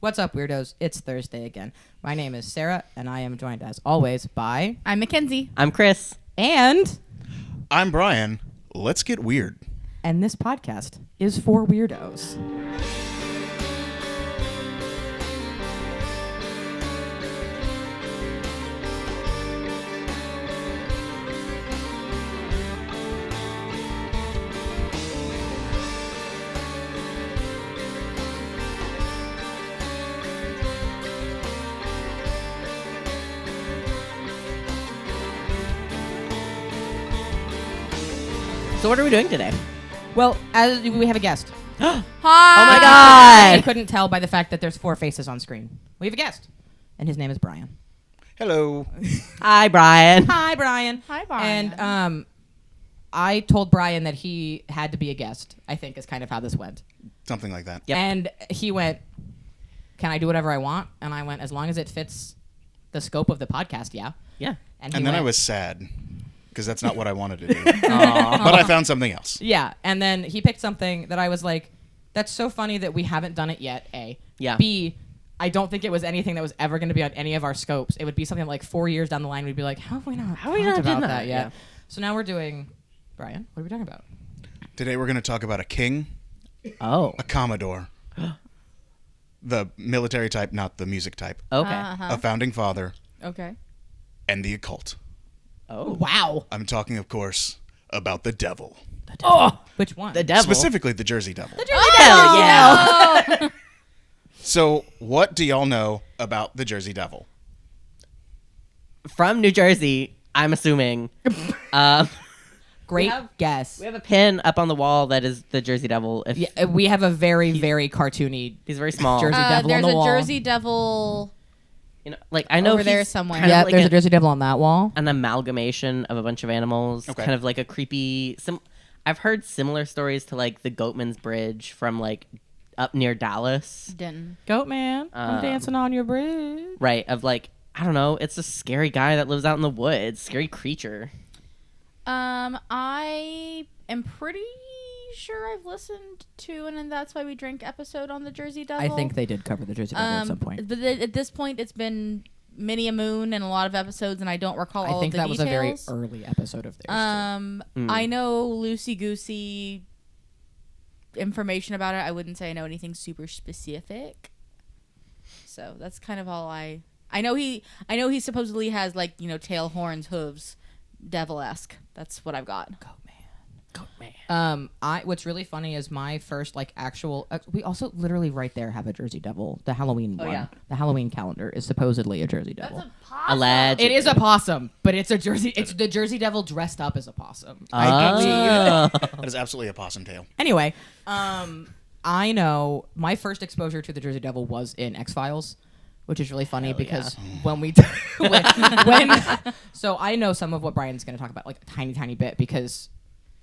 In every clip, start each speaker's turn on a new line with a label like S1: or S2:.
S1: What's up, weirdos? It's Thursday again. My name is Sarah, and I am joined, as always, by...
S2: I'm Mackenzie.
S3: I'm Chris.
S1: And...
S4: I'm Brian. Let's get weird.
S1: And this podcast is for weirdos.
S3: So what are we doing today?
S1: Well, as we have a guest.
S2: Hi.
S3: Oh my God.
S1: You couldn't tell by the fact that there's 4 faces on screen. We have a guest, and his name is Brian.
S4: Hello.
S3: Hi, Brian.
S1: Hi, Brian.
S2: Hi, Brian.
S1: And I told Brian that he had to be a guest, I think is kind of how this went.
S4: Something like that.
S3: Yep.
S1: And he went, can I do whatever I want? And I went, as long as it fits the scope of the podcast, yeah.
S3: Yeah.
S1: And
S4: And then I was sad because that's not what I wanted to do. But I found something else.
S1: Yeah, and then he picked something that I was like, that's so funny that we haven't done it yet, A.
S3: Yeah.
S1: B, I don't think it was anything that was ever going to be on any of our scopes. It would be something like 4 years down the line, we'd be like, how have we not talked about
S3: done
S1: that
S3: that?
S1: yet?
S3: Yeah.
S1: So now we're doing, Brian, what are we talking about?
S4: Today we're going to talk about a king,
S3: Oh.
S4: a commodore, the military type, not the music type,
S3: Okay.
S4: a founding father,
S2: Okay.
S4: and the occult.
S3: Oh.
S1: Wow.
S4: I'm talking, of course, about the devil.
S3: Oh.
S1: Which one?
S3: The devil.
S4: Specifically the Jersey Devil.
S3: Hell yeah.
S4: So what do y'all know about the Jersey Devil?
S3: From New Jersey, I'm assuming.
S1: Great
S3: we have-
S1: guess.
S3: We have a pin up on the wall that is the Jersey Devil. If
S1: Yeah, we have a very, very cartoony
S3: he's very small.
S1: Jersey Devil
S2: there's
S1: on the wall.
S2: a Jersey Devil.
S3: You know, like I know
S2: Over there
S3: he's
S2: somewhere.
S3: kind of
S1: Yeah,
S3: like
S1: there's a Jersey Devil on that wall.
S3: an amalgamation of a bunch of animals.
S4: Okay.
S3: Kind of like a creepy. I've heard similar stories to like the Goatman's Bridge from like up near Dallas.
S2: Didn't.
S1: Goat man, I'm dancing on your bridge.
S3: Right, of like, I don't know, it's a scary guy that lives out in the woods, scary creature.
S2: I am pretty sure I've listened to and That's Why We Drink episode on the Jersey Devil.
S1: I think they did cover the Jersey Devil at some point.
S2: But at this point, it's been many a moon and a lot of episodes, and I don't recall all
S1: I think
S2: of the
S1: that was a very
S2: details.
S1: early episode of theirs.
S2: I know loosey-goosey information about it. I wouldn't say I know anything super specific. So that's kind of all I know. He supposedly has like, tail, horns, hooves, devil-esque. That's what I've got.
S1: Goat man.
S3: Goat man.
S1: What's really funny is my first like actual. We also literally right there have a Jersey Devil. The Halloween one.
S3: yeah.
S1: The Halloween calendar is supposedly a Jersey Devil.
S3: Alleged.
S1: It is a possum, but it's a Jersey. It's the Jersey Devil dressed up as a possum. I believe.
S4: That is absolutely a possum tail.
S1: Anyway, I know my first exposure to the Jersey Devil was in X-Files, which is really funny because when we so I know some of what Brian's going to talk about, like a tiny bit, because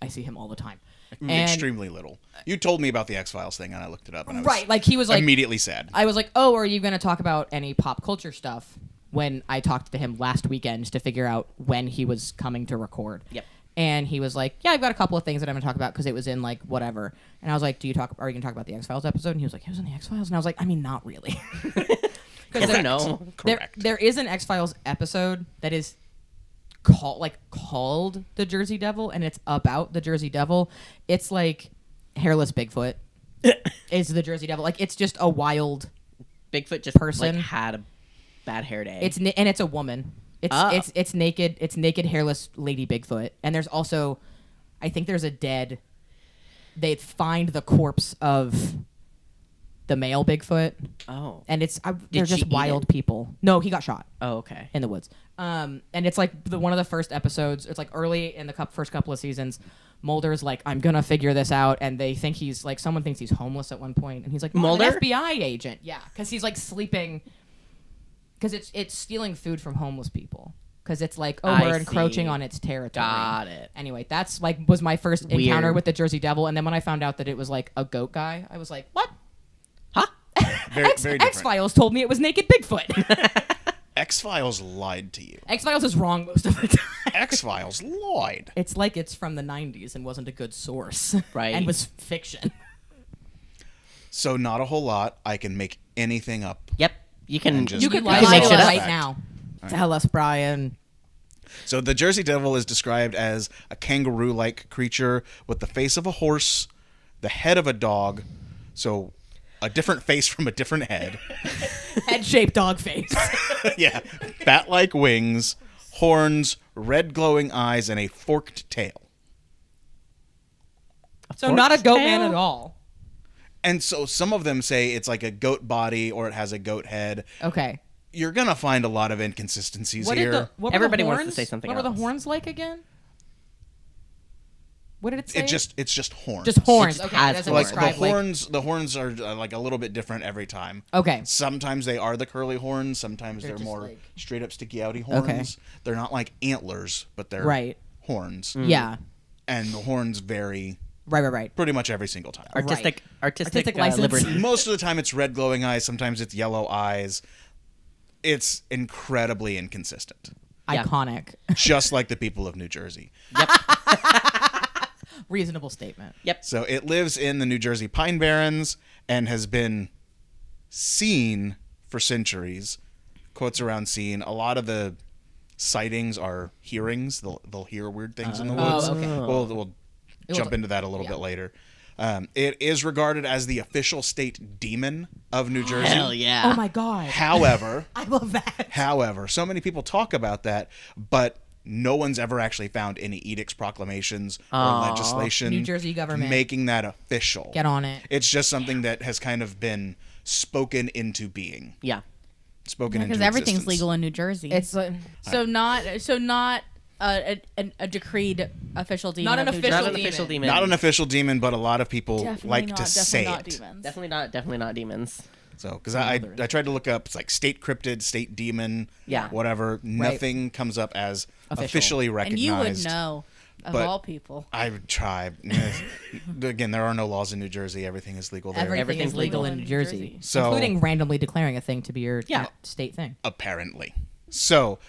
S1: I see him all the time. And
S4: Extremely little. You told me about the X-Files thing, and I looked it up, and I was
S1: right, like he was like
S4: immediately sad.
S1: I was like, oh, are you going to talk about any pop culture stuff? When I talked to him last weekend to figure out when he was coming to record.
S3: Yep.
S1: And he was like, yeah, I've got a couple of things that I'm going to talk about because it was in like whatever. And I was like, are you going to talk about the X-Files episode? And he was like, it was in the X-Files? And I was like, I mean, not really.
S3: Yes or no?
S4: Correct.
S1: There is an X-Files episode that is called The Jersey Devil, and it's about the Jersey Devil. It's like hairless Bigfoot is the Jersey Devil. Like, it's just a wild
S3: Bigfoot just
S1: person.
S3: like had a bad hair day.
S1: and it's a woman. It's naked. It's naked, hairless lady Bigfoot. And there's also, I think there's a dead. They find the corpse of the male Bigfoot.
S3: Oh.
S1: And they're
S3: she
S1: just
S3: eat
S1: wild
S3: it?
S1: people. No, he got shot
S3: Oh, okay.
S1: in the woods. And it's like one of the first episodes. It's like early in the first couple of seasons. Mulder's like, I'm gonna figure this out, and they think he's like, someone thinks he's homeless at one point, and he's like,
S3: Mulder?
S1: an FBI agent, yeah, because he's like sleeping, because it's stealing food from homeless people, because it's like, oh, we're encroaching on its territory.
S3: Got it.
S1: Anyway, that's like was my first encounter
S3: Weird.
S1: with the Jersey Devil, and then when I found out that it was like a goat guy, I was like, what?
S3: Huh?
S4: Very different.
S1: X-Files told me it was naked Bigfoot.
S4: X-Files lied to you.
S1: X-Files is wrong most of the time.
S4: X-Files lied.
S1: It's like it's from the 90s and wasn't a good source.
S3: Right.
S1: And was fiction.
S4: So not a whole lot. I can make anything up.
S3: Yep. You can.
S4: And just-
S1: You could
S2: lie
S1: lie
S2: to
S1: to
S2: us
S1: us
S4: right
S1: right now. Tell us, Brian.
S4: So the Jersey Devil is described as a kangaroo-like creature with the face of a horse, the head of a dog, so a different face from a different head.
S1: Head-shaped dog face.
S4: Yeah, bat-like wings, horns, red glowing eyes, and a forked tail.
S1: So not a goat man
S3: tail?
S1: at all.
S4: And so some of them say it's like a goat body or it has a goat head.
S1: Okay.
S4: You're gonna find a lot of inconsistencies here.
S1: What were
S3: Everybody
S1: the
S3: wants to
S1: horns?
S3: say something
S1: What were the
S3: else.
S1: horns like again? What did it say?
S4: It's just horns.
S1: Just horns.
S3: It just
S1: Okay,
S3: has
S1: it doesn't
S4: Like
S1: describe
S4: the horns are like a little bit different every time.
S1: Okay.
S4: Sometimes they are the curly horns. Sometimes they're
S1: just
S4: more
S1: like-
S4: straight up sticky outy horns.
S1: Okay.
S4: They're not like antlers, but they're
S1: Right.
S4: horns.
S1: Yeah.
S4: And the horns vary
S1: Right.
S4: pretty much every single time.
S3: artistic
S1: Artistic license.
S3: liberty.
S4: Most of the time it's red glowing eyes. Sometimes it's yellow eyes. It's incredibly inconsistent,
S3: Yeah.
S1: Iconic.
S4: just like the people of New Jersey.
S1: Reasonable statement.
S3: Yep.
S4: So it lives in the New Jersey Pine Barrens and has been seen for centuries. Quotes around seen. A lot of the sightings are hearings. They'll hear weird things in the woods.
S1: Oh, okay.
S4: We'll jump into that a little bit later. It is regarded as the official state demon of New Jersey.
S3: Hell yeah.
S1: Oh my god.
S4: However,
S1: I love that.
S4: so many people talk about that, but no one's ever actually found any edicts, proclamations, or legislation
S1: New Jersey government.
S4: making that official.
S1: Get on it.
S4: It's just something that has kind of been spoken into being.
S3: Yeah.
S4: Spoken into
S2: Because everything's
S4: existence.
S2: legal in New Jersey.
S1: It's
S2: so not a decreed official demon.
S1: Not an
S2: of New
S1: official
S3: Not an
S2: Jersey.
S3: official demon.
S4: Not an official demon, but a lot of people
S2: Definitely
S4: like
S2: not,
S4: to say
S2: definitely not
S4: it.
S2: demons.
S3: Definitely not demons.
S4: So, because I tried to look up, it's like state cryptid, state demon,
S3: Yeah.
S4: whatever. Nothing comes up as
S1: Official.
S4: officially
S2: And
S4: recognized.
S2: you would know, of
S4: But-
S2: all people.
S4: I would try. Again, there are no laws in New Jersey. Everything is legal there.
S1: everything
S3: Everything's
S1: is legal
S2: legal
S1: in
S2: in
S1: New
S2: New
S1: Jersey.
S2: Jersey.
S4: So-
S1: including randomly declaring a thing to be your
S3: Yeah.
S1: state thing.
S4: Apparently. So,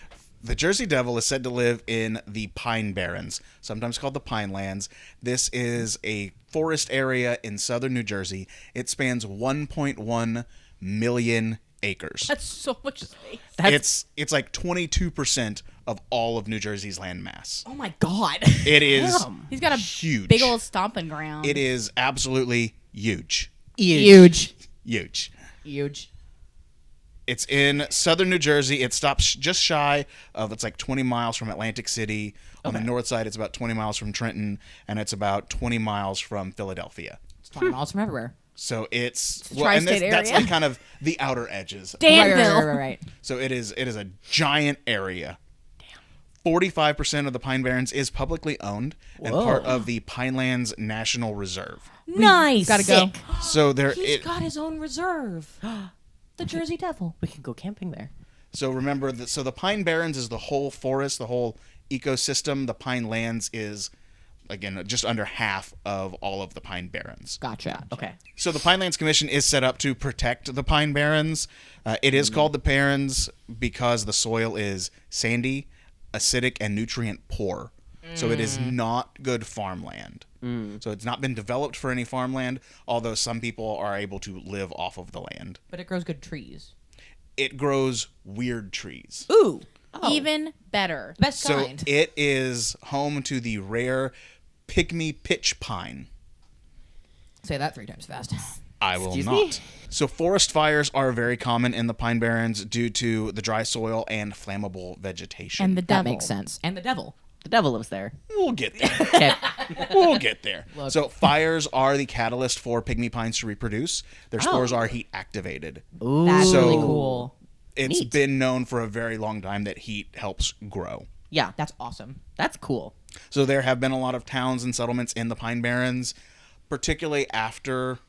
S4: the Jersey Devil is said to live in the Pine Barrens, sometimes called the Pine Lands. This is a forest area in southern New Jersey. It spans 1.1 million acres.
S2: That's so much space.
S4: It's like 22% of all of New Jersey's land mass.
S1: Oh my god.
S4: It is
S2: He's got a
S4: huge.
S2: big old stomping ground.
S4: It is absolutely huge.
S1: Huge.
S4: Huge. It's in southern New Jersey. It stops just shy of, it's like 20 miles from Atlantic City. On the north side, it's about 20 miles from Trenton, and it's about 20 miles from Philadelphia.
S1: It's 20 miles from everywhere.
S4: So it's
S2: a tri-state
S4: that's
S2: area.
S4: like kind of the outer edges.
S2: Danville.
S1: Right.
S4: So it is a giant area. 45% of the Pine Barrens is publicly owned and
S3: Whoa.
S4: part of the Pinelands National Reserve.
S1: Nice. Gotta go.
S4: So there
S1: He's
S4: it
S1: got his own reserve. The Jersey Devil.
S3: We can go camping there.
S4: So remember that. So the Pine Barrens is the whole forest, the whole ecosystem. The Pine Lands is, again, just under half of all of the Pine Barrens.
S1: Gotcha.
S3: Okay.
S4: So the Pinelands Commission is set up to protect the Pine Barrens. It is called the Barrens because the soil is sandy, acidic, and nutrient poor. So it is not good farmland. So it's not been developed for any farmland, although some people are able to live off of the land.
S1: But it grows good trees.
S4: It grows weird trees.
S1: Ooh.
S2: Even better.
S1: Best
S4: So
S1: kind.
S4: it is home to the rare pygmy pitch pine.
S1: Say that 3 times fast.
S4: I will
S3: Excuse
S4: not.
S3: me?
S4: So forest fires are very common in the Pine Barrens due to the dry soil and flammable vegetation.
S2: And the
S1: That
S2: devil.
S1: makes sense. And the devil.
S3: The devil lives there.
S4: We'll get there.
S3: Okay.
S4: We'll get there. So fires are the catalyst for pygmy pines to reproduce. Their spores are heat activated.
S3: Ooh.
S1: That's
S4: So-
S1: really cool.
S4: It's
S3: Neat.
S4: been known for a very long time that heat helps grow.
S3: Yeah.
S1: That's awesome.
S3: That's cool.
S4: So there have been a lot of towns and settlements in the Pine Barrens, particularly after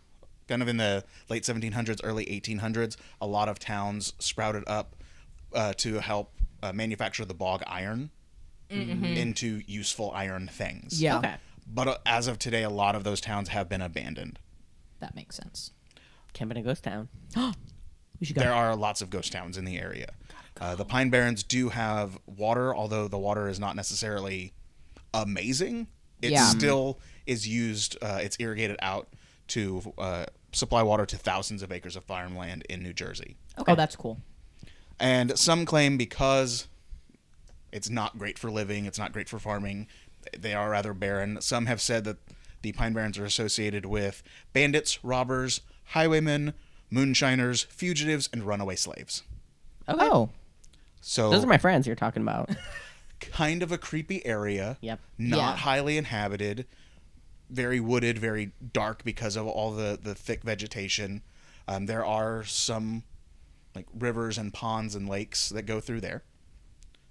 S4: kind of in the late 1700s, early 1800s, a lot of towns sprouted up to help manufacture the bog iron into useful iron things.
S1: Yeah.
S3: Okay.
S4: But as of today, a lot of those towns have been abandoned.
S1: That makes sense.
S3: Camping in a ghost town.
S1: We should go.
S4: There are lots of ghost towns in the area. The Pine Barrens do have water, although the water is not necessarily amazing. It
S1: Yeah.
S4: still is used. It's irrigated out to supply water to thousands of acres of farmland in New Jersey.
S1: Okay. Oh, that's cool.
S4: And some claim because it's not great for living, it's not great for farming, they are rather barren. Some have said that the Pine Barrens are associated with bandits, robbers, highwaymen, moonshiners, fugitives, and runaway slaves.
S3: Okay.
S1: Oh.
S4: So
S3: Those are my friends you're talking about.
S4: kind of a creepy area.
S3: Yep.
S4: Not
S1: Yeah.
S4: highly inhabited. Very wooded, very dark because of all the thick vegetation. There are some like rivers and ponds and lakes that go through there.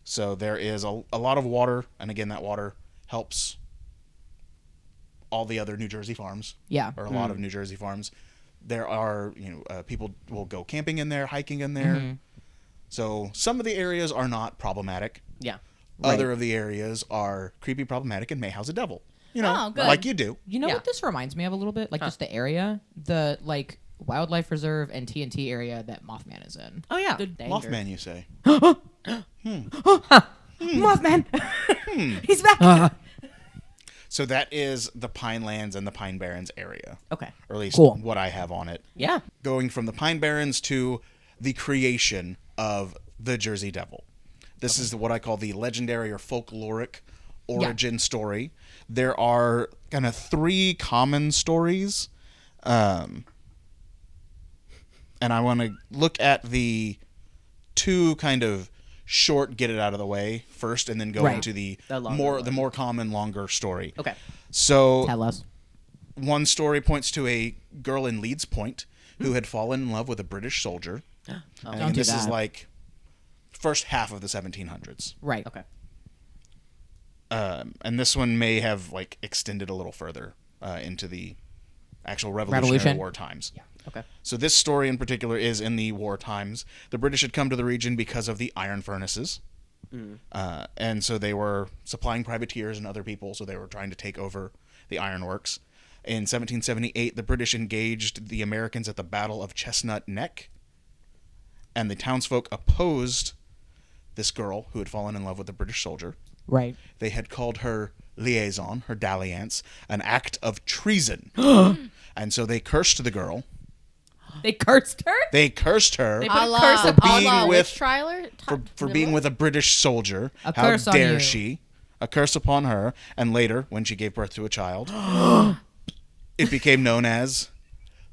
S4: So there is a lot of water, and again, that water helps all the other New Jersey farms.
S1: Yeah.
S4: Or a lot of New Jersey farms. There are, people will go camping in there, hiking in there.
S1: Mm-hmm.
S4: So some of the areas are not problematic.
S3: Yeah.
S4: Other of the areas are creepy, problematic, and may house a devil.
S2: Oh, good.
S4: Like you do.
S1: You know
S3: Yeah.
S1: what this reminds me of a little bit? Like just the area, the like wildlife reserve and TNT area that Mothman is in.
S3: Oh yeah.
S4: Mothman, you say?
S1: Mothman! He's back!
S4: So that is the Pinelands and the Pine Barrens area,
S3: Okay.
S4: or at least
S1: Cool.
S4: what I have on it.
S3: Yeah.
S4: Going from the Pine Barrens to the creation of the Jersey Devil. This is what I call the legendary or folkloric origin story. There are kind of 3 common stories. And I want to look at the 2 kind of short, get it out of the way first, and then go
S1: Right.
S4: into the
S3: longer
S4: more common, longer story.
S3: Okay.
S4: So
S1: Tell us.
S4: one story points to a girl in Leeds Point who had fallen in love with a British soldier. And
S1: Don't do
S4: this is
S1: that.
S4: like first half of the 1700s.
S1: Right.
S3: Okay.
S4: And this one may have like extended a little further into the actual Revolutionary
S1: Revolution.
S4: War times. Yeah.
S3: Okay.
S4: So this story in particular is in the war times. The British had come to the region because of the iron furnaces. And so they were supplying privateers and other people, so they were trying to take over the ironworks. In 1778, the British engaged the Americans at the Battle of Chestnut Neck, and the townsfolk opposed this girl who had fallen in love with a British soldier.
S1: Right.
S4: They had called her liaison, her dalliance, an act of treason. And so they cursed the girl.
S1: They cursed her?
S4: They cursed her
S1: They
S2: A
S1: put a
S2: la,
S1: curse
S4: for
S1: upon
S4: being
S2: a la
S4: with-
S2: witch trialer?
S4: for being with a British soldier.
S1: A
S4: How
S1: curse on
S4: dare
S1: you.
S4: she? A curse upon her. And later, when she gave birth to a child, it became known as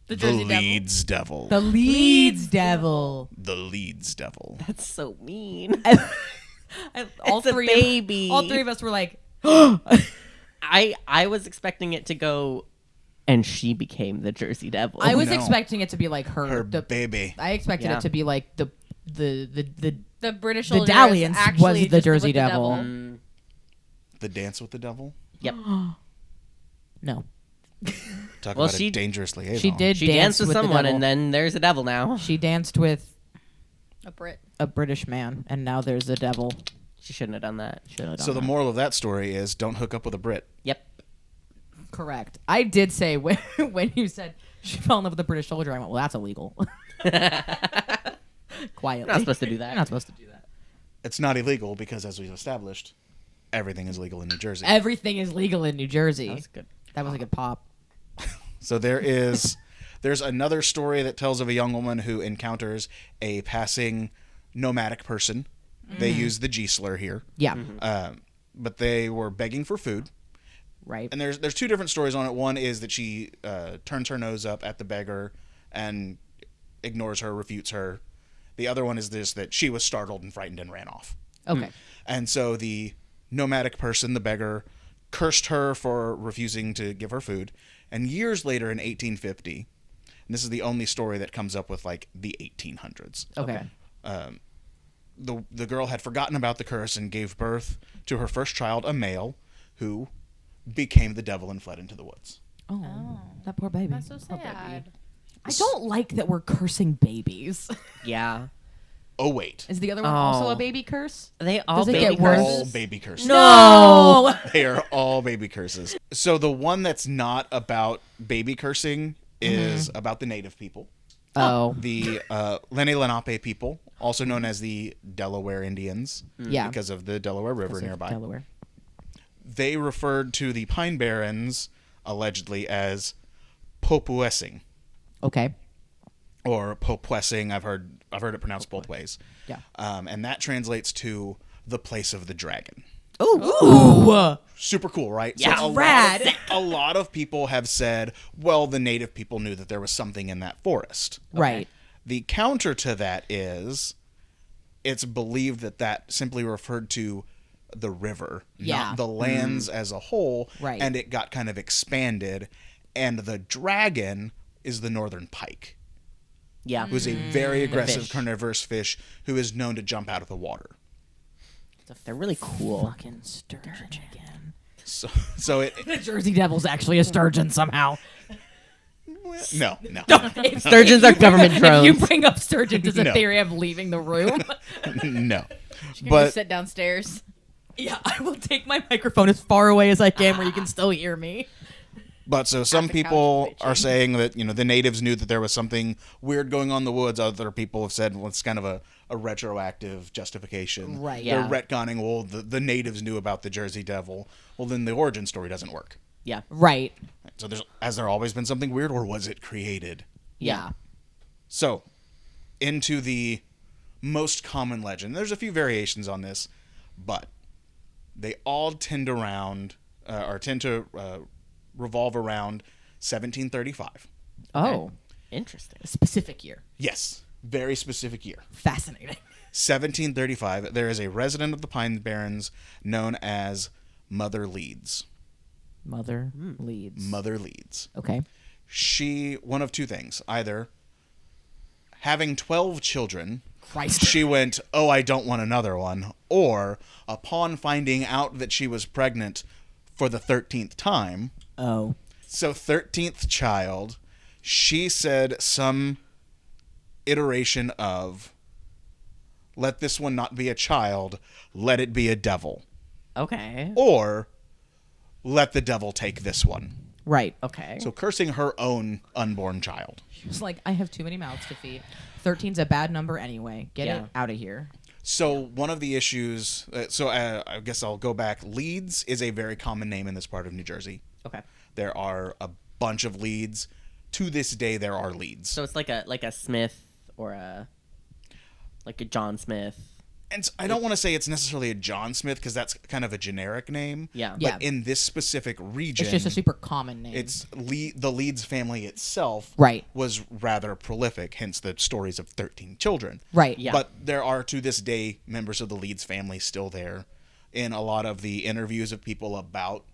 S4: the
S2: Jersey Devil?
S4: Leeds Devil.
S1: The Leeds Devil.
S4: The Leeds Devil.
S3: That's so mean.
S1: All
S3: It's a
S1: three
S3: baby.
S1: All 3 of us were like,
S3: I was expecting it to go, and she became the Jersey Devil.
S1: I was
S4: no.
S1: expecting it to be like her
S4: Baby.
S1: I expected
S3: Yeah.
S1: it to be like the
S2: The British
S1: The
S2: soldier
S1: dalliance
S2: is actually
S1: was the
S2: just
S1: Jersey
S2: with the
S1: Devil.
S4: The Dance with the Devil.
S3: Yep.
S1: no.
S4: Talk
S3: Well,
S4: about
S3: she-
S4: a dangerous liaison.
S1: She did
S3: She
S1: dance
S3: danced with
S1: the
S3: someone,
S1: devil.
S3: and then there's a devil now.
S1: She danced with
S2: A Brit.
S1: a British man, and now there's a devil.
S3: She shouldn't have done that.
S1: Should've done
S4: So the
S1: that.
S4: moral of that story is don't hook up with a Brit.
S3: Yep.
S1: Correct. I did say when you said she fell in love with a British soldier, I went, well, that's illegal. Quietly.
S3: You're not supposed to do that.
S1: You're not supposed to do that.
S4: It's not illegal because, as we've established, everything is legal in New Jersey.
S1: Everything is legal in New Jersey.
S3: That was good.
S1: That was a good pop.
S4: So there's another story that tells of a young woman who encounters a passing nomadic person. They use the G slur here.
S1: Yeah.
S4: But they were begging for food.
S1: Right.
S4: And there's 2 different stories on it. One is that she turns her nose up at the beggar and ignores her, refutes her. The other one is this, that she was startled and frightened and ran off.
S1: Okay.
S4: And so the nomadic person, the beggar, cursed her for refusing to give her food. And years later in 1850, and this is the only story that comes up with like the 1800s.
S1: Okay.
S4: The girl had forgotten about the curse and gave birth to her first child, a male, who became the devil and fled into the woods.
S1: Oh, that poor baby.
S2: That's so
S1: Poor baby.
S2: sad.
S1: I don't like that we're cursing babies.
S3: Yeah.
S4: Oh wait,
S1: Is the other one also
S3: Oh.
S1: a baby curse?
S3: They all
S1: Does it
S3: baby
S1: get worse?
S4: all
S3: curses.
S4: baby curses.
S1: No.
S4: They are all baby curses. So the one that's not about baby cursing is about the native people.
S1: Oh.
S4: The Lenape people, also known as the Delaware Indians,
S1: Yeah.
S4: because of the Delaware River
S1: Because of
S4: nearby.
S1: Delaware.
S4: They referred to the Pine Barrens allegedly as popuessing.
S1: Okay.
S4: or Popwessing. I've heard it pronounced both ways.
S1: Yeah.
S4: And that translates to the place of the dragon.
S1: Ooh.
S4: Super cool, right?
S3: Yeah.
S1: Rad.
S4: A lot of people have said, well, the native people knew that there was something in that forest.
S1: Right.
S4: The counter to that is it's believed that simply referred to the river,
S1: Yeah.
S4: not the lands as a whole.
S1: Right.
S4: And it got kind of expanded. And the dragon is the northern pike,
S3: Yeah.
S4: who's a very aggressive
S3: fish.
S4: carnivorous fish who is known to jump out of the water.
S3: They're really cool.
S1: Fucking sturgeon again.
S4: So it
S1: The Jersey Devil's actually a sturgeon somehow.
S4: no.
S3: Sturgeons are government
S1: If
S3: drones.
S1: you bring up sturgeon, does a
S4: No.
S1: theory of leaving the room?
S4: No.
S2: Just
S4: But
S2: sit downstairs.
S1: Yeah, I will take my microphone as far away as I can where you can still hear me.
S4: so some
S2: the
S4: people
S2: couch
S4: are
S2: bitching.
S4: saying that, the natives knew that there was something weird going on in the woods. Other people have said, well, it's kind of a retroactive justification.
S1: Right.
S3: Yeah.
S4: They're retconning, well, the natives knew about the Jersey Devil. Well, then the origin story doesn't work.
S3: Yeah.
S1: Right.
S4: So has there always been something weird, or was it created?
S1: Yeah.
S4: So, into the most common legend. There's a few variations on this, but they all tend to revolve around 1735.
S1: Oh,
S3: Interesting.
S1: a specific year.
S4: Yes, very specific year.
S1: Fascinating.
S4: 1735. There is a resident of the Pine Barrens known as Mother Leeds.
S1: Mother leads.
S4: Mother Leeds.
S1: Okay.
S4: She, one of two things. Either having 12 children,
S1: Christ.
S4: she went, oh, I don't want another one. Or upon finding out that she was pregnant for the 13th time,
S1: Oh.
S4: so 13th child, she said some iteration of, let this one not be a child, let it be a devil.
S3: Okay.
S4: Or, let the devil take this one.
S1: Right.
S3: Okay.
S4: So cursing her own unborn child.
S1: It's like, I have too many mouths to feed. 13's a bad number anyway. Get
S3: Yeah.
S1: it out of here.
S4: So one of the issues, I guess I'll go back. Leeds is a very common name in this part of New Jersey.
S3: Okay.
S4: There are a bunch of Leeds. To this day, there are Leeds.
S3: So it's like a Smith or a John Smith.
S4: And I don't want to say it's necessarily a John Smith because that's kind of a generic name.
S3: Yeah.
S4: But
S1: Yeah.
S4: in this specific region,
S1: It's just a super common name.
S4: the Leeds family itself
S1: Right.
S4: was rather prolific, hence the stories of 13 children.
S1: Right.
S3: Yeah.
S4: But there are, to this day, members of the Leeds family still there. In a lot of the interviews of people about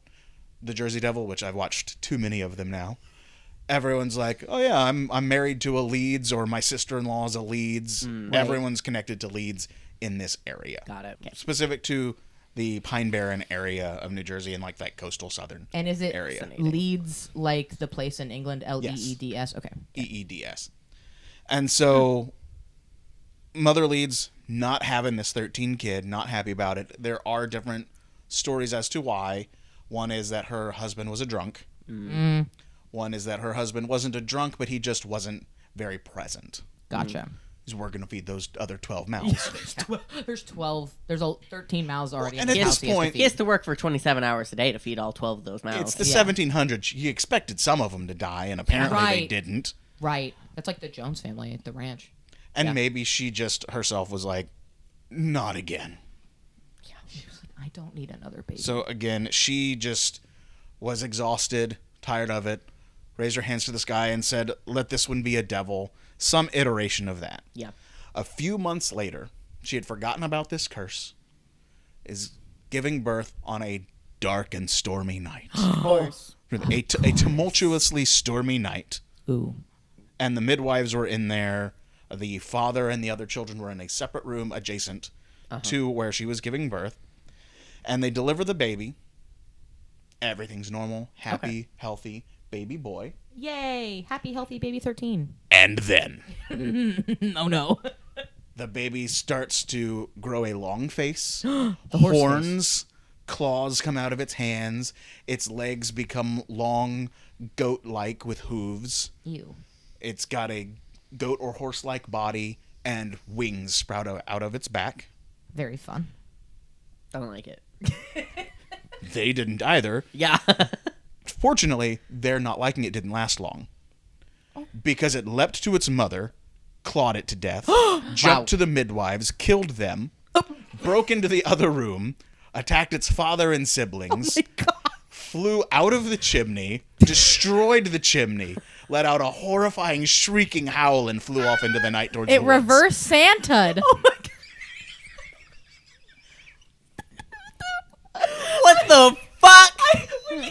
S4: the Jersey Devil, which I've watched too many of them now, everyone's like, oh yeah, I'm married to a Leeds, or my sister-in-law is a Leeds. Everyone's connected to Leeds in this area.
S3: Got it.
S4: Specific to the Pine Barren area of New Jersey and like that coastal southern
S1: And is it
S4: area.
S1: Leeds like the place in England? Leeds? Okay.
S4: EEDS. And so Mother Leeds not having this 13 kid, not happy about it. There are different stories as to why. One is that her husband was a drunk. One is that her husband wasn't a drunk, but he just wasn't very present.
S1: Gotcha.
S4: He's working to feed those other 12 mouths.
S1: There's 12. There's 13 mouths already.
S4: and
S1: in
S4: at
S1: the
S4: this
S1: house he has to
S4: point-
S1: feed.
S3: He has to work for 27 hours a day to feed all 12 of those mouths.
S4: It's the
S1: Yeah.
S4: 1700s. He expected some of them to die, and apparently they
S1: Right.
S4: didn't.
S1: Right. That's like the Jones family at the ranch.
S4: And
S3: Yeah.
S4: maybe she just herself was like, not again.
S1: Yeah. She was like, I don't need another baby.
S4: So again, she just was exhausted, tired of it, raised her hands to the sky and said, let this one be a devil. Some iteration of that.
S3: Yeah.
S4: A few months later, she had forgotten about this curse, is giving birth on a dark and stormy night.
S2: Of course.
S4: a tumultuously stormy night.
S1: Ooh.
S4: And the midwives were in there. The father and the other children were in a separate room adjacent to where she was giving birth. And they deliver the baby. Everything's normal, happy, healthy baby boy.
S1: Yay! Happy, healthy baby 13.
S4: And then
S1: Oh no.
S4: the baby starts to grow a long face.
S1: The horse
S4: Horns, claws come out of its hands. Its legs become long, goat-like with hooves.
S1: Ew.
S4: It's got a goat or horse-like body and wings sprout out of its back.
S1: Very fun.
S3: Don't like it.
S4: They didn't either.
S3: Yeah.
S4: Fortunately, they're not liking it. Didn't last long. because it leapt to its mother, clawed it to death, jumped to the midwives, killed them, broke into the other room, attacked its father and siblings, flew out of the chimney, destroyed the chimney, let out a horrifying shrieking howl, and flew off into the night towards the
S2: It
S4: woods.
S2: reverse Santa'd.
S1: Oh my god.
S3: What the fuck?
S1: When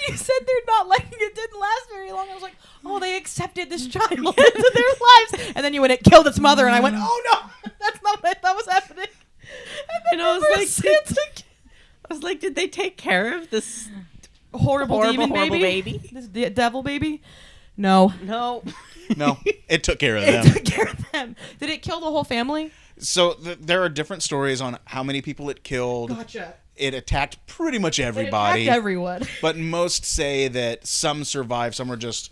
S1: you said they're not letting it didn't last very long, I was like, oh, they accepted this child into their lives. And then you went, it killed its mother, and I went, oh no, that's not what I thought was happening.
S3: And I was like, did they take care of this
S1: horrible demon
S3: horrible
S1: baby?
S3: baby?
S1: This devil baby? No.
S3: No.
S4: No, it took care of
S1: It
S4: them.
S1: took care of them. Did it kill the whole family?
S4: So there are different stories on how many people it killed.
S1: Gotcha.
S4: It attacked pretty much everybody.
S1: It attacked everyone.
S4: But most say that some survived, some were just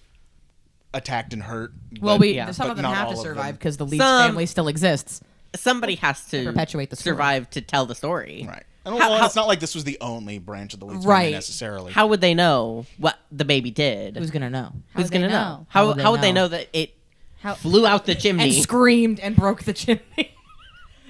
S4: attacked and hurt.
S1: Well,
S4: but-
S1: some
S4: but
S1: of them
S4: not
S1: have to
S4: all of
S1: survive
S4: them.
S1: because the Leeds
S3: Some-
S1: family still exists.
S3: Somebody has to
S1: Perpetuate the story.
S3: survive to tell the story.
S4: Right. Well, it's not like this was the only branch of the Leeds family necessarily.
S3: How would they know what the baby did?
S1: Who's gonna know?
S3: Who's
S2: would they
S3: gonna know?
S2: know?
S3: How would they know that it flew out the chimney?
S1: And screamed and broke the chimney.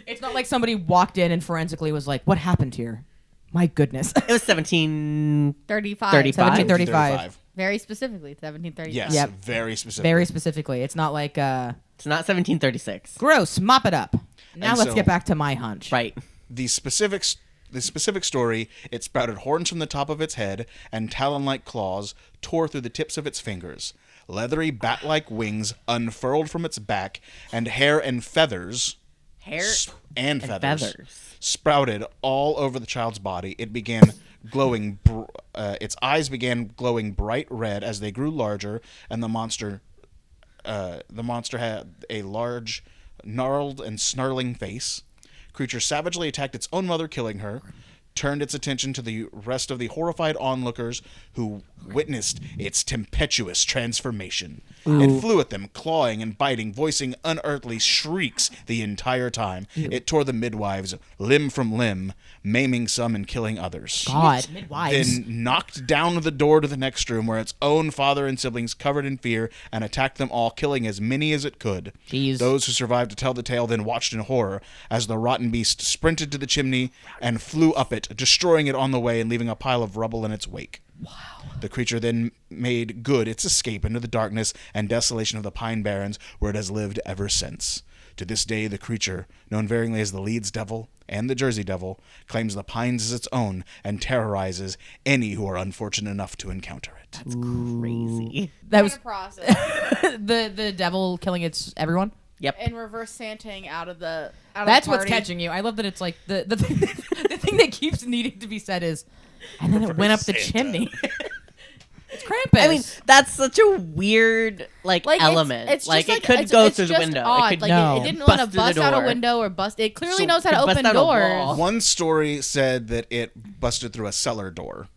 S1: It's not like somebody walked in and forensically was like, "What happened here?" My goodness.
S3: It was 1735.
S2: 35.
S1: 1735.
S2: Very specifically, 1735.
S4: Yes,
S1: Yep.
S4: very specific.
S1: Very specifically. It's not like
S3: It's not 1736.
S1: gross. Mop it up. Now
S4: And
S1: let's
S4: so-
S1: get back to my hunch.
S3: Right.
S4: The specific story, it sprouted horns from the top of its head, and talon-like claws tore through the tips of its fingers. Leathery bat-like wings unfurled from its back, and hair and feathers and feathers sprouted all over the child's body. It began glowing. Its eyes began glowing bright red as they grew larger, and the monster had a large, gnarled and snarling face. Creature savagely attacked its own mother, killing her. Turned its attention to the rest of the horrified onlookers who witnessed its tempestuous transformation. It flew at them, clawing and biting, voicing unearthly shrieks the entire time. It tore the midwives limb from limb, maiming some and killing others.
S1: God, midwives.
S4: Then knocked down the door to the next room where its own father and siblings covered in fear and attacked them all, killing as many as it could.
S1: Jeez.
S4: Those who survived to tell the tale then watched in horror as the rotten beast sprinted to the chimney and flew up it, destroying it on the way and leaving a pile of rubble in its wake. Wow. The creature then made good its escape into the darkness and desolation of the Pine Barrens, where it has lived ever since. To this day, the creature, known varyingly as the Leeds Devil and the Jersey Devil, claims the pines as its own and terrorizes any who are unfortunate enough to encounter it.
S3: That's crazy.
S1: That was
S2: process.
S1: the devil killing its everyone.
S3: Yep.
S2: And reverse Santing out of the
S1: That's
S2: the
S1: what's
S2: party.
S1: catching you. I love that it's like the the thing that keeps needing to be said is, and then it went up the
S4: Santa.
S1: chimney. It's Krampus.
S3: I mean, that's such a weird element.
S2: It's
S3: like
S2: just
S3: it could
S2: it's-
S3: go
S2: it's
S3: through the
S2: just
S3: window.
S2: Odd.
S3: It could
S2: Like
S1: No.
S2: it didn't
S3: bust
S2: want to
S3: through the
S2: bust out a
S3: door.
S2: window or bust. It clearly
S4: So
S2: knows how to
S3: could bust
S2: open
S3: out a
S2: doors.
S3: wall.
S4: One story said that it busted through a cellar door,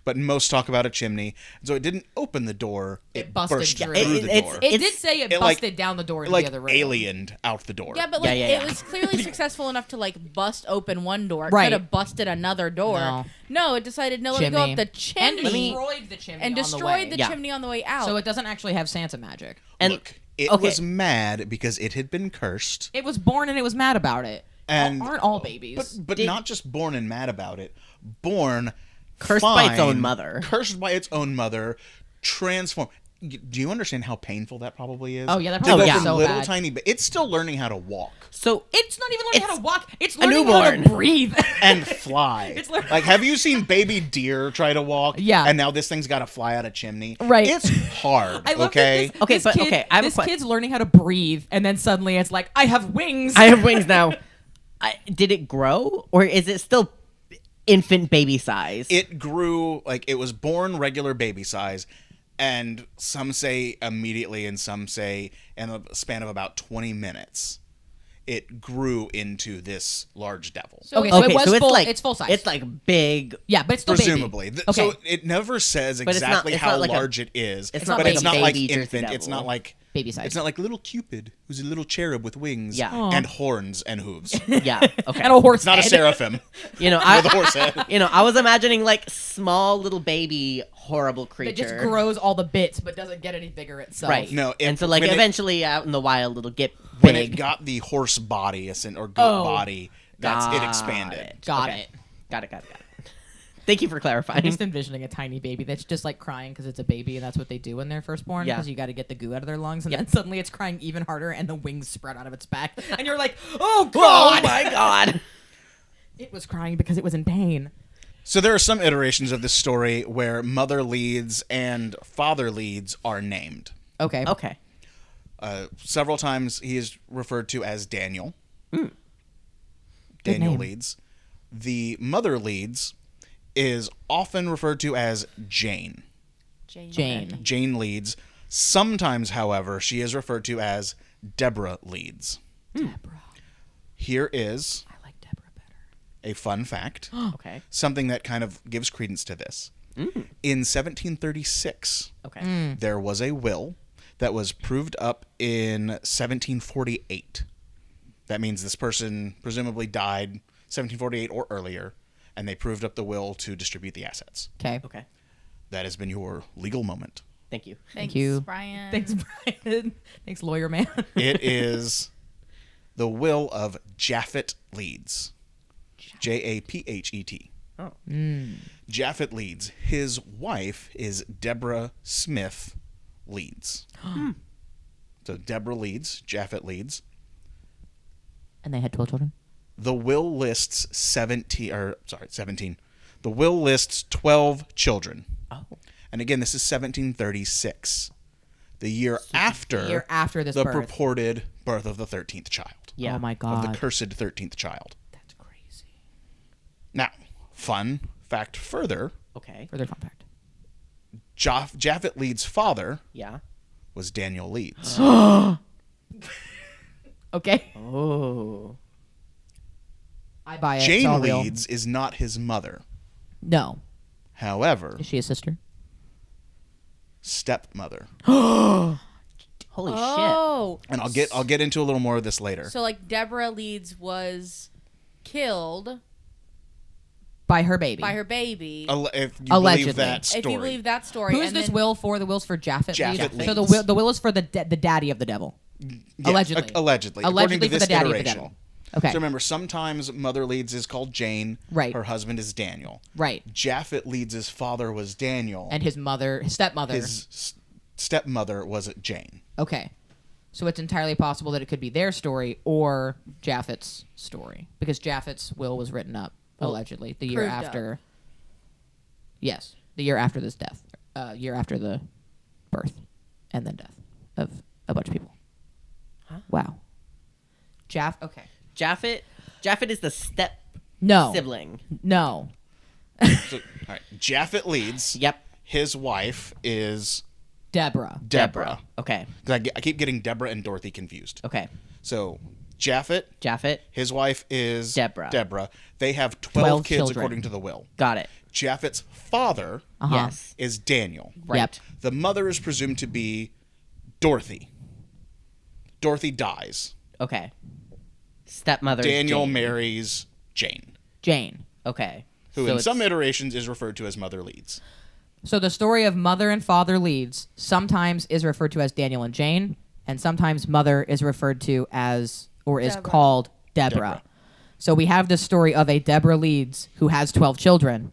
S4: but most talk about a chimney. So it didn't open the door; it
S1: busted
S4: burst
S1: through.
S4: through the door.
S1: it did
S3: it's-
S1: say it
S4: it, like-
S1: busted down the door into
S4: like
S1: the other room.
S4: aliened out the door.
S2: Yeah, but like
S3: Yeah.
S2: it was clearly successful enough to like bust open one door. It
S1: Right.
S2: could have busted another door. No, it decided let me go up the
S1: and
S2: chimney
S1: destroyed the chimney
S2: and
S1: on
S2: destroyed the
S3: Yeah.
S2: chimney on the way out.
S1: So it doesn't actually have Santa magic.
S3: And
S4: Look, it
S3: okay.
S4: was mad because it had been cursed,
S1: It was born and it was mad about it.
S4: And-
S1: Aren't all babies?
S4: but not just born and mad about it. Born
S3: Cursed by its
S4: fine,
S3: own mother.
S4: Cursed by its own mother. Transformed. Do you understand how painful that probably is?
S1: Oh, yeah, that
S4: To
S1: probably
S4: go
S1: is
S4: from
S1: so
S4: little
S1: bad.
S4: tiny. It's still learning how to walk
S3: So
S1: It's not even learning how
S3: It's
S1: to walk. It's
S3: a
S1: learning how to
S3: newborn.
S1: breathe.
S4: and fly.
S1: It's learning-
S4: Like, have you seen baby deer try to walk?
S1: Yeah.
S4: And now this thing's got to fly out a chimney.
S1: Right.
S4: It's hard.
S1: I love
S4: okay.
S1: that this,
S3: Okay,
S1: this
S3: but-
S1: kid,
S3: okay, I have a
S1: this
S3: que-
S1: kid's learning how to breathe, and then suddenly it's like, I have wings.
S3: I have wings now. Did it grow, or is it still infant baby size?
S4: It grew, like, it was born regular baby size, and some say immediately, and some say in a span of about 20 minutes, it grew into this large devil.
S1: Okay, so it was
S3: it's
S1: full.
S3: like
S1: It's full size.
S3: It's like big.
S1: yeah, but it's still
S4: Presumably.
S1: baby. Okay.
S4: So it never says
S3: But it's not-
S4: exactly
S3: it's
S4: how
S3: not like a-
S4: large it is.
S3: it's
S1: not
S4: but
S1: like
S4: it's
S1: a
S4: not like
S3: baby Jersey
S4: infant.
S3: devil.
S4: It's not like
S1: baby size.
S4: It's not like little Cupid, who's a little cherub with wings
S3: Yeah.
S4: and horns and hooves.
S3: Yeah. Okay.
S1: and a horse.
S4: It's not a
S1: head.
S4: seraphim
S3: You know,
S4: with a horse head.
S3: I was imagining like small little baby horrible creature.
S1: that just grows all the bits, but doesn't get any bigger itself.
S3: Right.
S4: No,
S3: and so like
S4: when
S3: eventually out in the wild it'll get
S4: when
S3: big.
S4: it got the horse body or goat body, it expanded.
S1: Got
S3: Okay.
S1: it.
S3: Got it. Thank you for clarifying.
S1: I'm just envisioning a tiny baby that's just like crying because it's a baby, and that's what they do when they're first born.
S3: Yeah.
S1: Because you got to get the goo out of their lungs, and then suddenly it's crying even harder, and the wings spread out of its back, and you're like, "Oh God!"
S3: Oh my god.
S1: It was crying because it was in pain.
S4: So there are some iterations of this story where mother leads and father leads are named.
S1: Okay.
S3: Okay.
S4: Several times he is referred to as Daniel.
S1: Good
S4: Daniel
S1: name.
S4: leads. The mother leads is often referred to as Jane.
S1: Jane.
S4: Jane leads. Sometimes, however, she is referred to as Deborah leads.
S1: Deborah.
S4: Here is
S1: I like Deborah better.
S4: a fun fact,
S3: Okay.
S4: something that kind of gives credence to this. In 1736,
S3: Okay.
S4: there was a will that was proved up in 1748. That means this person presumably died 1748 or earlier, and they proved up the will to distribute the assets.
S1: Okay.
S3: Okay.
S4: That has been your legal moment.
S3: Thank you.
S2: Thanks,
S1: you.
S2: Brian.
S1: Thanks, Brian. Thanks, lawyer man.
S4: It is the will of Japhet Leeds. Japhet.
S3: Oh.
S4: Japhet Leeds. His wife is Deborah Smith Leeds. So Deborah Leeds, Japhet Leeds.
S1: And they had 12 children?
S4: The will lists 17. The will lists 12 children.
S3: Oh.
S4: And again, this is 1736. The year after
S1: The year after this
S4: the
S1: birth.
S4: purported birth of the 13th child.
S3: Yeah.
S1: Oh my
S4: Of
S1: God.
S4: the cursed 13th child.
S1: That's crazy.
S4: Now, fun fact further,
S3: Okay.
S1: Further fun fact.
S4: Japhet Leeds' father
S3: Yeah.
S4: was Daniel Leeds.
S1: Okay.
S3: Oh.
S1: I buy it. It's all
S4: Jane
S1: real.
S4: Leeds is not his mother.
S1: No.
S4: However,
S1: Is she a sister?
S4: stepmother.
S3: Holy
S2: Oh.
S4: And I'll get into a little more of this later.
S2: So like Deborah Leeds was killed
S1: By her baby.
S2: by her baby.
S4: If you
S1: Allegedly.
S4: believe that story.
S2: If you believe that story.
S1: Who is
S2: and
S1: this
S2: then-
S1: will for? The will's for Japhet
S4: Japhet
S1: Leeds. So
S4: Leeds.
S1: the will is for the daddy of the devil.
S4: Yes,
S1: Allegedly.
S4: Allegedly. According
S1: Allegedly
S4: to
S1: for
S4: this
S1: the daddy of the
S4: iteration.
S1: devil. Okay.
S4: So remember, sometimes Mother Leeds is called Jane.
S1: Right.
S4: Her husband is Daniel.
S1: Right.
S4: Japhet Leeds' father was Daniel.
S1: And his stepmother.
S4: his stepmother was Jane.
S1: Okay. So it's entirely possible that it could be their story or Japhet's story. Because Japhet's will was written up, allegedly, the year
S2: Proved up.
S1: after. Yes. The year after this death. Year after the birth and then death of a bunch of people.
S3: Huh?
S1: Wow. Okay.
S3: Japhet is the step
S1: No.
S3: sibling.
S1: No.
S4: So, all right. Japhet Leeds.
S3: Yep.
S4: His wife is
S1: Deborah.
S4: Deborah.
S3: Okay.
S4: 'Cause I keep getting Deborah and Dorothy confused.
S3: Okay.
S4: So Japhet,
S3: Japhet.
S4: his wife is
S3: Deborah.
S4: They have 12 kids
S1: children.
S4: according to the will.
S3: Got it.
S4: Japhet's father
S1: Uh-huh.
S3: Yes.
S4: is Daniel.
S3: Right.
S1: Yep.
S4: The mother is presumed to be Dorothy. Dorothy dies.
S3: Okay. Stepmother.
S4: Daniel
S3: Jane.
S4: marries Jane,
S1: Jane.
S3: Okay.
S4: who
S3: So
S4: in
S3: it's-
S4: some iterations is referred to as Mother Leeds.
S1: So the story of mother and father Leeds sometimes is referred to as Daniel and Jane, and sometimes mother is referred to as or is
S2: Deborah.
S1: called Deborah.
S4: Deborah.
S1: So we have this story of a Deborah Leeds who has 12 children,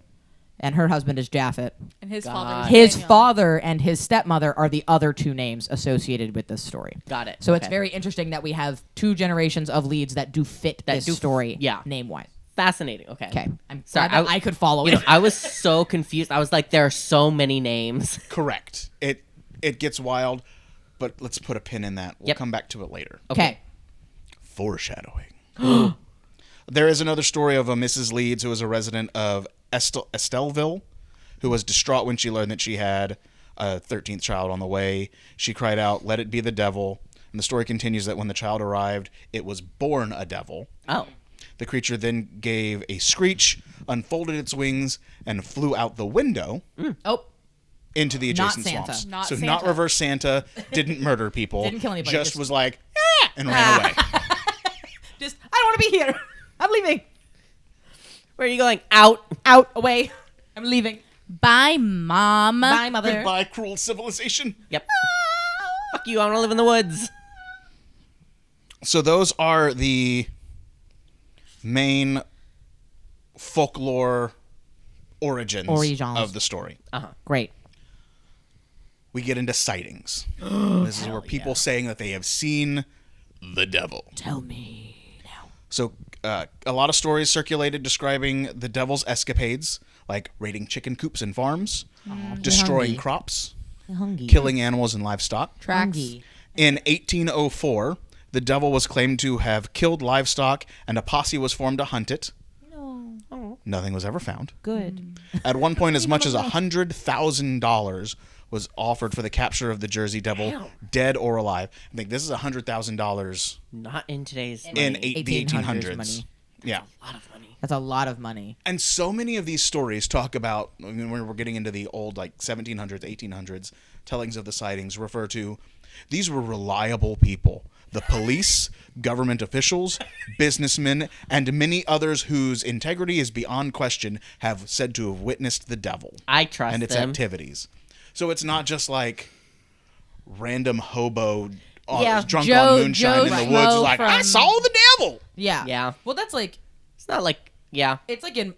S1: and her husband is Japhet.
S2: And his
S3: God.
S2: father was
S1: His
S2: Daniel.
S1: father and his stepmother are the other two names associated with this story.
S3: Got it.
S1: So it's
S3: Okay.
S1: very interesting that we have two generations of Leeds that do fit
S3: That
S1: this
S3: do f-
S1: story
S3: yeah.
S1: name-wise.
S3: Fascinating. Okay.
S1: Okay. I'm
S3: Sorry,
S1: glad that I could follow it.
S3: I was so confused. I was like, there are so many names.
S4: Correct. It gets wild, but let's put a pin in that. We'll
S3: Yep.
S4: come back to it later.
S1: Okay.
S4: Foreshadowing. There is another story of a Mrs. Leeds who was a resident of Estelleville, who was distraught when she learned that she had a 13th child on the way. She cried out, "Let it be the devil." And the story continues that when the child arrived, it was born a devil.
S3: Oh.
S4: The creature then gave a screech, unfolded its wings, and flew out the window.
S1: Oh.
S4: into the
S1: Not
S4: adjacent
S1: Santa.
S4: swamps.
S2: Not
S4: so
S2: Santa.
S4: not reverse Santa, didn't murder people,
S1: Didn't kill anybody,
S4: just
S1: just-
S4: was like, "Ah," and ran away.
S1: Just, I don't want to be here. I'm leaving.
S3: Where are you going? Out.
S1: Out, away. I'm leaving.
S2: Bye, Mom.
S1: Bye, mother.
S4: Goodbye, cruel civilization.
S3: Yep. Fuck you. I want to live in the woods.
S4: So those are the main folklore origins of the story.
S1: Great.
S4: We get into sightings. This is where people saying that they have seen the devil.
S1: Tell me now.
S4: So a lot of stories circulated describing the devil's escapades, like raiding chicken coops and farms, destroying
S1: hungry.
S4: crops,
S1: Hungry.
S4: killing animals and livestock.
S2: Tracks.
S4: In 1804, the devil was claimed to have killed livestock, and a posse was formed to hunt it.
S1: No.
S4: Nothing was ever found.
S1: Good.
S4: At one point, as much as $100,000 was offered for the capture of the Jersey Devil,
S3: Damn.
S4: dead or alive. I think this is $100,000
S3: Not in today's
S4: in
S3: money.
S4: the 1800s.
S1: money.
S4: Yeah.
S3: A lot of money.
S1: That's a lot of money.
S4: And so many of these stories talk about, I mean, when we're getting into the old, like, 1700s, 1800s, tellings of the sightings refer to, these were reliable people. The police, government officials, businessmen, and many others whose integrity is beyond question have said to have witnessed the devil
S3: I trust
S4: and its
S3: them.
S4: activities. So it's not just like random hobo drunk
S2: Joe-
S4: on moonshine
S2: Joe
S4: in the
S2: Schmo
S4: woods like, I
S2: from-
S4: saw the devil!
S1: Yeah.
S3: Yeah.
S1: Well, that's like,
S3: It's not like, yeah.
S1: it's like in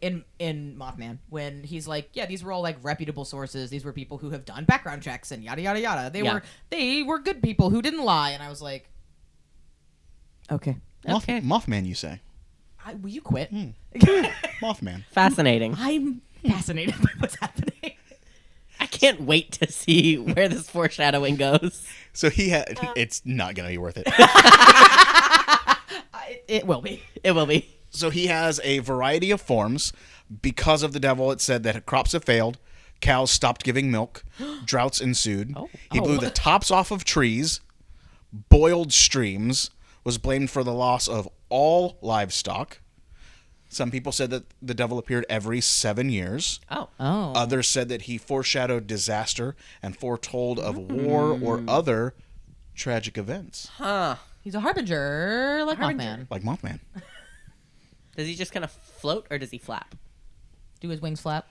S1: Mothman when he's like, yeah, these were all like reputable sources. These were people who have done background checks and yada yada yada. They were good people who didn't lie. And I was like, okay,
S3: Okay.
S4: Mothman, you say?
S1: will you quit?
S4: Mothman.
S3: Fascinating.
S1: I'm fascinated by what's happening.
S3: I can't wait to see where this foreshadowing goes.
S4: So he had. It's not gonna be worth it.
S1: It will be.
S3: It will be.
S4: So he has a variety of forms. Because of the devil, it said that crops have failed, cows stopped giving milk, droughts ensued. He blew the tops off of trees, boiled streams, was blamed for the loss of all livestock. Some people said that the devil appeared every 7 years.
S3: Oh.
S1: Oh.
S4: Others said that he foreshadowed disaster and foretold of war or other tragic events,
S3: Huh.
S1: He's a harbinger, like Mothman.
S4: like Mothman.
S3: Does he just kind of float or does he flap?
S1: Do his wings flap?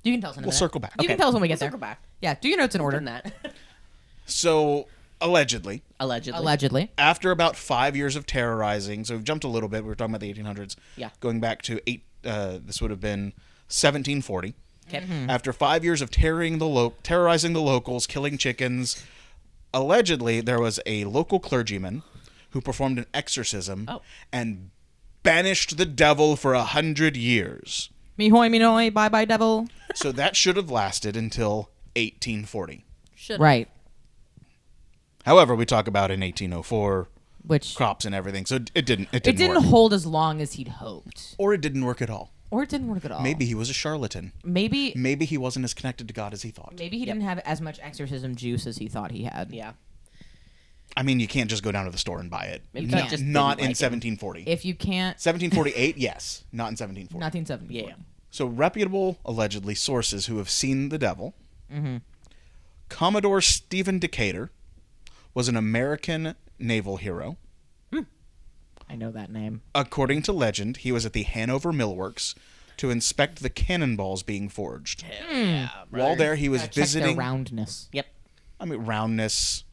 S1: You can tell us in a
S4: We'll
S1: minute.
S4: circle back.
S1: You can tell us when we get there.
S3: Circle back.
S1: Yeah, do your notes in order.
S3: Done that.
S4: So, allegedly,
S1: Allegedly.
S4: after about 5 years of terrorizing, so we've jumped a little bit. We were talking about the 1800s.
S3: Yeah.
S4: Going back to this would have been 1740.
S3: Okay.
S4: After 5 years of terrorizing the locals, killing chickens, allegedly there was a local clergyman who performed an exorcism and banished the devil for 100 years.
S1: Me hoy, me noy, bye bye, devil.
S4: So that should have lasted until 1840.
S1: Right.
S4: However, we talk about in 1804
S1: Which
S4: crops and everything, so it didn't
S1: it didn't
S4: work.
S1: hold as long as he'd hoped,
S4: Or it didn't work at all.
S1: or it didn't work at all.
S4: Maybe he was a charlatan.
S1: Maybe
S4: Maybe he wasn't as connected to God as he thought.
S1: he didn't have as much exorcism juice as he thought he had.
S3: Yeah.
S4: I mean, you can't just go down to the store and buy it.
S3: Maybe
S1: can't.
S3: he just
S4: Not
S3: didn't
S4: in
S3: like him.
S4: 1740.
S1: If you can't,
S4: 1748, yes. Not in 1740.
S1: 1970.
S3: Yeah.
S4: So reputable, allegedly, sources who have seen the devil. Commodore Stephen Decatur was an American naval hero.
S1: I know that name.
S4: According to legend, he was at the Hanover Millworks to inspect the cannonballs being forged.
S3: Yeah,
S4: While there, he was
S1: Check their
S4: visiting.
S1: roundness.
S3: Yep.
S4: I mean, roundness.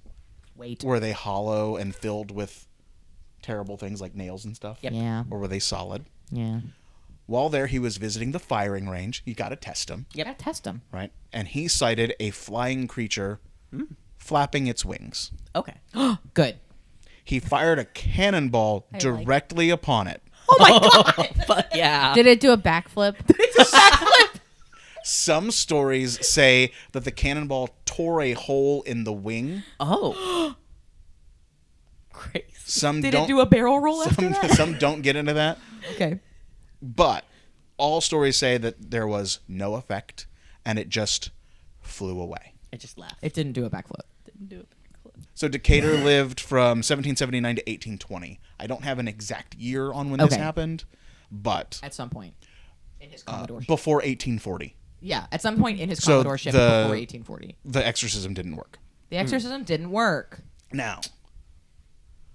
S1: Weight.
S4: Were they hollow and filled with terrible things like nails and stuff?
S3: Yep.
S1: Yeah.
S4: Or were they solid?
S1: Yeah.
S4: While there, he was visiting the firing range. You got to test them,
S1: You gotta test them.
S4: right? And he sighted a flying creature flapping its wings.
S3: Okay.
S1: Good.
S4: He fired a cannonball directly upon it.
S1: Oh my god!
S3: Fuck yeah.
S2: Did it do a backflip?
S4: Some stories say that the cannonball tore a hole in the wing.
S3: Oh. Crazy.
S4: Some
S1: Did
S4: don't.
S1: it do a barrel roll after that?
S4: Some don't get into that.
S1: Okay.
S4: But all stories say that there was no effect and it just flew away.
S3: It just laughed.
S1: It didn't do a backflip.
S2: Didn't do a backflip.
S4: So Decatur lived from 1779 to 1820. I don't have an exact year on when this
S1: Okay.
S4: happened, but
S1: At some point in his Commodore.
S4: before 1840.
S1: Yeah, at some point in his
S4: So
S1: commodoreship before 1840.
S4: The exorcism didn't work.
S1: The exorcism didn't work.
S4: Now,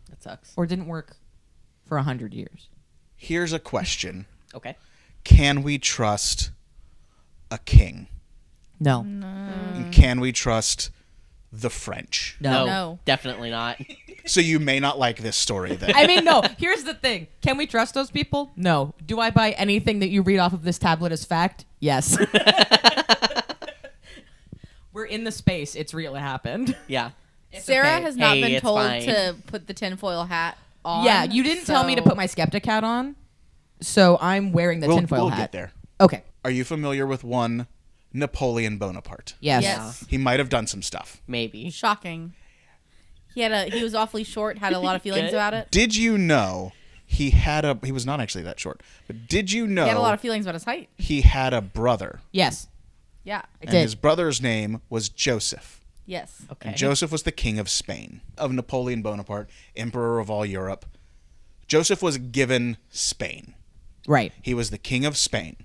S3: That sucks.
S1: Or didn't work for 100 years.
S4: here's a question.
S3: Okay.
S4: Can we trust a king?
S1: No.
S4: And can we trust the French?
S1: No.
S2: No.
S3: Definitely not.
S4: So you may not like this story then.
S1: I mean, no. Here's the thing. Can we trust those people? No. Do I buy anything that you read off of this tablet as fact? Yes. We're in the space. It's real. It happened.
S3: Yeah.
S1: It's
S2: Sarah
S1: okay.
S2: has not
S3: Hey,
S2: been
S3: it's
S2: told
S3: fine.
S2: to put the tinfoil hat on.
S1: Yeah, you didn't tell me to
S2: so-
S1: put my skeptic hat on, so I'm wearing the tinfoil
S4: we'll
S1: hat.
S4: get there.
S1: Okay.
S4: Are you familiar with one Napoleon Bonaparte?
S1: Yes.
S2: Yes.
S4: He might have done some stuff.
S3: Maybe.
S2: Shocking. He was awfully short, had a lot of feelings
S3: Good.
S2: about it.
S4: Did you know he was not actually that short, but did you know
S2: He had a lot of feelings about his height.
S4: he had a brother?
S1: Yes.
S2: Yeah.
S1: I
S4: And
S1: did.
S4: his brother's name was Joseph.
S2: Yes.
S3: Okay.
S4: And Joseph was the king of Spain, of Napoleon Bonaparte, emperor of all Europe. Joseph was given Spain.
S1: Right.
S4: He was the king of Spain.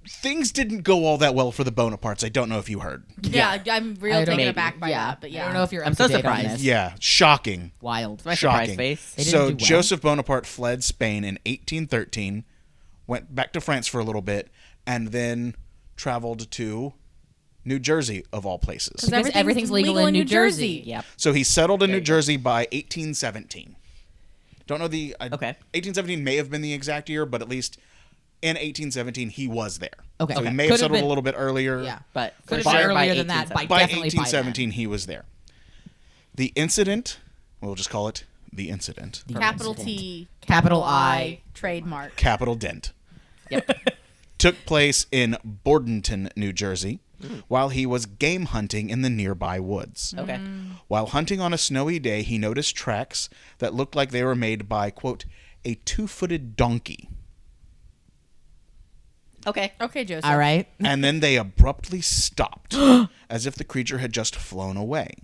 S4: Things didn't go all that well for the Bonapartes. I don't know if you heard.
S2: Yeah, I'm real
S1: I don't-
S2: taken
S3: Maybe.
S2: aback by that, but yeah.
S1: I don't know if you're
S3: I'm
S1: up
S3: so
S1: to date on
S3: surprised.
S1: this.
S4: Yeah, shocking.
S1: Wild.
S3: My surprise
S4: Shocking.
S3: face.
S1: They didn't
S4: So
S1: do well.
S4: Joseph Bonaparte fled Spain in 1813, went back to France for a little bit, and then traveled to New Jersey, of all places.
S1: Because everything's legal in New Jersey.
S3: Yep.
S4: So he settled in
S3: There
S4: New
S3: you go.
S4: Jersey by 1817. Don't know the...
S3: Okay.
S4: 1817 may have been the exact year, but at least in 1817 he was there.
S1: Okay.
S4: So he
S1: Okay.
S4: may
S1: Could
S4: have
S1: have
S4: settled
S1: been-
S4: a little bit earlier.
S1: Yeah.
S3: But
S1: Could
S3: for
S1: have been
S3: sure by
S1: earlier than that.
S3: 1870.
S4: By
S1: Definitely by then.
S4: 1817 he was there. The incident, we'll just call it the incident.
S2: Capital T,
S1: Capital I.
S2: trademark.
S4: Capital Dent.
S3: Yep.
S4: Took place in Bordenton, New Jersey, while he was game hunting in the nearby woods.
S3: Okay.
S4: While hunting on a snowy day, he noticed tracks that looked like they were made by, quote, a two-footed donkey.
S3: Okay.
S2: Okay, Joseph.
S1: All right.
S4: And then they abruptly stopped, as if the creature had just flown away.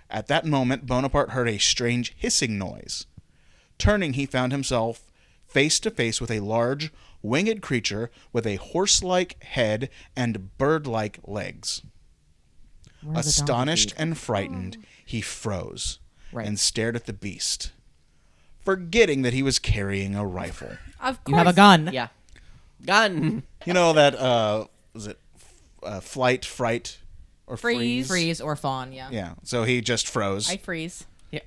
S4: At that moment, Bonaparte heard a strange hissing noise. Turning, he found himself face to face with a large, winged creature with a horse-like head and bird-like legs.
S1: Where are the
S4: Astonished
S1: donkey
S4: and frightened, he froze
S1: Right.
S4: and stared at the beast, forgetting that he was carrying a rifle.
S2: Of
S1: feet?
S2: course.
S1: You have a gun.
S3: Yeah. Gun.
S4: You know that, was it flight, fright, or
S2: Freeze.
S1: Freeze or fawn. Yeah.
S4: Yeah, so he just froze.
S2: I freeze.
S3: Yeah.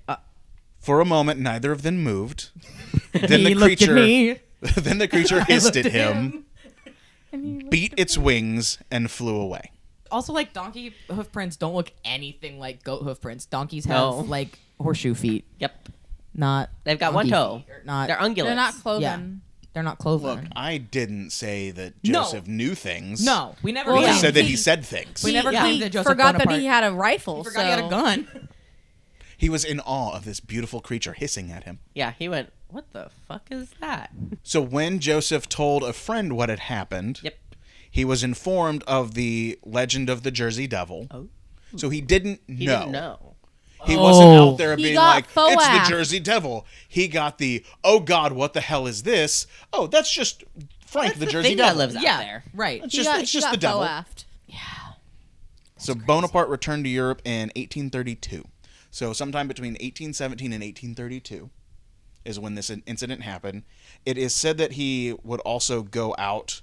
S4: For a moment, neither of them moved. Then
S1: He
S4: the
S1: looked at
S4: creature,
S1: me.
S4: then the creature hissed
S1: looked
S4: at
S1: at
S4: him, beat its wings, and flew away.
S1: Also, like donkey hoof prints don't look anything like goat hoof prints. Donkeys have
S3: No.
S1: like horseshoe feet,
S3: Yep.
S1: not.
S3: They've got one
S1: donkey
S3: toe.
S1: feet, or not.
S3: They're ungulates.
S2: They're not cloven.
S1: Yeah. They're not cloven.
S4: Look, I didn't say that
S1: No.
S4: Joseph knew things.
S1: No, we never.
S2: Well,
S4: I
S2: yeah.
S4: just said that
S2: he-
S4: he said things.
S1: We never
S2: He
S1: claimed that Joseph
S2: forgot
S1: Bonaparte.
S2: that he had a rifle.
S1: He forgot he had a gun.
S4: He was in awe of this beautiful creature hissing at him.
S3: Yeah. He went, what the fuck is that?
S4: So when Joseph told a friend what had happened,
S3: Yep.
S4: he was informed of the legend of the Jersey Devil.
S3: Oh.
S4: So he didn't
S3: He
S4: know.
S3: didn't know.
S4: He wasn't out there
S2: He
S4: being
S2: got
S4: like,
S2: faux
S4: it's the
S2: laughed.
S4: Jersey Devil. He got the, oh God, what the hell is this? Oh, that's just Frank,
S3: That's
S4: the
S3: the
S4: Jersey
S3: thing that
S4: Devil.
S3: lives out
S1: Yeah,
S3: there.
S1: right.
S4: It's
S2: He
S4: just,
S2: got,
S4: it's
S2: he
S4: just
S2: got
S4: the devil.
S2: faux-laughed.
S4: So Bonaparte returned to Europe in 1832. So sometime between 1817 and 1832 is when this incident happened. It is said that he would also go out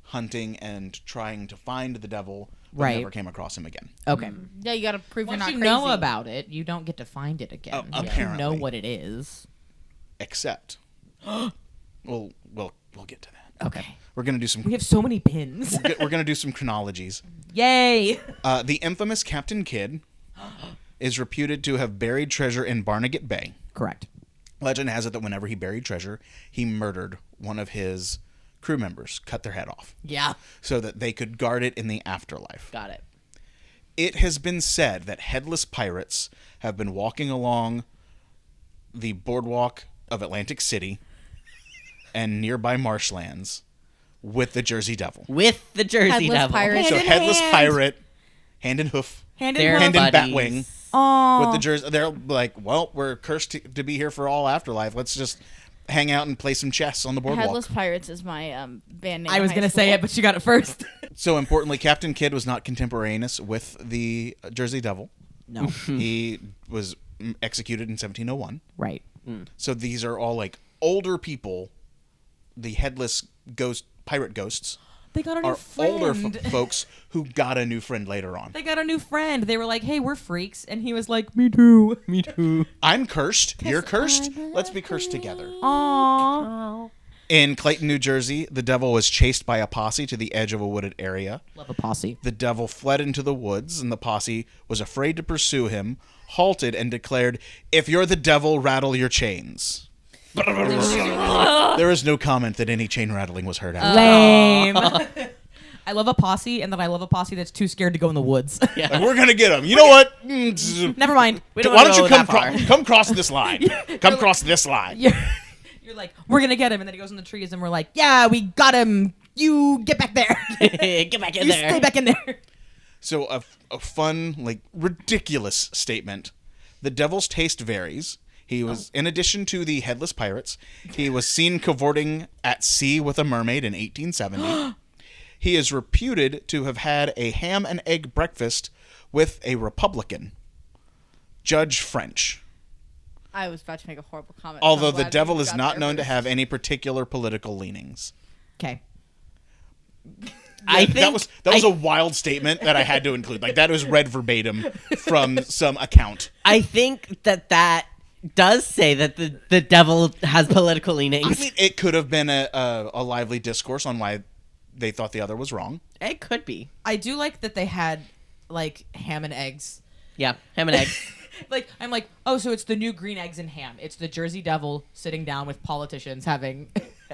S4: hunting and trying to find the devil, but
S1: Right.
S4: never came across him again.
S1: Okay.
S2: Yeah, you got to prove
S1: Once
S2: you're
S1: you
S2: not crazy.
S1: know about it, you don't get to find it again.
S4: Oh,
S1: You
S4: apparently.
S1: know what it is.
S4: Except, we'll get to that.
S1: Okay.
S4: We're gonna do some.
S1: We have so many pins.
S4: We're gonna do some chronologies.
S1: Yay!
S4: The infamous Captain Kidd is reputed to have buried treasure in Barnegat Bay.
S1: Correct.
S4: Legend has it that whenever he buried treasure, he murdered one of his crew members, cut their head off,
S1: Yeah.
S4: so that they could guard it in the afterlife.
S3: Got it.
S4: It has been said that headless pirates have been walking along the boardwalk of Atlantic City and nearby marshlands with the Jersey Devil.
S3: With the Jersey
S2: Headless
S3: Devil.
S2: pirate.
S4: So
S1: in
S4: headless
S1: hand.
S4: pirate, hand in hoof,
S1: Hand
S3: They're
S1: in
S4: hand
S1: hoof.
S4: in
S3: buddies.
S4: batwing.
S1: Aw.
S4: With the Jersey, they're like, well, we're cursed to be here for all afterlife. Let's just hang out and play some chess on the boardwalk.
S2: Headless Pirates is my band name.
S1: I was gonna say it, but you got it first.
S4: So importantly, Captain Kidd was not contemporaneous with the Jersey Devil.
S1: No.
S4: He was executed in 1701.
S1: Right.
S4: So these are all like older people. The headless pirate ghosts
S1: They got a new
S4: are
S1: friend.
S4: older folks who got a new friend later on.
S1: They got a new friend. They were like, "Hey, we're freaks," and he was like, "Me too." Me too.
S4: I'm cursed. You're cursed. Let's be cursed together.
S1: Aww.
S4: In Clayton, New Jersey, the devil was chased by a posse to the edge of a wooded area.
S1: Love a posse.
S4: The devil fled into the woods, and the posse was afraid to pursue him, halted, and declared, "If you're the devil, rattle your chains." There is no comment that any chain rattling was heard out.
S1: Lame. I love a posse, and then I love a posse that's too scared to go in the woods.
S4: Like, we're gonna get him. You know what?
S1: Never mind.
S3: We don't
S4: Why
S3: wanna
S4: don't you
S3: go that far.
S4: come cross this line? Come cross this line.
S1: You're like, we're gonna get him, and then he goes in the trees, and we're like, yeah, we got him. You get back there.
S3: Get back in
S1: You
S3: there.
S1: stay back in there.
S4: So a fun, like ridiculous statement. The devil's taste varies. He was, in addition to the headless pirates, he was seen cavorting at sea with a mermaid in 1870. He is reputed to have had a ham and egg breakfast with a Republican, Judge French.
S2: I was about to make a horrible comment.
S4: Although
S2: I'm
S4: the
S2: glad
S4: devil
S2: you
S4: is
S2: got
S4: not
S2: there
S4: known to
S2: first.
S4: have any particular political leanings.
S1: Okay.
S3: I think
S4: That was a wild statement that I had to include. Like, that was read verbatim from some account.
S3: I think that does say that the devil has political leanings.
S4: I mean, it could have been a lively discourse on why they thought the other was wrong.
S3: It could be.
S1: I do like that they had, like, ham and eggs.
S3: Yeah, ham and eggs.
S1: Like, I'm like, oh, so it's the new green eggs and ham. It's the Jersey Devil sitting down with politicians having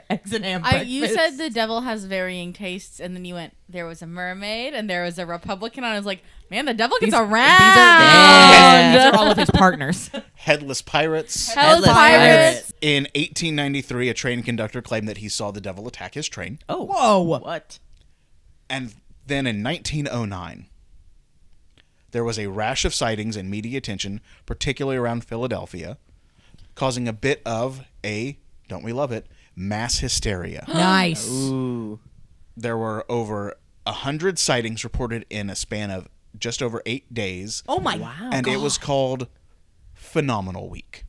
S1: eggs and ham breakfast.
S2: You said the devil has varying tastes, and then you went, there was a mermaid, and there was a Republican, and I was like, man, the devil gets around.
S1: These are all of his partners.
S4: Headless pirates.
S2: Headless
S3: Pirates.
S2: Pirates.
S4: In 1893, a train conductor claimed that he saw the devil attack his train.
S3: Oh,
S1: Whoa.
S3: what?
S4: And then in 1909, there was a rash of sightings and media attention, particularly around Philadelphia, causing a bit of don't we love it, mass hysteria.
S1: Nice.
S3: Ooh.
S4: There were over 100 sightings reported in a span of just over 8 days.
S1: Oh my.
S3: Wow.
S4: And it was called Phenomenal Week.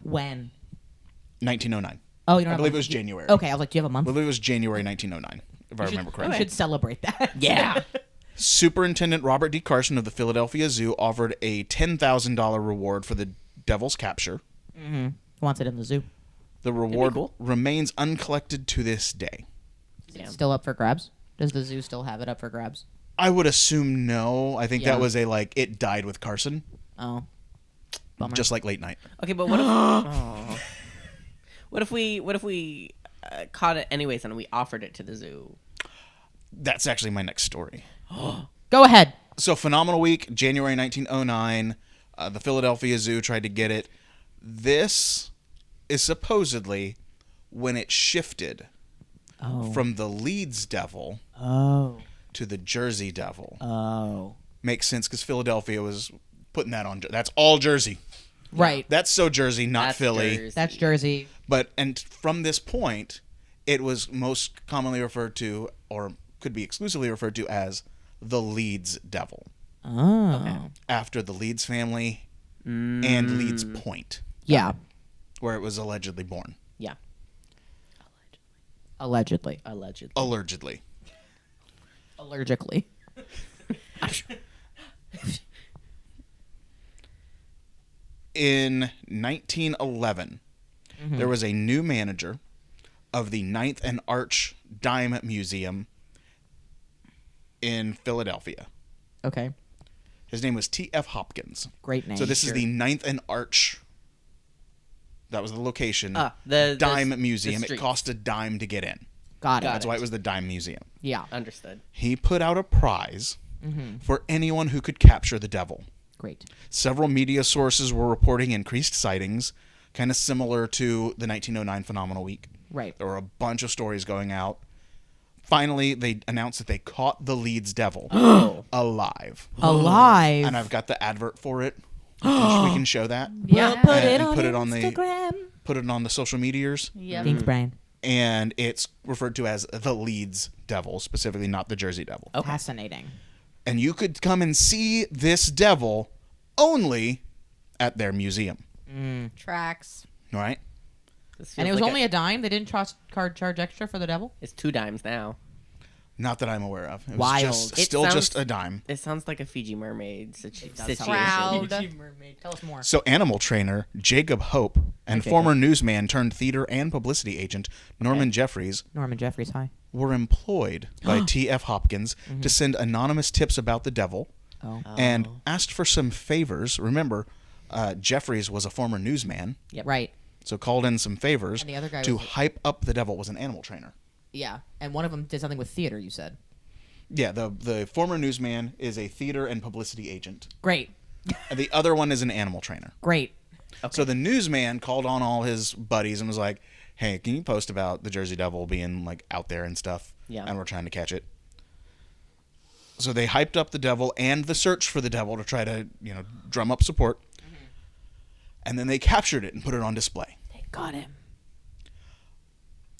S1: When?
S4: 1909.
S1: Oh, you don't
S4: I
S1: have
S4: believe
S1: a-
S4: it was January.
S1: Okay, I was like, do you have a month?
S4: I believe it was January 1909, if I remember
S1: We
S4: correctly.
S1: should celebrate that.
S3: Yeah.
S4: Superintendent Robert D. Carson of the Philadelphia Zoo offered a $10,000 reward for the devil's capture.
S1: Wants it in the zoo.
S4: The reward
S3: cool.
S4: remains uncollected to this day.
S3: Damn.
S1: Still up for grabs? Does the zoo still have it up for grabs?
S4: I would assume no. I think
S1: Yeah.
S4: that was it died with Carson,
S1: Oh. Bummer.
S4: just like late night.
S3: Okay, but what if? Oh. What if we caught it anyways and we offered it to the zoo?
S4: That's actually my next story.
S1: Go ahead.
S4: So Phenomenal Week, January 1909. The Philadelphia Zoo tried to get it. This is supposedly when it shifted from the Leeds Devil to the Jersey Devil. Makes sense because Philadelphia was putting that on. That's all Jersey.
S1: Right.
S4: That's so Jersey, not
S3: That's
S4: Philly.
S3: Jersey.
S1: That's Jersey.
S4: And from this point, it was most commonly referred to, or could be exclusively referred to as the Leeds Devil,
S1: Oh.
S3: Okay.
S4: after the Leeds family and Leeds Point,
S1: Yeah.
S4: where it was allegedly born.
S3: Yeah.
S1: Allegedly.
S3: Allegedly.
S4: Allegedly.
S1: Allergically.
S4: In 1911, there was a new manager of the Ninth and Arch Dime Museum in Philadelphia.
S1: Okay.
S4: His name was T.F. Hopkins.
S1: Great name.
S4: So this is the Ninth and Arch. That was the location.
S3: The
S4: Dime
S3: the
S4: Museum. It
S3: street.
S4: cost a dime to get in.
S1: Got it.
S4: That's why it was the Dime Museum.
S1: Yeah.
S3: Understood.
S4: He put out a prize for anyone who could capture the devil.
S1: Great.
S4: Several media sources were reporting increased sightings, kind of similar to the 1909 Phenomenal Week.
S1: Right.
S4: There were a bunch of stories going out. Finally, they announced that they caught the Leeds Devil alive.
S1: Alive.
S4: And I've got the advert for it. We can show that.
S1: Yeah. Put
S4: And
S1: it on
S4: put it on the-
S1: Instagram.
S4: put it on the social meteors,
S2: Yep.
S1: Thanks, Brian.
S4: and it's referred to as the Leeds Devil, specifically not the Jersey Devil.
S1: Fascinating.
S4: And you could come and see this devil only at their museum,
S2: Tracks.
S4: right?
S3: This
S1: And
S3: feels
S1: it was
S3: like
S1: only a dime. They didn't charge extra for the devil.
S3: It's 2 dimes now.
S4: Not that I'm aware of. It was
S1: Wild.
S4: just,
S3: It
S4: still
S3: sounds-
S4: just a dime.
S3: It sounds like a Fiji mermaid situation.
S2: Proud.
S1: Tell us more.
S4: So animal trainer Jacob Hope and
S3: Jacob.
S4: former newsman turned theater and publicity agent Norman Jeffries
S1: Norman Jeffries, hi.
S4: were employed by T.F. Hopkins to send anonymous tips about the devil and asked for some favors. Remember, Jeffries was a former newsman,
S3: Yep.
S1: Right.
S4: so called in some favors
S1: And the other guy
S4: to
S1: was-
S4: hype up the devil. Was an animal trainer.
S1: Yeah. And one of them did something with theater, you said.
S4: Yeah, the former newsman is a theater and publicity agent,
S1: Great.
S4: and the other one is an animal trainer.
S1: Great.
S4: So the newsman called on all his buddies and was like, "Hey, can you post about the Jersey Devil being like out there and stuff?
S3: Yeah.
S4: And we're trying to catch it." So they hyped up the devil and the search for the devil to try to, drum up support. And then they captured it and put it on display.
S1: They got him.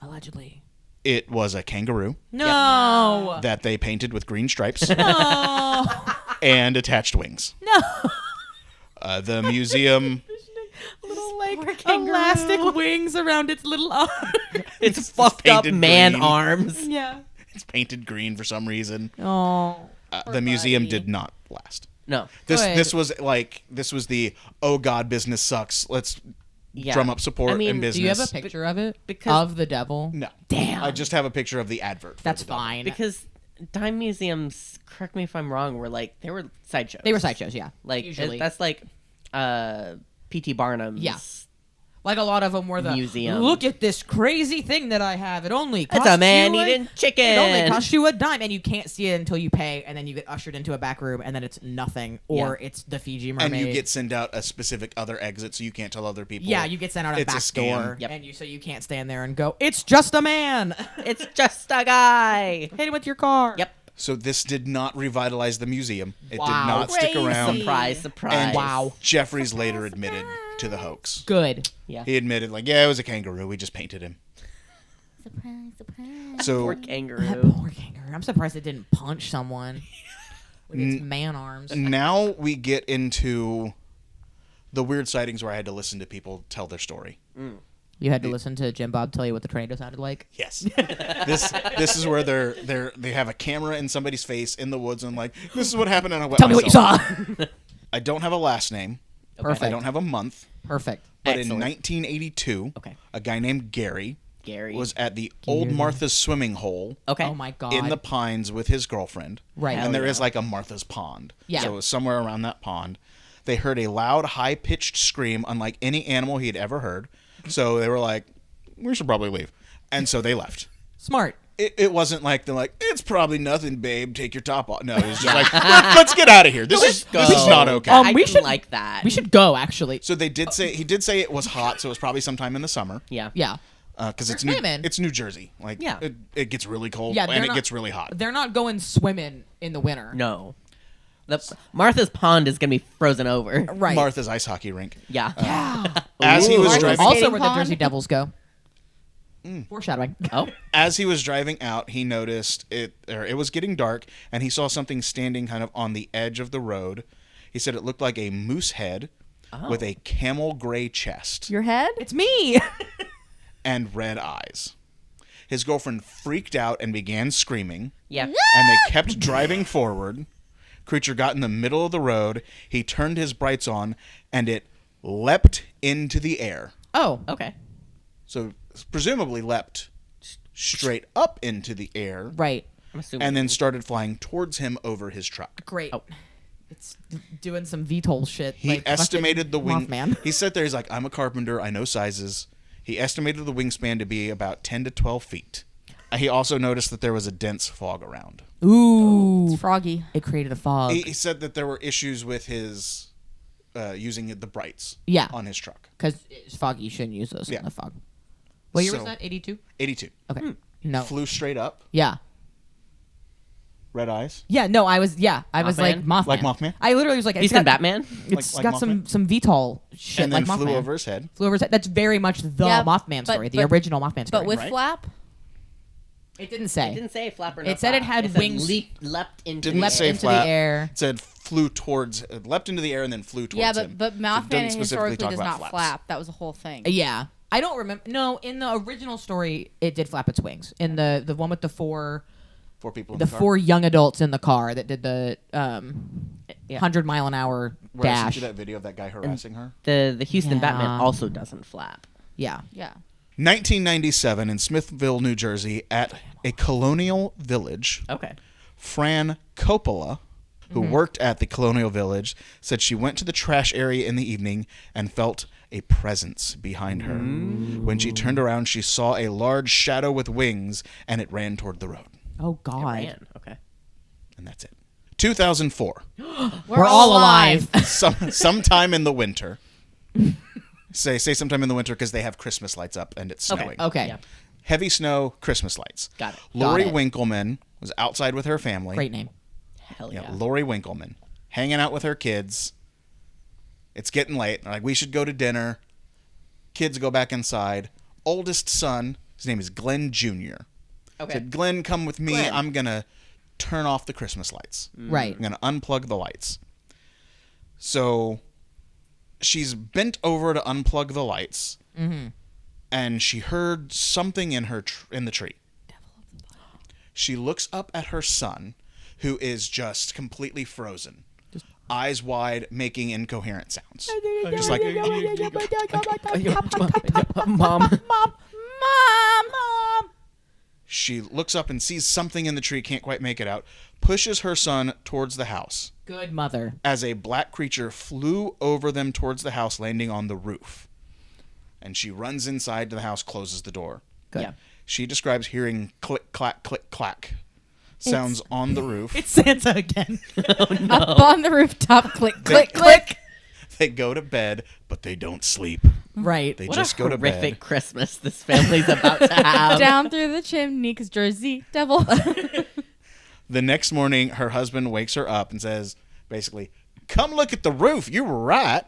S1: Allegedly.
S4: It was a kangaroo
S1: No.
S4: that they painted with green stripes
S1: No.
S4: and attached wings.
S1: No.
S4: The museum,
S1: Little like elastic wings around its little arm.
S3: It's fucked up
S4: painted
S3: man
S4: green.
S3: arms.
S1: Yeah.
S4: it's painted green for some reason.
S1: Oh.
S4: The museum
S2: buddy.
S4: did not last.
S3: No.
S4: This
S1: Good.
S4: this was the oh god business sucks. Let's
S3: Yeah.
S4: drum up support
S3: I mean,
S4: and business.
S1: Do you have a picture of it?
S3: Because-
S1: of the devil?
S4: No.
S1: Damn.
S4: I just have a picture of the advert. for
S1: That's
S4: the devil.
S1: fine.
S3: Because dime museums, correct me if I'm wrong, they were sideshows.
S1: They were sideshows, yeah.
S3: Like
S1: usually.
S3: that's like P.T. Barnum's.
S1: Yeah. Like a lot of them were the
S3: Museum.
S1: Look at this crazy thing that I have. It only costs
S3: It's a man
S1: you
S3: eating chicken.
S1: It only costs you a dime, and you can't see it until you pay, and then you get ushered into a back room, and then it's nothing, or it's the Fiji mermaid.
S4: And you get sent out a specific other exit, so you can't tell other people.
S1: yeah, you get sent out a
S4: it's a
S1: back
S4: scam.
S1: door,
S3: Yep.
S1: and so you can't stand there and go, "It's just a man."
S3: It's just a guy.
S1: Hit him with your car.
S3: Yep.
S4: So this did not revitalize the museum. It
S1: Wow.
S4: did not stick
S2: Crazy.
S4: around.
S3: Surprise, surprise.
S4: And
S1: Wow.
S4: Jeffries later admitted to the hoax.
S1: Good.
S3: Yeah.
S4: He admitted, like, yeah, it was a kangaroo. We just painted him.
S2: Surprise, surprise.
S4: So
S3: Poor
S1: That
S3: kangaroo.
S1: poor kangaroo. I'm surprised it didn't punch someone with its man arms.
S4: now we get into the weird sightings where I had to listen to people tell their story.
S1: You had to listen to Jim Bob tell you what the tornado sounded like.
S4: Yes. this is where they have a camera in somebody's face in the woods and like, this is what happened and I wet
S1: Tell me what you
S4: myself.
S1: saw.
S4: I don't have a last name.
S1: Perfect.
S4: I don't have a month.
S1: Perfect.
S4: But
S3: Excellent.
S4: in 1982,
S3: Okay.
S4: a guy named Gary
S3: Gary.
S4: was at the Old Martha's swimming hole
S3: Okay.
S1: Oh my god.
S4: in the pines with his girlfriend.
S1: Right.
S4: And there is
S3: yeah.
S4: like a Martha's pond.
S1: Yeah.
S4: So it was somewhere around that pond. They heard a loud, high-pitched scream unlike any animal he had ever heard. So they were like, we should probably leave. And so they left.
S1: Smart.
S4: It wasn't like they're like, it's probably nothing, babe. Take your top off. No, it was just like, let's get out of here. This is not okay.
S1: Um,
S3: I
S1: we
S3: didn't
S1: should-
S3: like that.
S1: We should go, actually.
S4: So he did say it was hot, so it was probably sometime in the summer.
S3: Yeah.
S1: Yeah.
S4: Because it's
S1: They're swimming.
S4: it's New Jersey. Like
S3: Yeah.
S4: it gets really cold
S1: Yeah, they're
S4: and it
S1: not-
S4: gets really hot.
S1: They're not going swimming in the winter.
S3: No. Martha's Pond is gonna be frozen over.
S1: Right.
S4: Martha's ice hocky rink.
S3: Yeah.
S1: Yeah.
S4: As he
S3: Ooh.
S4: was
S3: Martha's
S4: driving,
S1: Also
S2: skating
S1: where the
S2: pond?
S1: Jersey Devils go. Foreshadowing.
S3: Oh.
S4: as he was driving out, he noticed it was getting dark, and he saw something standing kind of on the edge of the road. He said it looked like a moose head with a camel gray chest
S2: Your head?
S1: It's me.
S4: and red eyes. His girlfriend freaked out and began screaming,
S3: Yeah.
S4: and they kept driving forward. Creature got in the middle of the road. He turned his brights on, and it leapt into the air.
S1: Oh.
S3: Okay.
S4: So presumably leapt straight up into the air,
S1: Right.
S3: I'm assuming.
S4: and then started flying towards him over his truck.
S1: Great. It's doing some VTOL shit.
S4: He
S1: like
S4: estimated the
S1: fucking
S4: wing.
S1: Mothman.
S4: He sat there. He's like, "I'm a carpenter. I know sizes." He estimated the wingspan to be about 10 to 12 feet. He also noticed that there was a dense fog around.
S1: Ooh.
S2: It's froggy.
S1: It created a fog.
S4: He said that there were issues with his using the brights
S1: Yeah.
S4: on his truck.
S1: Because it's foggy. You shouldn't use those
S4: Yeah.
S1: in the fog. What year was
S4: So-
S1: that? 82?
S4: 82.
S1: Okay. No.
S4: Flew straight up.
S1: Yeah.
S4: red eyes.
S1: Yeah, no, I was like
S3: Mothman?
S1: Mothman.
S4: Like Mothman?
S1: I literally was like,
S3: He's in Batman.
S1: It's
S4: Like
S1: got
S4: Mothman?
S1: some VTOL shit
S4: And then
S1: like
S4: flew
S1: Mothman.
S4: over his head.
S1: Flew over his head. That's very much the
S2: Yeah,
S1: Mothman story, the original Mothman story.
S2: But with
S4: Right.
S2: flap?
S1: it didn't say.
S3: It didn't say flap or no
S1: It said it
S3: flap.
S1: had
S3: said
S1: wings-
S3: leapt into
S4: Didn't
S3: the
S1: leapt
S4: say
S3: air.
S1: into
S4: flap.
S1: the air.
S4: It said flew towards, leapt into the air and then flew towards
S2: Yeah,
S4: him.
S2: but
S4: So it
S2: Mothman
S4: doesn't specifically
S2: historically
S4: talk
S2: does
S4: about
S2: not
S4: flaps.
S2: flap. That was the whole thing.
S1: Yeah. I don't remember. No, in the original story, it did flap its wings. In the one with the four
S4: 4 people in
S1: the
S4: the car.
S1: four young adults in the car that did the 100-mile-an-hour
S4: Where I sent
S1: dash.
S4: you that video of that guy harassing her.
S3: The Houston
S1: Yeah.
S3: Batman also doesn't flap.
S1: Yeah.
S2: Yeah.
S4: 1997 in Smithville, New Jersey, at a colonial village,
S3: Okay.
S4: Fran Coppola, who worked at the colonial village, said she went to the trash area in the evening and felt a presence behind her. When she turned around, she saw a large shadow with wings, and it ran toward the road.
S1: Oh God.
S3: Ran. Okay.
S4: And that's it. 2004.
S1: We're all alive.
S4: Sometime in the winter. Say sometime in the winter because they have Christmas lights up and it's snowing.
S1: Okay.
S3: Yeah.
S4: Heavy snow, Christmas lights.
S3: Got it.
S4: Lori
S1: Got it.
S4: Winkleman was outside with her family.
S1: Great name.
S3: Hell yeah.
S4: Lori Winkleman, hanging out with her kids. It's getting late. They're like, we should go to dinner. Kids go back inside. Oldest son, his name is Glenn Jr.
S3: Okay.
S4: Said, Glenn, come with me.
S3: Glenn.
S4: I'm going to turn off the Christmas lights.
S1: Right.
S4: I'm going to unplug the lights. So she's bent over to unplug the lights, and she heard something in her in the tree. She looks up at her son, who is just completely frozen, eyes wide, making incoherent sounds. Just like,
S3: Mom.
S4: she looks up and sees something in the tree, can't quite make it out, pushes her son towards the house.
S1: Good mother.
S4: As a black creature flew over them towards the house, landing on the roof. And she runs inside to the house, closes the door.
S1: Good.
S3: Yeah.
S4: She describes hearing click, clack sounds on the roof.
S1: It's Santa again.
S2: Up on the rooftop, click, click, click.
S4: They go to bed, but they don't sleep.
S1: Right.
S4: They
S3: What
S4: just
S3: a
S4: go to
S3: horrific
S4: bed.
S3: Christmas this family's about to have.
S2: Down through the chimney, 'cause Jersey Devil.
S4: The next morning, her husband wakes her up and says, basically, come look at the roof. You were right.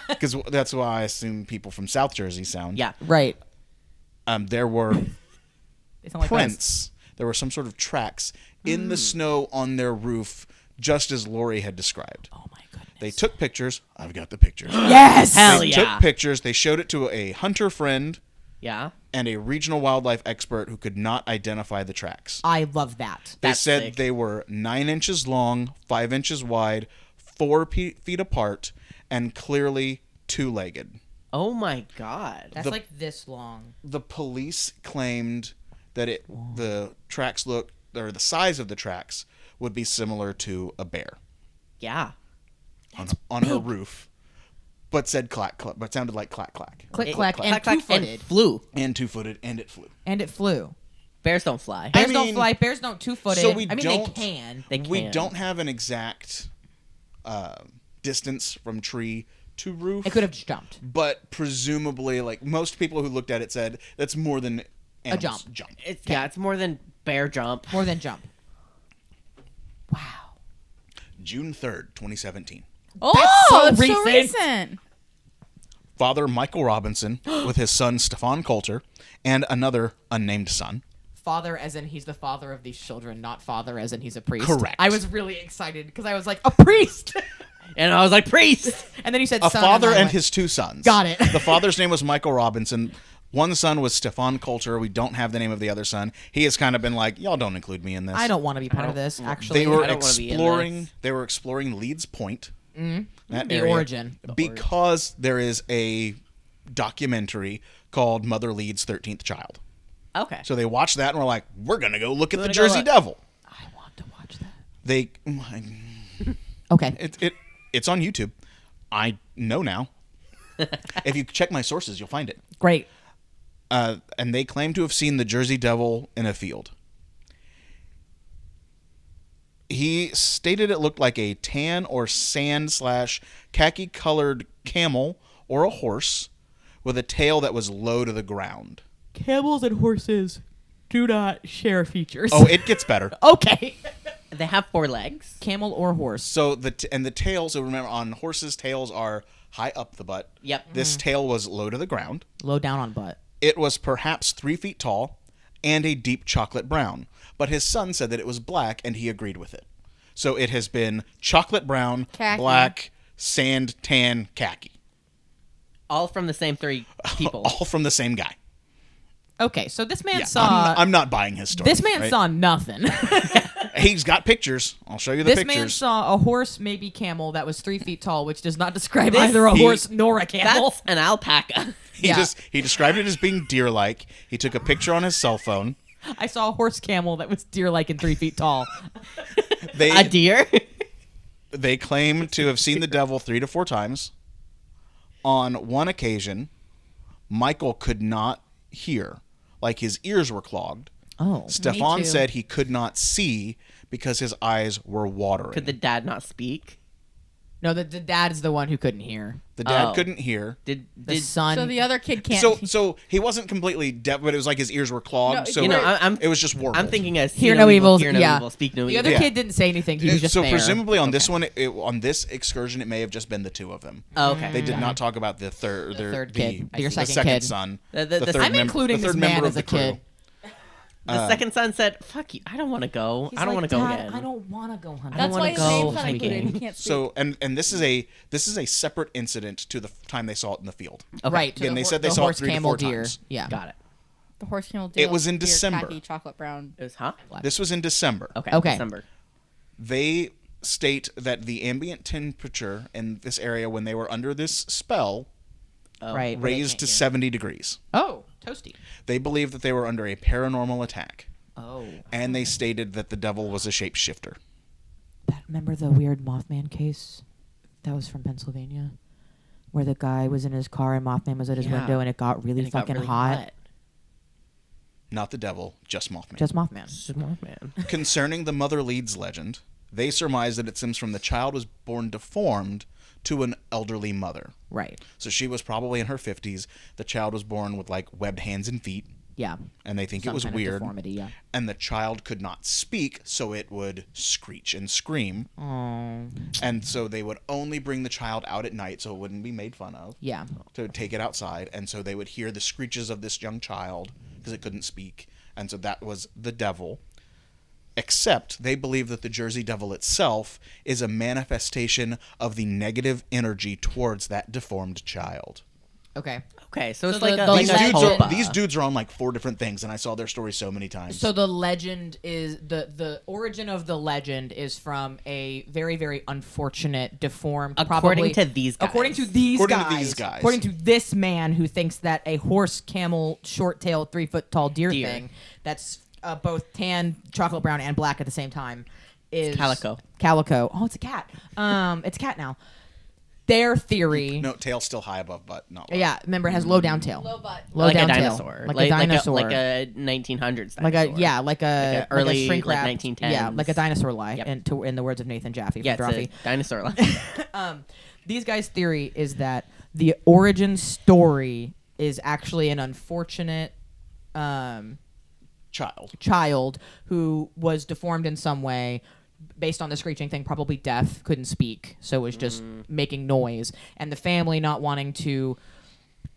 S4: Because that's why I assume people from South Jersey sound.
S3: Yeah.
S1: Right.
S4: There were
S1: They sound like
S4: prints. There were some sort of tracks in the snow on their roof, just as Lori had described.
S1: Oh my goodness.
S4: They took pictures. I've got the pictures.
S1: Yes.
S3: Hell
S4: They
S3: yeah.
S4: took pictures. They showed it to a hunter friend
S3: Yeah.
S4: and a regional wildlife expert who could not identify the tracks.
S1: I love that.
S4: They
S3: That's
S4: said
S3: sick.
S4: they were 9 inches long, 5 inches wide, 4 feet apart, and clearly 2-legged.
S3: Oh my God.
S1: That's
S4: The-
S1: like this long.
S4: The police claimed that the tracks looked, or the size of the tracks would be similar to a bear
S3: Yeah.
S4: on her roof, but said clack, clack, but sounded like clack, clack.
S1: Click,
S3: It-
S1: clack,
S3: clack,
S1: and
S3: clack,
S1: two-footed.
S3: and flew.
S4: And 2-footed, and it flew.
S1: And it flew.
S3: Bears don't fly.
S1: Bears
S4: I
S1: don't
S4: mean,
S1: fly. Bears don't two-footed.
S4: so we
S1: I mean,
S4: don't-
S1: they can.
S3: They
S4: We
S3: can.
S4: don't have an exact distance from tree to roof.
S1: It could have just jumped.
S4: But presumably, like most people who looked at it said, that's more than animals
S1: jump.
S3: It's more than bear jump.
S1: More than jump. Wow.
S4: June 3rd, 2017.
S2: Oh,
S1: so
S2: it's so
S1: recent.
S2: recent.
S4: Father Michael Robinson, with his son Stefan Coulter, and another unnamed son.
S1: Father as in he's the father of these children, not father as in he's a priest.
S4: Correct.
S1: I was really excited because I was like, a priest!
S3: And I was like, priest.
S1: And then he said
S4: A
S1: son.
S4: father
S1: I
S4: and
S1: went,
S4: his 2 sons.
S1: Got it.
S4: The father's name was Michael Robinson. One son was Stefan Coulter. We don't have the name of the other son. He has kind of been like, y'all don't include me in this.
S1: I don't want to be part of this, actually.
S4: They were
S3: I don't wanna be in
S4: exploring.
S3: this.
S4: They were exploring Leeds Point. That
S1: The
S4: area,
S1: origin.
S4: because there is a documentary called Mother Leeds' 13th Child.
S3: Okay.
S4: So they watched that and were like, we're gonna go look at the
S3: gonna go
S4: Jersey
S3: look.
S4: Devil.
S1: I want to watch that.
S4: They
S1: Okay.
S4: it's on YouTube. I know now. If you check my sources, you'll find it.
S1: Great.
S4: And they claim to have seen the Jersey Devil in a field. He stated it looked like a tan or sand / khaki colored camel or a horse with a tail that was low to the ground.
S1: Camels and horses do not share features.
S4: Oh, it gets better.
S1: Okay.
S3: They have 4 legs.
S1: Camel or horse?
S4: So the tails. So remember, on horses, tails are high up the butt.
S3: Yep.
S4: This tail was low to the ground.
S1: Low down on butt.
S4: It was perhaps 3 feet tall and a deep chocolate brown. But his son said that it was black, and he agreed with it. So it has been chocolate brown,
S2: Khaki.
S4: black, sand, tan, khaki.
S3: All from the same 3 people.
S4: All from the same guy.
S1: Okay, so this man
S4: Yeah,
S1: saw.
S4: I'm not buying his story.
S1: This man
S4: right?
S1: saw nothing.
S4: He's got pictures. I'll show you the
S1: This
S4: pictures.
S1: man saw a horse, maybe camel, that was 3 feet tall, which does not describe
S3: This-
S1: either a
S4: he-
S1: horse nor a camel.
S3: That's an alpaca.
S4: He described it as being deer-like. He took a picture on his cell phone.
S1: I saw a horse camel that was deer-like and 3 feet tall.
S3: A deer?
S4: They claim to have seen the devil 3 to 4 times. On one occasion, Michael could not hear, like his ears were clogged.
S1: Oh,
S4: Stefan
S2: too.
S4: said he could not see because his eyes were watering.
S3: Could the dad not speak?
S1: no, the dad is the one who couldn't hear.
S4: The dad
S3: Oh.
S4: couldn't hear.
S3: Did
S1: The son.
S2: So the other kid can't.
S4: So he wasn't completely deaf, but it was like his ears were clogged.
S2: No,
S4: so
S3: you know,
S4: it was just warbled.
S3: I'm thinking as
S1: Hear no evil,
S3: hear no
S1: yeah.
S3: evil, speak no
S1: the
S3: evil.
S1: other
S4: Yeah.
S1: kid didn't say anything. He was just
S4: so
S1: there.
S4: presumably on this one, on this excursion, it may have just been the 2 of them.
S3: Oh, okay.
S4: They did not talk about the third,
S1: third kid, your
S4: the
S1: second kid.
S4: son.
S3: The
S4: third
S3: I'm
S1: including
S4: the
S1: this
S4: third
S1: man
S4: member
S1: as
S4: of
S1: a
S4: the crew.
S1: kid.
S3: The second son said, "Fuck you! I don't want to go. I don't want to go
S1: Dad,
S3: again."
S1: I don't want to go hunting.
S2: That's
S3: wanna
S2: why his
S3: go
S2: name's not
S3: hiking.
S2: included. He can't speak.
S4: So and this is a separate incident to the time they saw it in the field.
S3: Okay.
S1: Right. to
S4: Again,
S1: the
S4: they
S1: hor-
S4: said they
S1: the
S4: saw it
S1: horse,
S4: 3 to
S1: camel,
S4: 4
S1: deer.
S4: times.
S1: Yeah.
S3: Got it.
S2: The horse camel.
S4: It was in
S2: deer,
S4: December.
S2: Khaki, chocolate brown.
S3: It was
S4: This was in December.
S1: Okay.
S3: December.
S4: They state that the ambient temperature in this area when they were under this spell
S3: Oh.
S1: Right. where they
S4: raised to
S1: can't hear.
S4: 70 degrees.
S1: Oh, toasty.
S4: They believed that they were under a paranormal attack,
S1: Oh.
S4: and they stated that the devil was a shapeshifter.
S1: Remember the weird Mothman case that was from Pennsylvania? Where the guy was in his car and Mothman was at his
S3: Yeah.
S1: window and it got really
S3: And it got
S1: fucking
S3: really
S1: hot.
S4: Not the devil, just Mothman.
S1: Just Mothman.
S3: It's just Mothman.
S4: Concerning the Mother Leeds legend, they surmise that it stems from the child was born deformed to an elderly mother.
S1: Right.
S4: So she was probably in her 50s. The child was born with like webbed hands and feet,
S1: Yeah.
S4: and they think
S1: Some
S4: it was
S1: kind of
S4: weird.
S1: deformity, yeah.
S4: And the child could not speak, so it would screech and scream.
S1: Oh.
S4: And so they would only bring the child out at night so it wouldn't be made fun of.
S1: Yeah.
S4: To take it outside, and so they would hear the screeches of this young child because it couldn't speak, and so that was the devil. Except they believe that the Jersey Devil itself is a manifestation of the negative energy towards that deformed child.
S1: Okay.
S3: Okay, so it's
S1: So
S3: like
S1: the-
S3: a
S1: the
S3: like
S4: These
S3: a
S1: legend-
S4: dudes,
S3: tulpa.
S4: these dudes are on like 4 different things, and I saw their story so many times.
S1: So the legend is the origin of the legend is from a very, very unfortunate, deformed.
S3: According
S1: probably,
S3: to these guys.
S1: According to these
S4: According
S1: guys.
S4: to these guys.
S1: According to this man who thinks that a horse, camel, short-tailed, 3-foot-tall deer
S3: Deer.
S1: thing that's both tan, chocolate brown, and black at the same time is
S3: calico.
S1: Calico. Oh, it's a cat. It's a cat now. Their theory.
S4: no, tail still high above butt, not low.
S1: Yeah, remember it has low down tail.
S2: Low butt.
S1: Low
S3: like a
S1: down tail.
S3: dinosaur.
S1: Like a dinosaur.
S3: Like a 1900s dinosaur.
S1: Like a
S3: early,
S1: shrink
S3: like,
S1: wrap.
S3: 1910s.
S1: Yeah, like a dinosaur lie.
S3: Yep.
S1: In the words of Nathan Jaffe
S3: Yeah,
S1: from
S3: it's
S1: Drawfee.
S3: a dinosaur.
S1: These guys' theory is that the origin story is actually an unfortunate child who was deformed in some way based on the screeching thing, probably deaf, couldn't speak, so was just making noise, and the family not wanting to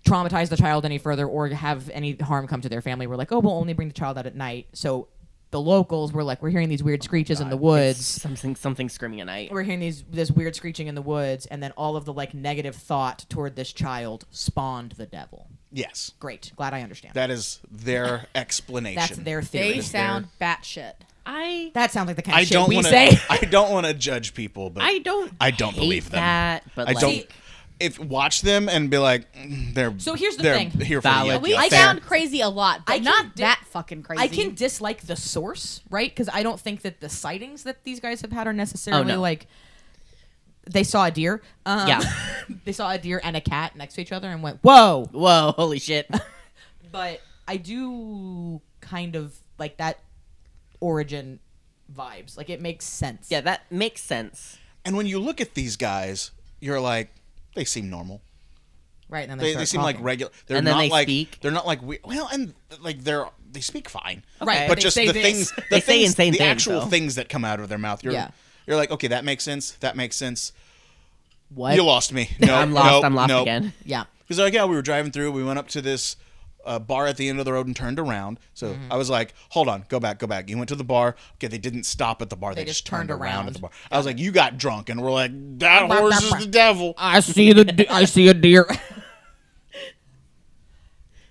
S1: traumatize the child any further or have any harm come to their family were like, oh, we'll only bring the child out at night. So the locals were like, we're hearing these weird screeches in the woods.
S3: something screaming at night.
S1: We're hearing this weird screeching in the woods, and then all of the like negative thought toward this child spawned the devil.
S4: Yes.
S1: Great, glad I understand.
S4: That is their explanation.
S1: That's their theory.
S2: They sound batshit.
S1: That sounds like the kind of
S4: I
S1: shit
S4: don't
S1: we
S4: want
S1: say.
S4: to. I don't want to judge people, but
S3: I don't
S4: hate
S3: believe
S4: them.
S3: that, but
S4: I
S3: like,
S4: don't. If watch them and be like, they're
S1: So here's the
S4: they're
S1: thing.
S4: here
S3: Valid.
S4: for
S2: We
S4: the
S2: I
S4: fair.
S2: sound crazy a lot, but
S1: I can
S2: not
S1: di-
S2: that fucking crazy.
S1: I can dislike the source, right? Because I don't think that the sightings that these guys have had are necessarily
S3: no.
S1: like they saw a deer.
S3: Yeah.
S1: They saw a deer and a cat next to each other and went, "Whoa!"
S3: whoa, holy shit.
S1: But I do kind of like that origin vibes. Like it makes sense.
S3: Yeah, that makes sense.
S4: And when you look at these guys, you're like, they seem normal.
S1: Right. And then
S4: They
S1: start
S4: seem like
S1: talking.
S4: regular. They're
S3: And then
S4: not
S3: they
S4: like
S3: speak.
S4: they're not like we. Well, and like they speak fine,
S1: Right,
S4: But
S1: they
S4: just
S1: say
S4: the
S1: this.
S4: things,
S3: They say insane
S4: the
S3: things,
S4: actual
S3: though.
S4: things that come out of their mouth. You're like, okay, that makes sense. That makes sense.
S1: What?
S4: You lost me. No,
S3: I'm lost.
S4: no,
S3: I'm lost
S4: no.
S3: again.
S1: Yeah.
S4: Because like, yeah, we were driving through. We went up to this bar at the end of the road and turned around. So I was like, hold on, go back. You went to the bar. Okay, they didn't stop at the bar. They just turned around at the bar. I was like, you got drunk, and we're like, that horse is the devil.
S1: I see a deer.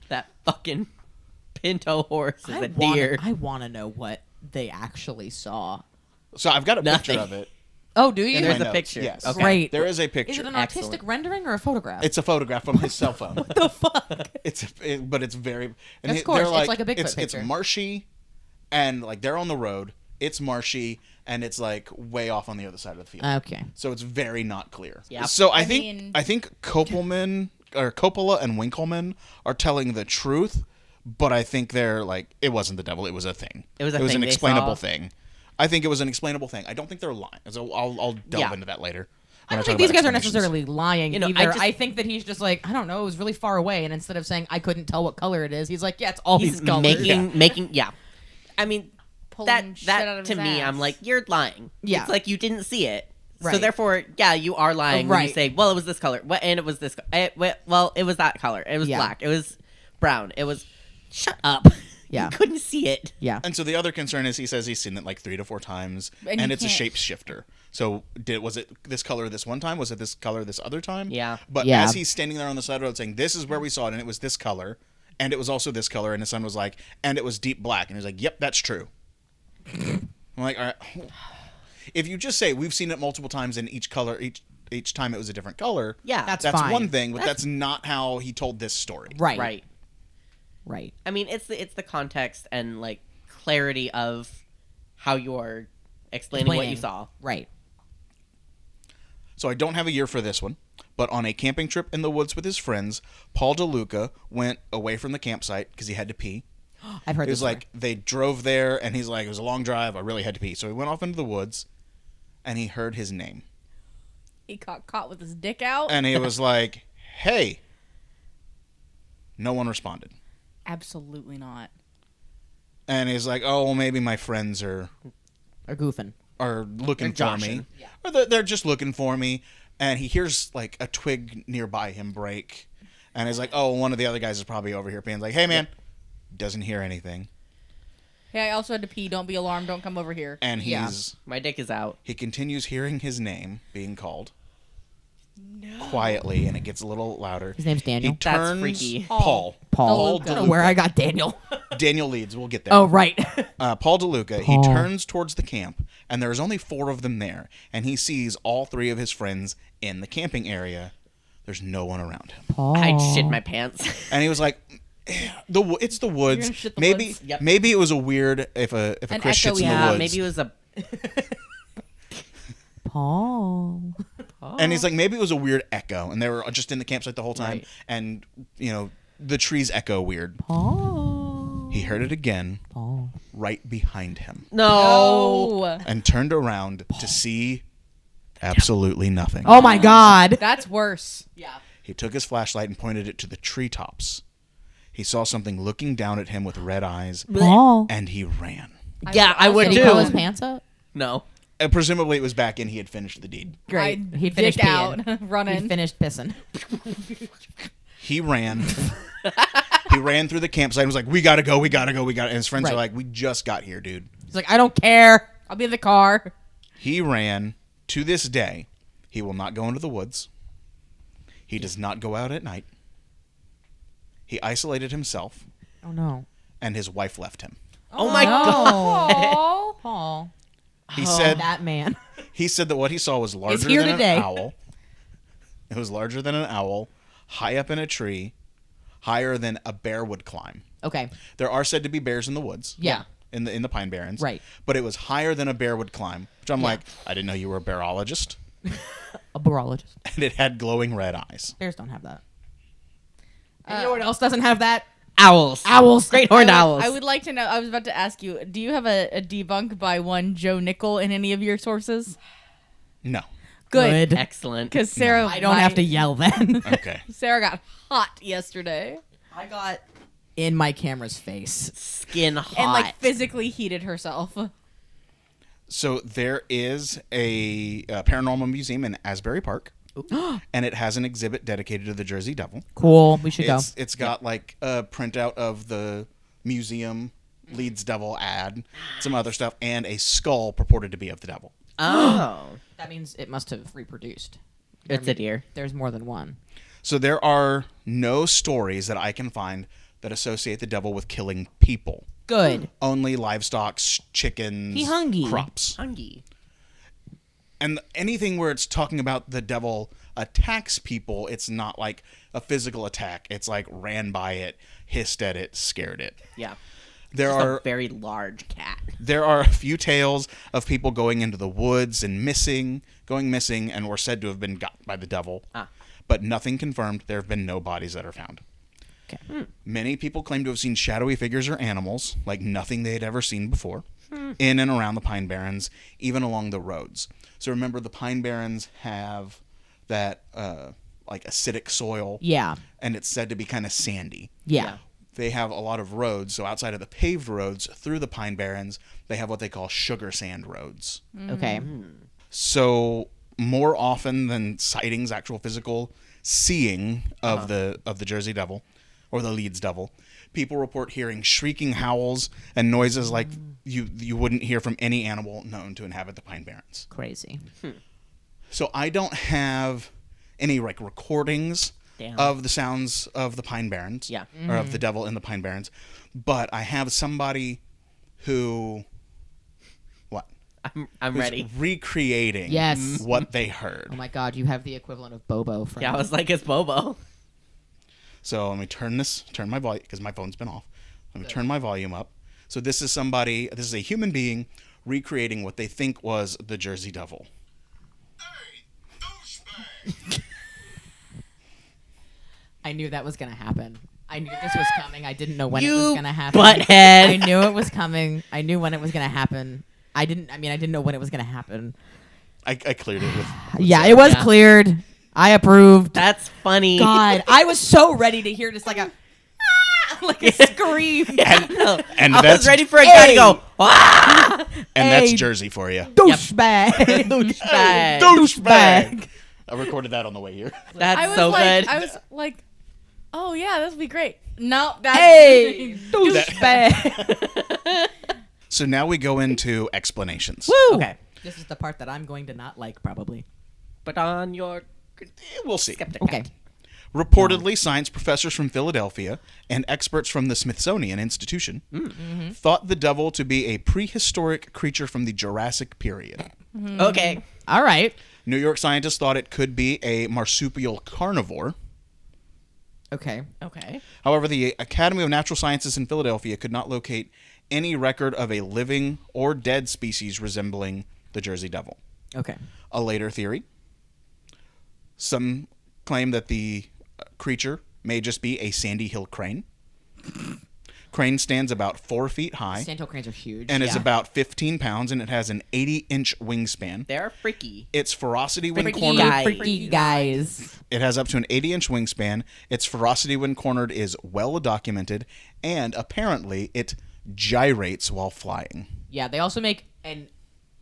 S3: That fucking pinto horse is a deer.
S1: I want to know what they actually saw.
S4: So I've got a picture
S3: Nothing.
S4: of it.
S1: Oh, do you?
S3: And there's
S4: My
S3: a
S4: notes,
S3: picture.
S4: yes.
S3: Okay.
S1: Great.
S4: There is a
S1: Is
S4: picture.
S1: it an
S3: Excellent.
S1: artistic rendering or a photograph?
S4: It's a photograph from his cell phone.
S1: what the fuck?
S4: But it's very. And
S1: Of course,
S4: they're
S1: it's like a Bigfoot
S4: It's
S1: picture.
S4: marshy, and like they're on the road. It's marshy, and it's like way off on the other side of the field.
S1: Okay.
S4: So it's very not clear.
S3: Yep.
S4: So I
S2: mean-
S4: think Coppola and Winkleman are telling the truth, but I think they're like, it wasn't the devil. It was a thing.
S3: It was a
S4: an
S3: thing they
S4: explainable
S3: saw.
S4: thing. I think it was an explainable thing. I don't think they're lying. So I'll delve
S3: Yeah.
S4: into that later.
S1: I
S4: when
S1: don't
S4: talk
S1: think these
S4: about
S1: guys are
S4: explanations.
S1: necessarily lying
S3: You know,
S1: either.
S3: I
S1: I
S3: just-
S1: think that he's just like, I don't know, it was really far away, and instead of saying I couldn't tell what color it is, he's like, yeah, it's all
S3: He's
S1: these colors.
S3: making. Yeah. I mean,
S2: Pulling shit out of
S3: to
S2: his
S3: me,
S2: ass.
S3: I'm like, you're lying.
S1: Yeah.
S3: It's like you didn't see it. So
S1: Right.
S3: therefore, yeah, you are lying when you
S1: Right.
S3: say, well, it was this color. And it was this. Well, it was that color. It was
S1: Yeah.
S3: black. It was brown. It was. Shut up.
S1: Yeah.
S3: You couldn't see it.
S1: Yeah.
S4: And so the other concern is he says he's seen it like 3 to 4 times,
S2: And
S4: and
S2: you
S4: it's a
S2: can't-
S4: shapeshifter. So was it this color this one time? Was it this color this other time?
S3: Yeah.
S4: But
S1: Yeah.
S4: as he's standing there on the side of the road saying, this is where we saw it, and it was this color, and it was also this color, and his son was like, and it was deep black. And he's like, yep, that's true. I'm like, all right. If you just say, we've seen it multiple times, and each time it was a different color,
S3: Yeah.
S1: That's
S4: that's
S1: fine.
S4: one thing, but that's not how he told this story.
S1: Right.
S3: Right.
S1: Right.
S3: I mean, it's the context and like clarity of how you're explaining what you saw.
S1: Right.
S4: So I don't have a year for this one, but on a camping trip in the woods with his friends, Paul DeLuca went away from the campsite because he had to pee.
S1: I've heard
S4: It was
S1: this
S4: like they drove there, and he's like, it was a long drive. I really had to pee. So he went off into the woods, and he heard his name.
S2: He got caught with his dick out.
S4: And he was like, hey. No one responded.
S2: Absolutely not.
S4: And he's like, oh, well, maybe my friends are
S1: Or goofing.
S4: looking
S3: They're
S4: for me.
S3: joshing.
S1: Yeah.
S4: Or they're just looking for me. And he hears like a twig nearby him break. And he's like, oh, one of the other guys is probably over here peeing. Like, hey, man. Doesn't hear anything.
S2: Hey, I also had to pee. Don't be alarmed. Don't come over here.
S4: And
S1: Yeah.
S3: My dick is out.
S4: he continues hearing his name being called. Quietly, and it gets a little louder.
S1: His name's Daniel.
S4: He
S3: That's
S4: turns
S3: freaky.
S4: Paul.
S1: Paul.
S2: DeLuca.
S1: I don't know where I got Daniel.
S4: Daniel Leeds. We'll get there.
S1: Oh, right.
S4: Paul DeLuca. He
S1: Paul.
S4: turns towards the camp, and there's only 4 of them there, and he sees all 3 of his friends in the camping area. There's no one around him,
S1: Paul.
S3: I'd shit my pants.
S4: and he was like, "It's the woods.
S2: gonna shit the
S4: maybe,
S2: woods?
S3: Yep.
S4: maybe it was a weird if a
S2: An
S4: Chris shits
S2: echoey-
S4: in
S3: yeah,
S4: the woods.
S3: maybe it was a.
S1: Paul.
S4: And he's like, maybe it was a weird echo, and they were just in the campsite the whole time,
S3: Right.
S4: and the trees echo weird.
S1: Paul.
S4: He heard it again,
S1: Paul.
S4: right behind him,
S3: No.
S4: and turned around to see absolutely nothing.
S1: Oh my God.
S2: That's worse.
S3: Yeah.
S4: He took his flashlight and pointed it to the treetops. He saw something looking down at him with red eyes,
S1: Paul.
S4: and he ran.
S3: Yeah, I would
S1: Did he pull his
S3: too.
S1: pants up?
S3: No.
S4: Presumably, it was back in. He had finished the deed.
S1: Great.
S2: I
S1: He'd finished
S2: dick out,
S1: peeing.
S2: running.
S1: He'd finished pissing.
S4: He ran. He ran through the campsite and was like, we gotta go, we gotta go, we gotta. And his friends
S1: Right.
S4: are like, we just got here, dude.
S1: He's like, I don't care.
S2: I'll be in the car.
S4: He ran. To this day, he will not go into the woods. He does not go out at night. He isolated himself,
S1: Oh no.
S4: and his wife left him.
S3: Oh my
S1: no.
S3: god.
S2: Oh.
S1: Paul.
S4: He said
S1: That man.
S4: he said that what he saw was larger
S1: here
S4: than
S1: today.
S4: an owl. It was larger than an owl, high up in a tree, higher than a bear would climb.
S1: Okay.
S4: There are said to be bears in the woods.
S1: Yeah.
S4: In the Pine Barrens.
S1: Right.
S4: But it was higher than a bear would climb. Which I'm
S1: Yeah.
S4: like, I didn't know you were a bearologist.
S1: A barologist.
S4: And it had glowing red eyes.
S1: Bears don't have that. And you know what else doesn't have that?
S3: Owls.
S1: Owls.
S3: Great horned owls.
S2: I would like to know. I was about to ask you. Do you have a debunk by one Joe Nickel in any of your sources?
S4: No.
S2: Good.
S3: Excellent.
S2: Because Sarah,
S1: I don't have to yell then.
S4: Okay.
S2: Sarah got hot yesterday.
S1: I got in my camera's face.
S3: Skin hot.
S2: And like physically heated herself.
S4: So there is a paranormal museum in Asbury Park, and it has an exhibit dedicated to the Jersey Devil.
S1: Cool. We should go.
S4: It's got like a printout of the museum Leeds Devil ad, some other stuff, and a skull purported to be of the devil.
S3: Oh.
S1: That means it must have reproduced.
S3: It's a deer.
S1: There's more than one.
S4: So there are no stories that I can find that associate the devil with killing people.
S1: Good.
S4: Only livestock, chickens,
S1: He hungry.
S4: crops.
S3: Hungry.
S4: And anything where it's talking about the devil attacks people, it's not like a physical attack. It's like ran by it, hissed at it, scared it.
S3: Yeah.
S4: There
S3: Just
S4: are
S3: a very large cat.
S4: There are a few tales of people going into the woods and going missing, and were said to have been got by the devil. But nothing confirmed. There have been no bodies that are found.
S1: Okay.
S4: Many people claim to have seen shadowy figures or animals, like nothing they had ever seen before, in and around the Pine Barrens, even along the roads. So remember, the Pine Barrens have that like acidic soil.
S1: Yeah.
S4: And it's said to be kind of sandy.
S1: Yeah.
S4: They have a lot of roads, so outside of the paved roads through the Pine Barrens, they have what they call sugar sand roads.
S1: Okay.
S4: So more often than sightings, actual physical seeing of the Jersey Devil or the Leeds Devil, people report hearing shrieking howls and noises like you wouldn't hear from any animal known to inhabit the Pine Barrens.
S1: Crazy.
S4: So I don't have any like recordings of the sounds of the Pine Barrens, or of the devil in the Pine Barrens, but I have somebody who,
S3: I'm
S4: who's
S3: ready.
S4: recreating
S1: Yes.
S4: what they heard.
S1: Oh my God, you have the equivalent of Bobo from.
S3: Yeah, I was like, it's Bobo.
S4: So let me turn my volume, because my phone's been off. Let me turn my volume up. So this is a human being recreating what they think was the Jersey Devil.
S5: Hey, douchebag!
S1: I knew that was gonna happen. I knew this was coming. I didn't know when it was gonna happen.
S3: Butthead.
S1: I knew it was coming. I knew when it was gonna happen. I didn't know when it was gonna happen.
S4: I cleared it with
S1: Yeah, it was cleared. I approved.
S3: That's funny.
S1: God, I was so ready to hear just like a like a scream.
S4: and
S3: I
S4: that's
S3: was ready for a guy to go, "Ah!"
S4: and that's
S1: Hey.
S4: Jersey for you.
S1: Douchebag.
S3: Douchebag.
S1: Douchebag.
S4: I recorded that on the way here.
S3: That's
S2: I was
S3: so
S2: like,
S3: good.
S2: I was like, oh yeah, this would be great. No, that's
S1: Hey, douchebag.
S4: So now we go into explanations.
S1: Woo.
S3: Okay.
S1: This is the part that I'm going to not like, probably.
S3: But on your
S4: We'll see.
S3: skeptic
S1: Okay.
S3: hat.
S4: Reportedly, science professors from Philadelphia and experts from the Smithsonian Institution thought the devil to be a prehistoric creature from the Jurassic period.
S3: Okay.
S1: All right.
S4: New York scientists thought it could be a marsupial carnivore.
S1: Okay.
S3: Okay.
S4: However, the Academy of Natural Sciences in Philadelphia could not locate any record of a living or dead species resembling the Jersey Devil.
S1: Okay.
S4: A later theory. Some claim that the creature may just be a sandy hill crane. Crane stands about 4 feet high
S1: Sandhill cranes are huge.
S4: and is
S1: yeah.
S4: about 15 pounds, and it has an 80-inch wingspan.
S3: They're freaky.
S4: Its ferocity when
S3: Freaky
S4: cornered...
S3: guy.
S1: freaky guys.
S4: It has up to an 80-inch wingspan. Its ferocity when cornered is well documented, and apparently it gyrates while flying.
S1: Yeah, they also make an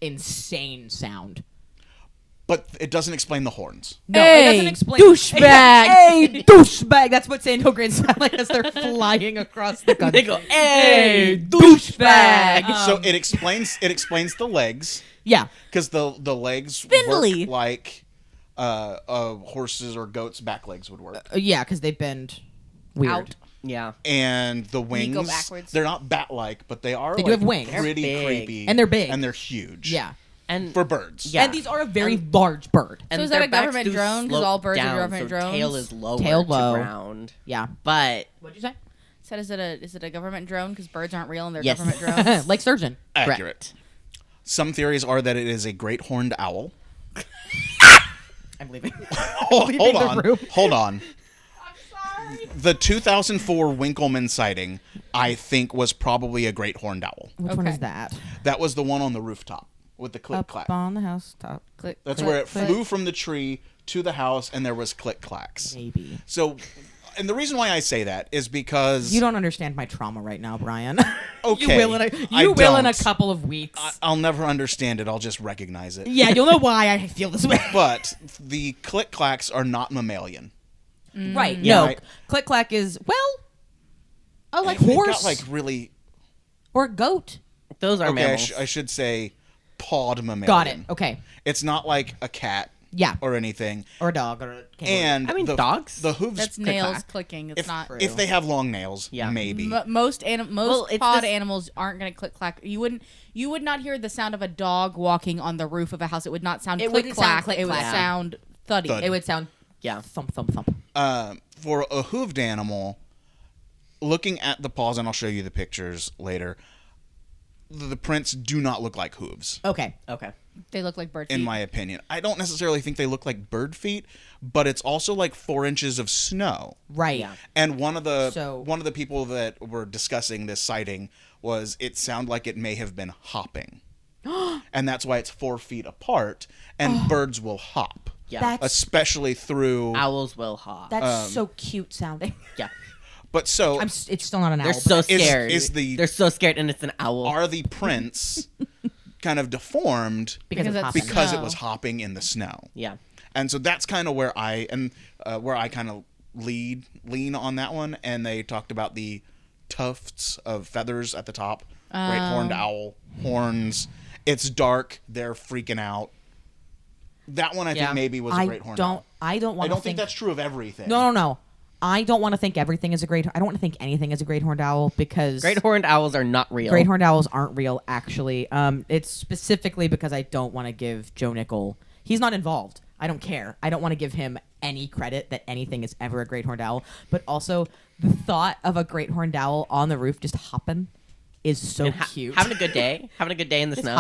S1: insane sound.
S4: But it doesn't explain the horns.
S1: No,
S2: Hey,
S1: it doesn't explain.
S2: douchebag.
S1: Hey, douchebag. That's what Sandhill cranes sound like as they're flying across the country.
S3: They go, hey,
S1: douchebag.
S4: So it explains the legs,
S1: Yeah.
S4: because the legs
S2: Spindly.
S4: work like horses or goats' back legs would work.
S1: Yeah, because they bend weird.
S2: Out.
S3: Yeah.
S4: And the wings,
S2: go backwards.
S4: they're not bat-like, but they are
S1: They do have wings.
S4: pretty
S3: They're big.
S4: creepy.
S1: And they're big.
S4: And they're huge.
S1: Yeah.
S3: And
S4: For birds.
S3: Yeah.
S1: And these are a very large bird.
S3: and
S2: So is that
S3: their
S2: a
S3: backs
S2: government
S3: do
S2: drone? 'Cause
S3: slope
S2: all birds are
S3: down,
S2: government
S3: so
S2: drones?
S3: Tail is lower
S1: Tail
S3: to
S1: low.
S3: ground.
S1: Yeah.
S3: But
S1: What'd you say?
S2: Said, is it a government drone? Because birds aren't real and they're
S3: Yes.
S2: government drones.
S1: Like Sturgeon.
S4: Accurate.
S3: correct.
S4: Some theories are that it is a great horned owl.
S1: I'm leaving.
S4: Hold
S1: Leaving the
S4: on.
S1: room.
S4: Hold on. The 2004 Winkleman sighting, I think, was probably a great horned owl.
S1: Which one
S2: Okay.
S1: is that?
S4: That was the one on the rooftop with the click clack.
S1: Up on the housetop.
S2: Click,
S4: That's
S2: click,
S4: where it
S2: click.
S4: flew from the tree to the house, and there was click clacks.
S1: Maybe.
S4: So And the reason why I say that is because
S1: You don't understand my trauma right now, Brian.
S4: Okay,
S1: You will
S4: I
S1: in a
S4: don't.
S1: couple of weeks.
S4: I'll never understand it. I'll just recognize it.
S1: Yeah, you'll know why I feel this way.
S4: But the click-clacks are not mammalian.
S1: Right.
S3: Yeah.
S1: No.
S4: Right.
S1: Click-clack is, like
S4: They've
S1: horse
S4: got, like, really...
S1: or goat.
S3: Those are
S4: Okay,
S3: mammals.
S4: I should say pawed mammalian.
S1: Got it. Okay.
S4: It's not like a cat
S1: Yeah.
S4: or anything.
S1: Or a dog or a kangaroo.
S4: And
S3: I mean,
S4: the,
S3: dogs.
S4: The hooves...
S2: That's
S3: click
S2: nails
S3: clack.
S2: clicking. It's not.
S4: if they have long nails,
S3: Yeah.
S4: maybe.
S2: Most
S3: Well, it's
S2: pod
S3: this-
S2: animals aren't going to click clack. You would not hear the sound of a dog walking on the roof of a house. It would not sound
S1: It
S2: click
S1: wouldn't sound
S2: clack. It would
S1: click-clack.
S2: sound thuddy.
S4: Thud.
S1: It would sound
S3: Yeah.
S1: thump, thump, thump.
S4: For a hooved animal, looking at the paws, and I'll show you the pictures later, the prints do not look like hooves,
S1: Okay.
S3: Okay.
S2: They look like bird feet.
S4: in my opinion. I don't necessarily think they look like bird feet, but it's also like 4 inches of snow.
S1: Right.
S3: Yeah.
S4: And one of the
S1: So-
S4: people that were discussing this sighting was it sounded like it may have been hopping. And that's why it's 4 feet apart, and birds will hop.
S3: Yeah.
S1: That's
S4: Especially through...
S3: Owls will hop.
S1: that's so cute sounding.
S3: Yeah.
S4: But so...
S1: It's still not an
S3: They're
S1: owl.
S3: so
S1: but-
S3: scared.
S4: They're
S3: so scared, and it's an owl.
S4: are the prints kind of deformed
S1: because
S2: Because
S1: of
S2: it's
S1: hopping.
S4: because it
S2: Snow.
S4: was hopping in the snow.
S3: Yeah.
S4: And so that's kind of where I kind of lean on that one. And they talked about the tufts of feathers at the top, great horned owl horns. It's dark. They're freaking out. That one I
S3: Yeah.
S4: think maybe was a great horned owl.
S1: I don't
S4: I
S1: want to
S4: don't think that's true of everything.
S1: No. I don't want to think everything is a great. I don't want to think anything is a great horned owl because
S3: Great horned owls are not real.
S1: great horned owls aren't real. Actually, it's specifically because I don't want to give Joe Nickel. He's not involved. I don't care. I don't want to give him any credit that anything is ever a great horned owl. But also, the thought of a great horned owl on the roof just hopping is so
S3: And
S1: cute.
S3: having a good day. Having a good day in the
S1: just
S3: snow.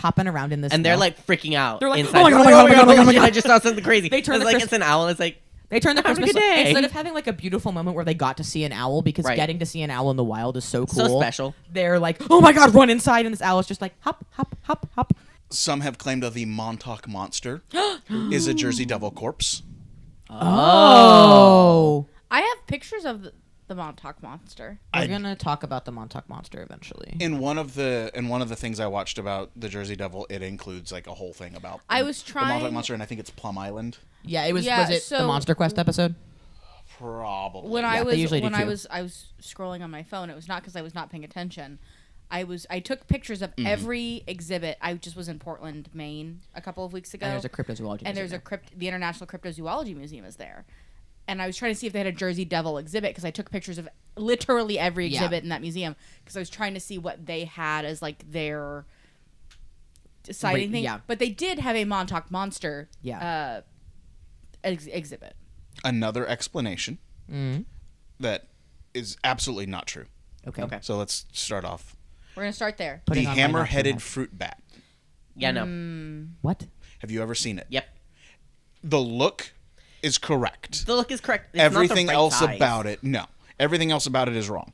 S1: hopping around in the snow.
S3: And they're like freaking out.
S1: They're like,
S3: inside.
S1: "Oh my God, oh my God, oh my God, oh my God, oh my God."
S3: I just saw something crazy.
S1: They turn
S3: it's
S1: the
S3: like
S1: Chris-
S3: it's an owl. And it's like
S1: They turn the
S3: Having a
S1: Christmas
S3: good day.
S1: instead of having like a beautiful moment where they got to see an owl because
S3: Right.
S1: getting to see an owl in the wild is so cool.
S3: So special.
S1: They're like, oh my God, run inside, and this owl is just like hop, hop, hop, hop.
S4: Some have claimed that the Montauk Monster is a Jersey Devil corpse.
S1: Oh.
S2: I have pictures of the Montauk Monster.
S1: We're gonna talk about the Montauk Monster eventually.
S4: In one of the things I watched about the Jersey Devil, it includes like a whole thing about
S2: I was
S4: the Montauk
S2: trying-
S4: Monster, and I think it's Plum Island.
S1: Yeah, it was.
S2: Yeah,
S1: Was it the
S2: so-
S1: Monster Quest episode?
S4: Probably.
S2: When
S1: Yeah,
S2: I
S1: they
S2: was
S1: usually do
S2: when I
S1: too.
S2: was scrolling on my phone, it was not because I was not paying attention. I took pictures of every exhibit. I just was in Portland, Maine, a couple of weeks ago.
S1: And there's a cryptozoology.
S2: and there's
S1: museum
S2: the International Cryptozoology Museum is there. And I was trying to see if they had a Jersey Devil exhibit because I took pictures of literally every
S1: Yeah.
S2: exhibit in that museum because I was trying to see what they had as like their sighting thing.
S1: yeah.
S2: But they did have a Montauk Monster
S1: Yeah.
S2: exhibit.
S4: Another explanation
S1: Mhm.
S4: that is absolutely not true.
S1: Okay.
S3: Okay.
S4: So let's start off.
S2: We're gonna start there.
S1: Putting
S4: The
S1: on my not so
S4: hammer-headed
S1: much.
S4: fruit bat.
S3: Yeah, no.
S1: What?
S4: Have you ever seen it?
S3: Yep.
S4: The look is correct.
S3: The look is correct. It's
S4: Everything
S3: not the right
S4: else
S3: size.
S4: about it, no. Everything else about it is wrong.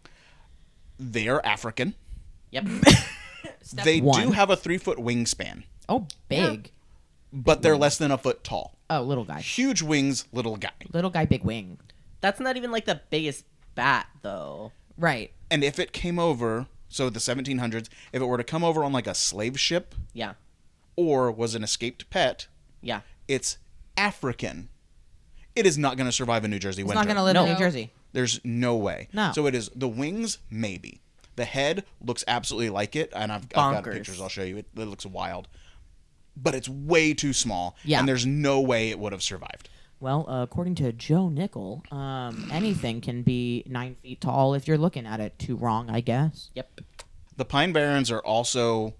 S4: They are African.
S3: Yep.
S4: They
S1: one.
S4: do have a 3-foot wingspan,
S1: Oh, big.
S4: but they're less than a foot tall.
S1: Oh, little guy.
S4: Huge wings, little guy.
S1: Little guy, big wing.
S3: That's not even like the biggest bat though.
S1: Right.
S4: And if it came over, so the 1700s, if it were to come over on like a slave ship
S3: Yeah.
S4: or was an escaped pet,
S3: Yeah.
S4: it's African. It is not going to survive a New Jersey
S1: It's
S4: winter.
S1: not gonna live
S3: No.
S1: in New Jersey.
S4: There's no way.
S1: No.
S4: So it is the wings, maybe. The head looks absolutely like it, and I've got
S3: Bonkers.
S4: pictures I'll show you. It looks wild. But it's way too small,
S1: Yeah.
S4: and there's no way it would have survived.
S1: Well, according to Joe Nickel, anything can be 9 feet tall if you're looking at it too wrong, I guess.
S3: Yep.
S4: The Pine Barrens are also,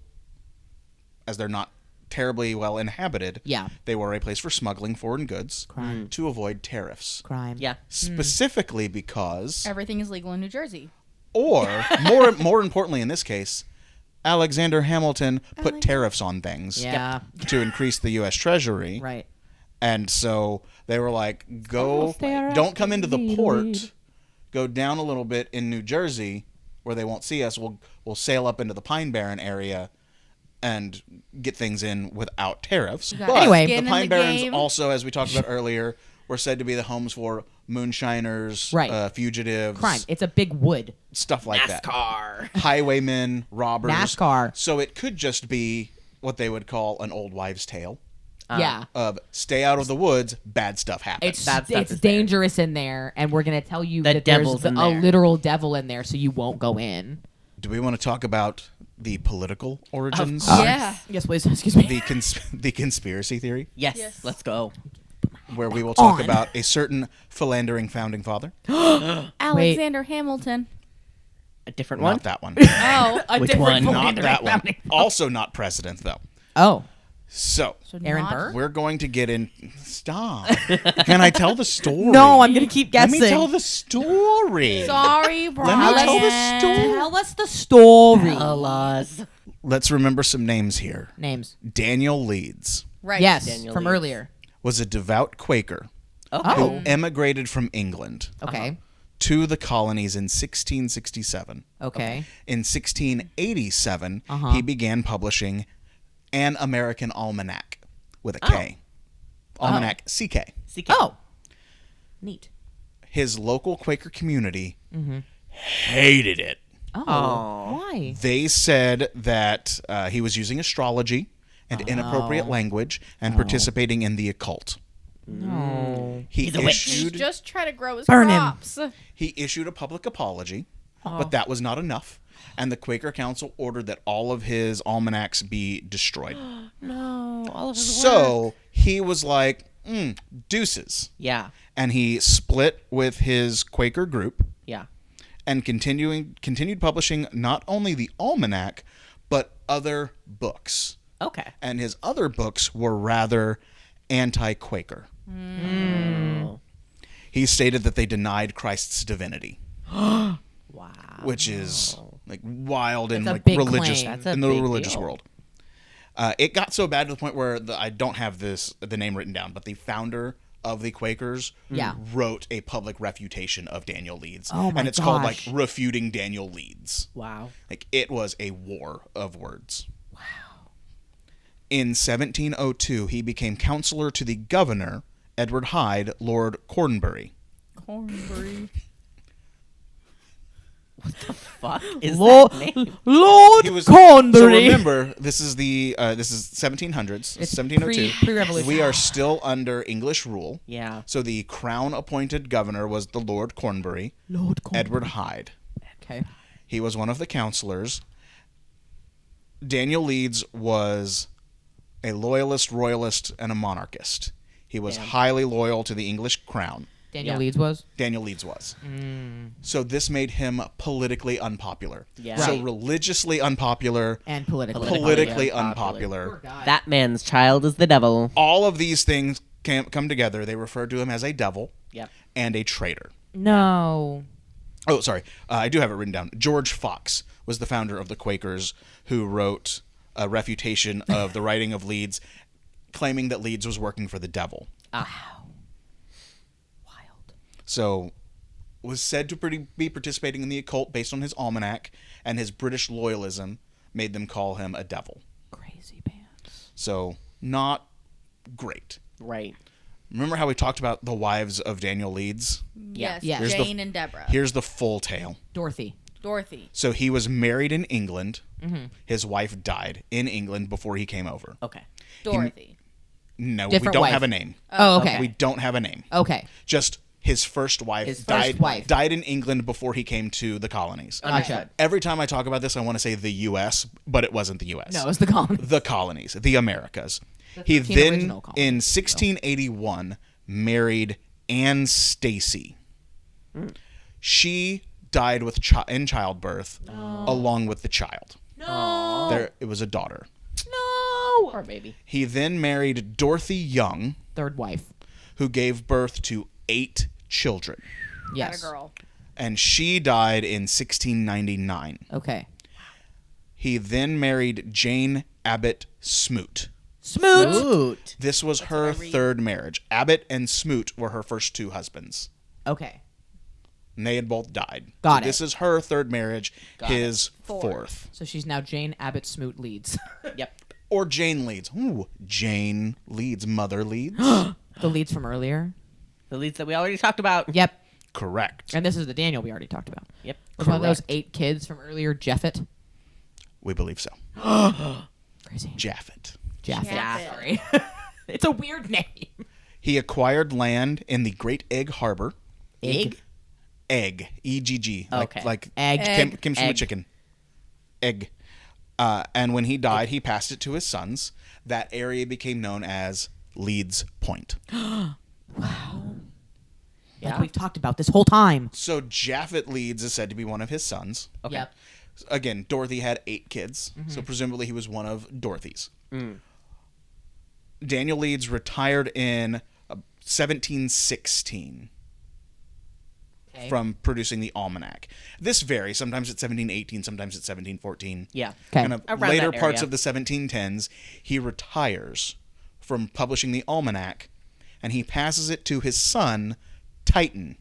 S4: as they're not terribly well inhabited,
S1: Yeah.
S4: they were a place for smuggling foreign goods
S1: Crime.
S4: to avoid tariffs.
S1: Crime.
S3: Yeah.
S4: Specifically because,
S2: Everything is legal in New Jersey.
S4: or more importantly in this case, Alexander Hamilton put tariffs on things
S1: Yeah.
S4: to increase the U.S. Treasury.
S1: Right.
S4: And so they were like, don't come into the port. Go down a little bit in New Jersey where they won't see us. We'll sail up into the Pine Barren area and get things in without tariffs.
S2: got
S4: But
S1: Anyway.
S4: the
S2: skin in
S4: Pine
S2: the
S4: Barrens
S2: game.
S4: also, as we talked about earlier, were said to be the homes for moonshiners,
S1: Right.
S4: fugitives,
S1: Crime. It's a big wood.
S4: stuff like that.
S3: NASCAR.
S4: Highwaymen, robbers.
S1: NASCAR.
S4: So it could just be what they would call an old wives' tale
S1: Yeah.
S4: of stay out of the woods, bad stuff happens.
S1: It's
S3: Bad stuff
S1: it's
S3: is there.
S1: dangerous in there, and we're gonna tell you
S3: The
S1: that
S3: devil's
S1: there's
S3: in
S1: a
S3: there.
S1: literal devil in there, so you won't go in.
S4: Do we want to talk about the political origins?
S3: course.
S2: Yeah.
S1: Yes, please. Excuse me.
S4: The conspiracy theory,
S3: Yes,
S2: Yes.
S3: let's go.
S4: where we will talk
S1: On.
S4: about a certain philandering founding father.
S2: Alexander Hamilton.
S3: A different one?
S4: Not that one.
S2: Oh,
S1: A
S3: Which
S1: different
S3: one?
S4: Not
S1: philandering
S4: that one.
S1: founding-
S4: Also not president, though.
S1: Oh,
S4: So,
S1: Aaron
S2: not-
S1: Burr.
S4: we're going to get in. Stop. Can I tell the story?
S1: No, I'm gonna keep
S4: Let
S1: guessing.
S4: me tell the story.
S2: Sorry, Brian.
S4: Let me tell the story.
S1: Tell us the story.
S3: Alas.
S4: Let's remember some names here.
S1: Names.
S4: Daniel Leeds
S2: Right.
S1: Yes,
S3: Daniel
S1: from
S3: Leeds.
S1: earlier.
S4: was a devout Quaker
S3: Okay.
S4: who emigrated from England
S1: Okay.
S4: to the colonies in 1667.
S1: Okay.
S4: In 1687,
S1: Uh-huh.
S4: he began publishing An American Almanac with a K. Almanac CK.
S3: CK.
S1: Oh. Neat.
S4: His local Quaker community
S1: Mm-hmm.
S4: hated it.
S1: Oh.
S3: Aw.
S1: Why?
S4: They said that he was using astrology and inappropriate language and participating in the occult.
S1: No.
S4: He
S3: a witch.
S2: He's
S4: issued
S2: just trying to grow his
S1: Burn him.
S2: crops.
S4: he issued a public apology, but that was not enough. And the Quaker Council ordered that all of his almanacs be destroyed.
S3: No. All of his work.
S4: So he was like, deuces.
S3: Yeah.
S4: And he split with his Quaker group
S3: Yeah.
S4: and continued publishing not only the almanac, but other books.
S3: Okay.
S4: And his other books were rather anti-Quaker. He stated that they denied Christ's divinity,
S3: Wow.
S4: which is like wild in
S1: That's a
S4: like
S1: big
S4: religious
S1: claim.
S3: That's a
S4: in the
S3: big
S4: religious
S3: deal.
S4: world. It got so bad to the point where I don't have the name written down, but the founder of the Quakers
S1: Yeah.
S4: wrote a public refutation of Daniel Leeds.
S1: Oh my
S4: and it's called like
S1: gosh.
S4: Refuting Daniel Leeds.
S3: Wow.
S4: Like it was a war of words. Wow. In 1702, he became counselor to the governor, Edward Hyde, Lord Cornbury.
S2: Cornbury.
S3: Fuck is
S1: Lord,
S3: that name?
S1: Lord
S4: He was
S1: Cornbury.
S4: So remember, this is the 1700s,
S1: It's
S4: 1702.
S1: pre-revolution.
S4: We are still under English rule.
S3: Yeah.
S4: So the crown-appointed governor was the Lord Cornbury,
S1: Lord Cornbury.
S4: Edward Hyde.
S1: Okay.
S4: He was one of the counselors. Daniel Leeds was a loyalist, royalist, and a monarchist. He was
S3: Damn.
S4: highly loyal to the English crown.
S1: Daniel
S3: Yeah.
S1: Leeds was.
S4: Daniel Leeds was. So this made him politically unpopular.
S3: Yeah.
S4: So
S1: Right.
S4: religiously unpopular,
S1: And politically.
S4: politically
S3: unpopular.
S4: unpopular.
S3: That man's child is the devil.
S4: All of these things come together. They referred to him as a devil
S3: Yep.
S4: and a traitor.
S1: No.
S4: Oh, sorry. I do have it written down. George Fox was the founder of the Quakers who wrote a refutation of the writing of Leeds, claiming that Leeds was working for the devil.
S1: Wild.
S4: So was said to be participating in the occult based on his almanac, and his British loyalism made them call him a devil.
S1: Crazy pants.
S4: So not great.
S3: Right.
S4: Remember how we talked about the wives of Daniel Leeds?
S2: Yes.
S1: Yes.
S4: Here's the-
S2: Jane and Deborah.
S4: Here's the full tale.
S1: Dorothy.
S2: Dorothy.
S4: So he was married in England. His wife died in England before he came over.
S3: Okay.
S2: Dorothy.
S4: No,
S1: Different
S4: we don't
S1: wife.
S4: have a name.
S1: Oh, okay.
S4: We don't have a name.
S1: Okay.
S4: Just his first wife
S1: His first
S4: died
S1: wife.
S4: died in England before he came to the colonies.
S1: Gotcha.
S4: Every time I talk about this, I want to say the U.S., but it wasn't the U.S.
S1: No, it's the colony.
S4: The colonies, the Americas. He
S1: 13
S4: then,
S1: original colonies,
S4: in 1681, married Anne Stacy. She died with in childbirth, along with the child.
S1: No.
S4: It was a daughter.
S1: No.
S3: Poor baby.
S4: He then married Dorothy Young,
S1: Third wife.
S4: who gave birth to 8 children,
S1: Yes.
S2: Had a girl.
S4: and she died in 1699.
S1: Okay.
S4: He then married Jane Abbott Smoot.
S1: Smoot.
S3: Oot.
S4: This was her third marriage. Abbott and Smoot were her first 2 husbands,
S1: Okay.
S4: and they had both died.
S1: Got it.
S4: This is her third marriage, his fourth.
S1: So she's now Jane Abbott Smoot Leeds.
S3: Yep.
S4: Or Jane Leeds. Ooh, Jane Leeds, Mother Leeds.
S1: The Leeds from earlier.
S3: The leads that we already talked about.
S1: Yep.
S4: Correct.
S1: And this is the Daniel we already talked about.
S3: Yep.
S1: Was one of those
S4: Correct.
S1: 8 kids from earlier Jeffet?
S4: We believe so.
S1: Crazy.
S4: Japheth.
S1: Jeffet.
S2: Japheth.
S1: Sorry. It's a weird name.
S4: He acquired land in the Great Egg Harbor.
S3: Egg.
S4: Egg. E-G-G.
S3: Okay.
S4: Like
S1: Egg.
S4: Kim's from a
S3: Egg.
S4: chicken. Egg. And when he died, he passed it to his sons. That area became known as Leeds Point.
S1: Like we've talked about this whole time.
S4: So Japhet Leeds is said to be one of his sons.
S3: Okay.
S1: Yep.
S4: Again, Dorothy had 8 kids, so presumably he was one of Dorothy's. Daniel Leeds retired in 1716
S1: Okay.
S4: from producing the almanac. This varies. Sometimes it's 1718, sometimes it's 1714.
S3: Yeah.
S1: Okay.
S4: Kind of
S3: Around
S4: later
S3: that
S4: parts
S3: area.
S4: of the 1710s, he retires from publishing the almanac, and he passes it to his son, Titan.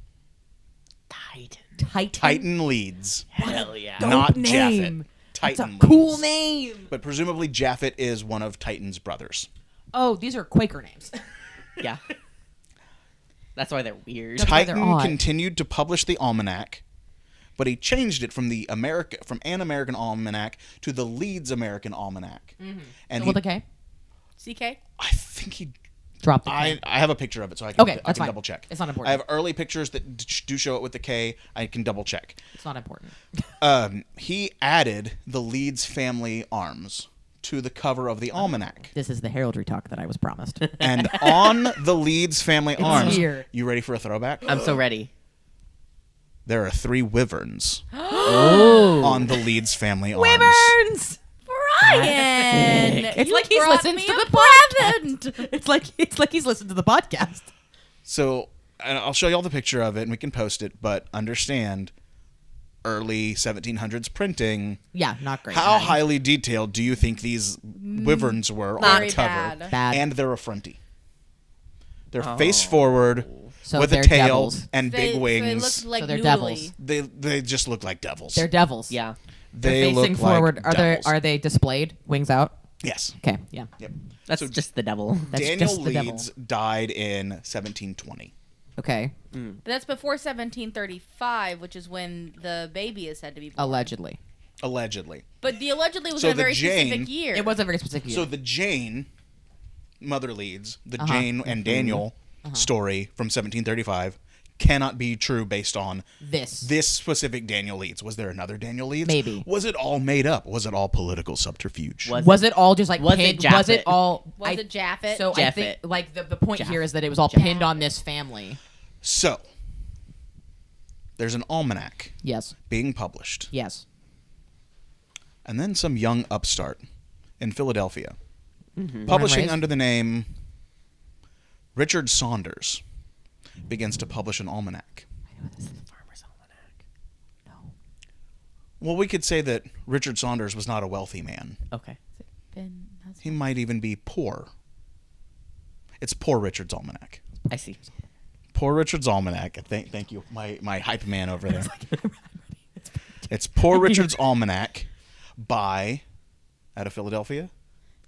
S4: Titan Leeds.
S3: Hell yeah.
S1: Dope
S4: Not
S1: name.
S4: Japhet. Titan
S1: That's a cool
S4: Leeds.
S1: name.
S4: But presumably Japhet is one of Titan's brothers.
S1: Oh, these are Quaker names.
S3: Yeah. That's why they're weird.
S1: That's why they're
S4: Titan
S1: odd.
S4: continued to publish the almanac, but he changed it from an American Almanac to the Leeds American Almanac. And
S1: With a K?
S2: CK?
S4: I think he.
S1: Drop the K.
S4: I have a picture of it, so I can,
S1: Okay,
S4: I
S1: that's
S4: can
S1: fine.
S4: double check.
S1: It's not important.
S4: I have early pictures that do show it with the K. I can double check.
S1: It's not important.
S4: He added the Leeds family arms to the cover of the almanac.
S1: This is the heraldry talk that I was promised.
S4: And on the Leeds family arms,
S1: here.
S4: you ready for a throwback?
S3: I'm so ready.
S4: There are 3 wyverns on the Leeds family arms.
S1: Wyverns!
S2: Brian!
S1: It's
S2: you
S1: like he's
S2: brought
S1: listened
S2: me
S1: to
S2: a
S1: the
S2: present.
S1: It's like he's listened to the podcast.
S4: So, and I'll show you all the picture of it, and we can post it. But understand, early 1700s printing.
S1: Yeah, not great.
S4: How highly detailed do you think these wyverns were on
S2: Very
S4: the cover?
S2: bad.
S1: Bad.
S4: And they're affronty. They're face forward
S1: So
S4: with a
S1: they're
S4: tail
S1: devils.
S4: and big
S2: They
S4: wings.
S2: look like
S1: So they're
S2: noodly.
S1: devils.
S4: They just look like devils.
S1: They're devils.
S3: Yeah.
S1: They're
S4: They
S1: facing
S4: look
S1: forward.
S4: like
S1: Are
S4: devils.
S1: they displayed? Wings out?
S4: Yes.
S1: Okay, yeah.
S4: Yep.
S3: That's just the devil.
S1: That's
S4: Daniel
S1: just the devil.
S4: Leeds died in 1720.
S1: Okay.
S2: But that's before 1735, which is when the baby is said to be born.
S1: Allegedly.
S4: Allegedly.
S2: But the allegedly was
S4: So
S2: in a
S4: the
S2: very
S4: Jane-
S2: specific year.
S1: It was a very specific year.
S4: So the Jane, Mother Leeds, the
S1: Uh-huh.
S4: Jane and Daniel story from 1735 cannot be true based on this specific Daniel Leeds. Was there another Daniel Leeds?
S1: Maybe.
S4: Was it all made up? Was it all political subterfuge?
S1: Was it all just like
S3: Was it
S1: pinned?
S3: Japhet?
S1: Was it all?
S2: Was it Japhet?
S1: So I think
S3: Japhet.
S1: like the point here is that it was all pinned on this family.
S4: So, there's an almanac
S1: Yes.
S4: being published.
S1: Yes.
S4: And then some young upstart in Philadelphia,
S1: Born
S4: publishing
S1: and raised?
S4: under the name Richard Saunders, begins to publish an almanac.
S3: Farmer's Almanac.
S4: Well, we could say that Richard Saunders was not a wealthy man.
S3: Okay.
S4: He might even be poor. It's Poor Richard's Almanac.
S3: I see.
S4: Poor Richard's Almanac. Thank you, my hype man over there. It's Poor Richard's Almanac by, out of Philadelphia,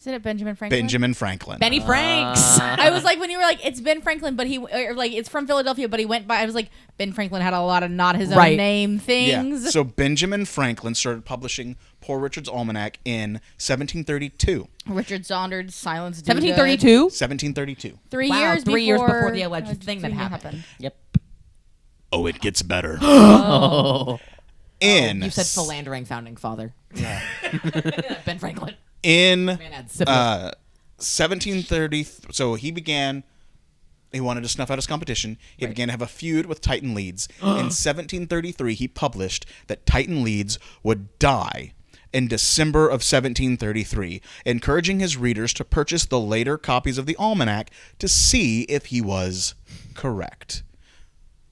S2: Is it Benjamin Franklin?
S4: Benjamin Franklin.
S1: Benny Franks.
S2: I was like, when you were like, it's Ben Franklin, but it's from Philadelphia, but he went by. I was like, Ben Franklin had a lot of not his own
S1: Right.
S2: name things.
S4: Yeah. So Benjamin Franklin started publishing Poor Richard's Almanac in 1732.
S2: Richard Saunders, Silence.
S1: 1732.
S4: 1732.
S2: 3
S1: Wow,
S2: years.
S1: 3 years before
S2: before
S1: the alleged thing that happened.
S3: Yep.
S4: Oh, it gets better.
S3: Oh.
S4: In
S1: You said philandering founding father.
S4: Yeah.
S1: Ben Franklin.
S4: In
S1: Man had syphilis.
S4: 1730, so he wanted to snuff out his competition. He began to have a feud with Titan Leeds. In 1733, he published that Titan Leeds would die in December of 1733, encouraging his readers to purchase the later copies of the almanac to see if he was correct.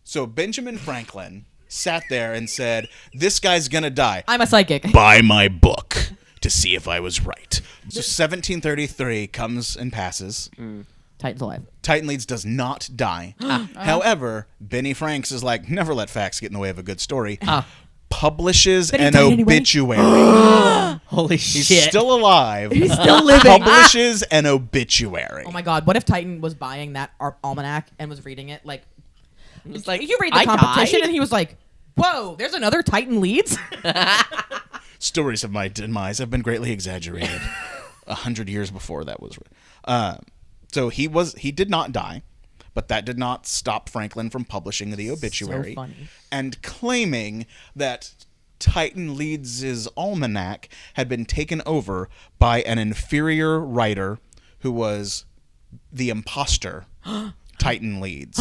S4: So Benjamin Franklin sat there and said, "This guy's gonna die.
S1: I'm a psychic.
S4: Buy my book to see if I was right." So 1733 comes and passes.
S1: Titan's alive.
S4: Titan Leeds does not die. However, Benny Franks is like, never let facts get in the way of a good story. Publishes
S1: But he
S4: an
S1: died anyway?
S4: obituary.
S3: Holy
S4: He's
S3: shit.
S4: still alive.
S1: He's still living.
S4: Publishes an obituary.
S1: Oh my god, what if Titan was buying that almanac and was reading it like
S3: It's like,
S1: you read the
S3: I
S1: competition,
S3: died?
S1: and he was like, "Whoa, there's another Titan leads."
S4: Stories of my demise have been greatly exaggerated. 100 years before that was. So he did not die, but that did not stop Franklin from publishing the obituary
S1: funny.
S4: and claiming that Titan Leeds' almanac had been taken over by an inferior writer who was the imposter Titan Leeds.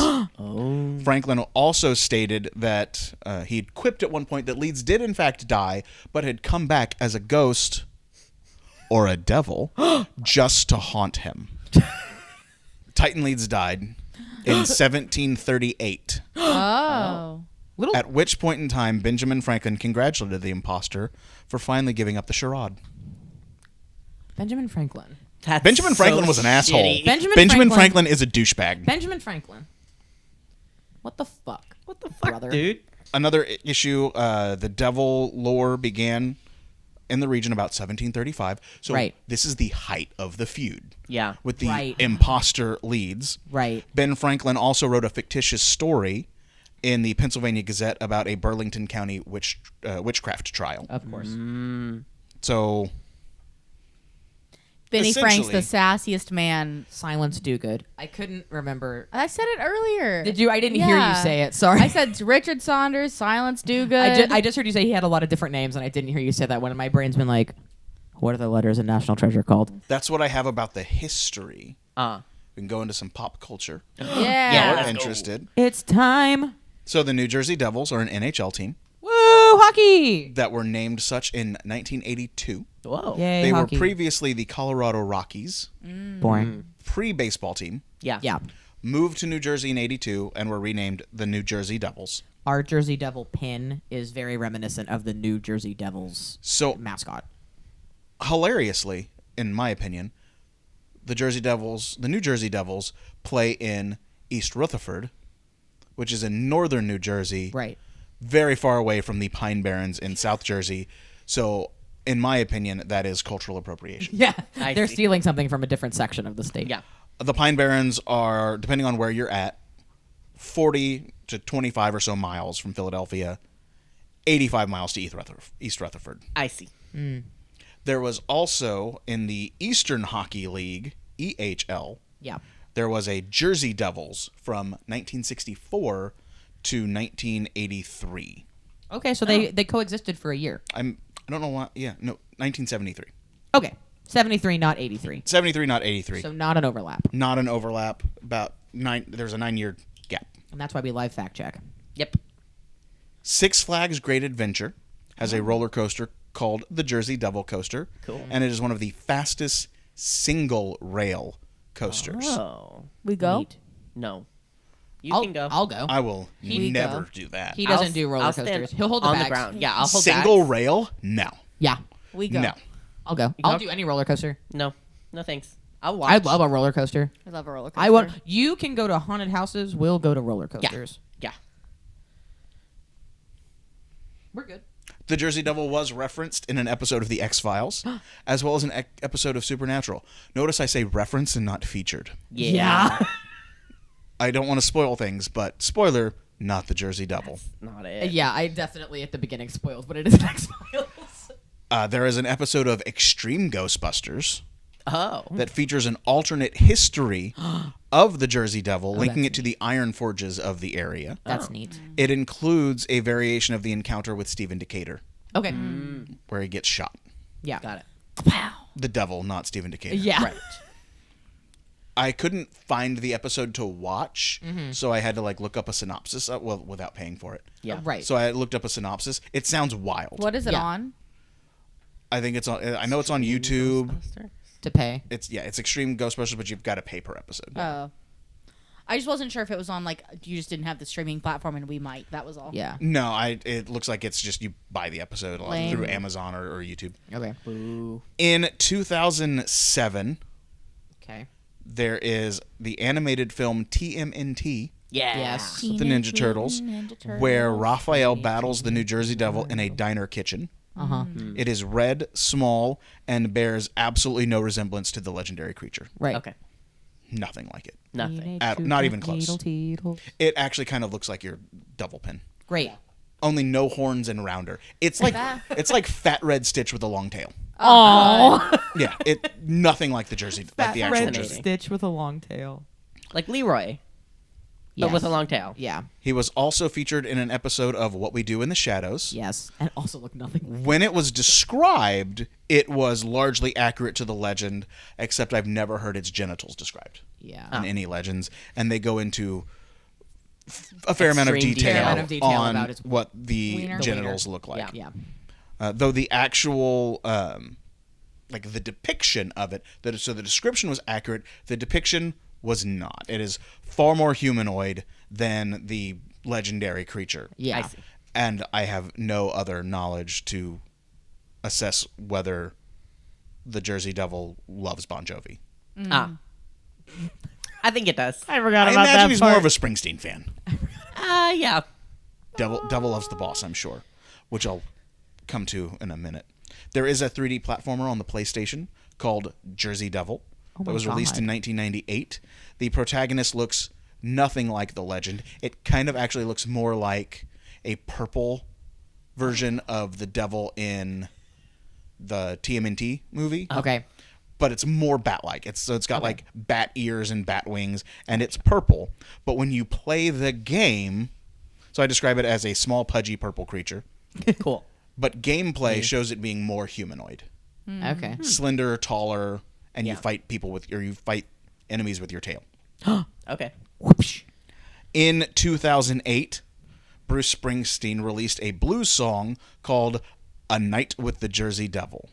S4: Franklin also stated that he'd quipped at one point that Leeds did in fact die, but had come back as a ghost or a devil just to haunt him. Titan Leeds died in 1738.
S2: Oh.
S4: At which point in time, Benjamin Franklin congratulated the imposter for finally giving up the charade.
S1: Benjamin Franklin.
S3: That's
S4: Benjamin Franklin
S3: so
S4: was an asshole.
S3: shitty.
S1: Benjamin
S4: Franklin is a douchebag.
S1: Benjamin Franklin. What the fuck?
S3: What the fuck,
S1: brother?
S3: dude?
S4: Another issue, the devil lore began in the region about 1735. So
S1: Right.
S4: this is the height of the feud.
S3: Yeah.
S4: With the
S1: Right.
S4: imposter Leeds.
S1: Right.
S4: Ben Franklin also wrote a fictitious story in the Pennsylvania Gazette about a Burlington County witchcraft trial.
S1: Of course.
S4: So
S2: Benny Frank's the
S4: Essentially-
S2: sassiest man.
S1: Silence do good. I couldn't remember.
S2: I said it earlier.
S1: Did you? I didn't hear you say it. Sorry.
S2: I said Richard Saunders, Silence Do Good.
S1: I just heard you say he had a lot of different names, and I didn't hear you say that one. And my brain's been like, what are the letters in National Treasure called?
S4: that's what I have about the history. We can go into some pop culture.
S2: yeah.
S4: We're
S3: let's go.
S4: interested.
S1: It's time.
S4: So the New Jersey Devils are an NHL team
S1: Woo, hockey!
S4: that were named such in 1982.
S3: Whoa.
S1: Yay,
S4: They
S1: hockey.
S4: were previously the Colorado Rockies,
S1: Boring.
S4: pre-baseball team,
S3: Yeah.
S1: Yeah.
S4: moved to New Jersey in 82 and were renamed the New Jersey Devils.
S1: Our Jersey Devil pin is very reminiscent of the New Jersey Devils
S4: So
S1: mascot.
S4: hilariously, in my opinion, the New Jersey Devils play in East Rutherford, which is in northern New Jersey,
S1: Right.
S4: very far away from the Pine Barrens in South Jersey. So, in my opinion, that is cultural appropriation.
S1: Yeah.
S3: I
S1: They're
S3: see.
S1: stealing something from a different section of the state.
S3: Yeah.
S4: The Pine Barrens are, depending on where you're at, 40 to 25 or so miles from Philadelphia, 85 miles to East Rutherford.
S3: I see.
S4: There was also, in the Eastern Hockey League, EHL,
S1: Yeah.
S4: there was a Jersey Devils from 1964 to 1983.
S1: Okay, so they coexisted for a year.
S4: I don't know why. Yeah, no, 1973.
S1: Okay. 73, not 83.
S4: 73, not 83.
S1: So not an overlap.
S4: Not an overlap. There's a 9-year gap.
S1: And that's why we live fact check.
S3: Yep.
S4: Six Flags Great Adventure has a roller coaster called the Jersey Devil Coaster.
S3: Cool.
S4: And it is one of the fastest single rail coasters.
S3: Oh.
S2: We go?
S1: Neat.
S3: No. You
S1: I'll,
S3: can go.
S1: I'll go.
S4: I will
S2: We
S4: never
S2: go.
S4: do that.
S1: He doesn't
S3: I'll-
S1: do roller
S3: I'll stand
S1: coasters. He'll hold the
S3: on
S1: bags.
S3: the ground. Yeah, I'll hold
S4: Single
S3: bags.
S4: rail? No.
S1: Yeah.
S2: We go.
S4: No.
S1: I'll go.
S3: go?
S1: I'll do any roller coaster.
S3: No. No thanks. I'll watch.
S1: I love a roller coaster.
S2: I love a roller coaster.
S1: I want. You can go to haunted houses. We'll go to roller coasters.
S3: Yeah.
S1: We're good.
S4: The Jersey Devil was referenced in an episode of The X-Files, as well as an episode of Supernatural. Notice I say referenced and not featured.
S3: Yeah.
S4: I don't want to spoil things, but spoiler, not the Jersey Devil.
S3: Not it.
S1: Yeah, I definitely at the beginning spoiled, but it is an X-Files.
S4: There is an episode of Extreme Ghostbusters
S3: Oh.
S4: that features an alternate history of the Jersey Devil, linking
S1: that's
S4: it to the iron forges of the area.
S1: That's neat.
S4: It includes a variation of the encounter with Stephen Decatur,
S1: Okay.
S4: where he gets shot.
S1: Yeah.
S3: Got it.
S4: The devil, not Stephen Decatur.
S1: Yeah.
S3: Right.
S4: I couldn't find the episode to watch, so I had to look up a synopsis. Without paying for it.
S3: Yeah.
S1: Right.
S4: So I looked up a synopsis. It sounds wild.
S2: What is it
S1: Yeah.
S2: on?
S4: I think it's on. I know it's on YouTube.
S1: To pay.
S4: It's Extreme Ghostbusters, but you've got to pay per episode.
S2: Oh. I just wasn't sure if it was on, you just didn't have the streaming platform and we might. That was all.
S1: Yeah.
S4: No, it looks like it's just you buy the episode
S2: Lame.
S4: through Amazon or YouTube.
S1: Okay.
S3: Boo.
S4: In 2007,
S1: Okay.
S4: there is the animated film TMNT
S3: Yeah.
S1: Yes.
S4: with the Ninja Turtles, where Raphael battles the New Jersey Devil in a diner kitchen.
S1: Uh-huh.
S4: It is red, small, and bears absolutely no resemblance to the legendary creature.
S1: Right.
S3: Okay.
S4: nothing like it.
S3: Nothing.
S4: Not even close. It actually kind of looks like your double pin.
S1: Great.
S4: Only no horns and rounder. It's like Fat Red Stitch with a long tail.
S1: Oh,
S4: Yeah, nothing like the jersey, like the actual
S3: Red
S4: jersey.
S1: Stitch with a long tail.
S3: Like Leroy, but
S1: Yes.
S3: with a long tail.
S1: Yeah.
S4: He was also featured in an episode of What We Do in the Shadows.
S1: Yes. And also look nothing.
S4: When it was described, it was largely accurate to the legend, except I've never heard its genitals described
S1: Yeah.
S4: in any legends, and they go into a fair amount of
S3: Extreme
S4: detail,
S3: detail. Fair amount
S1: of detail
S4: on
S1: about its
S4: what the
S2: wiener.
S4: genitals look like.
S1: Yeah.
S4: Though the actual, like the depiction of it, so the description was accurate, the depiction was not. It is far more humanoid than the legendary creature.
S1: Yeah.
S3: I see.
S4: And I have no other knowledge to assess whether the Jersey Devil loves Bon Jovi.
S3: I think it does.
S1: I forgot
S4: I imagine he's more of a Springsteen fan.
S3: Yeah.
S4: Devil loves the boss, I'm sure, which I'll come to in a minute. There is a 3D platformer on the PlayStation called Jersey Devil that was released in 1998. The protagonist looks nothing like the legend. It kind of actually looks more like a purple version of the devil in the TMNT movie.
S1: Okay.
S4: But it's more bat-like. It's got like bat ears and bat wings, and it's purple. But when you play the game, so I describe it as a small, pudgy purple creature.
S3: Cool.
S4: But gameplay shows it being more humanoid,
S1: Okay.
S4: slender, taller, and
S3: Yeah.
S4: you fight enemies with your tail.
S3: Okay.
S1: Whoopsh.
S4: In 2008, Bruce Springsteen released a blues song called "A Night with the Jersey Devil."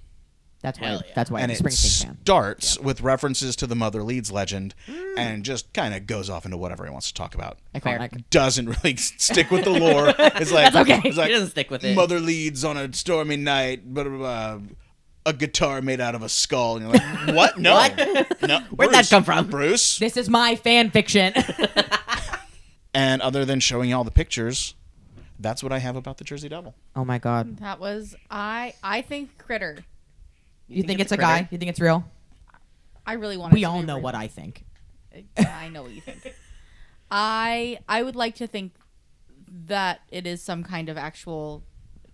S1: That's why.
S3: Hell yeah.
S1: That's why I'm
S4: And
S1: a
S4: it
S1: Springsteen fan.
S4: starts with references to the Mother Leeds legend and just kind of goes off into whatever he wants to talk about.
S1: Iconic.
S4: Doesn't really stick with the lore. It's like,
S1: That's okay.
S4: It's like,
S3: He doesn't stick with it.
S4: Mother Leeds on a stormy night, blah, blah, blah, a guitar made out of a skull. And you're like, what? No.
S3: What?
S4: No.
S3: Where'd that come from?
S4: Bruce.
S1: This is my fan fiction.
S4: And other than showing you all the pictures, that's what I have about the Jersey Devil.
S1: Oh my god.
S2: That was I think Critter.
S1: You think it's a
S3: critter?
S1: guy? You think it's real?
S2: I really want.
S1: We all know what I think.
S2: I know what you think. I would like to think that it is some kind of actual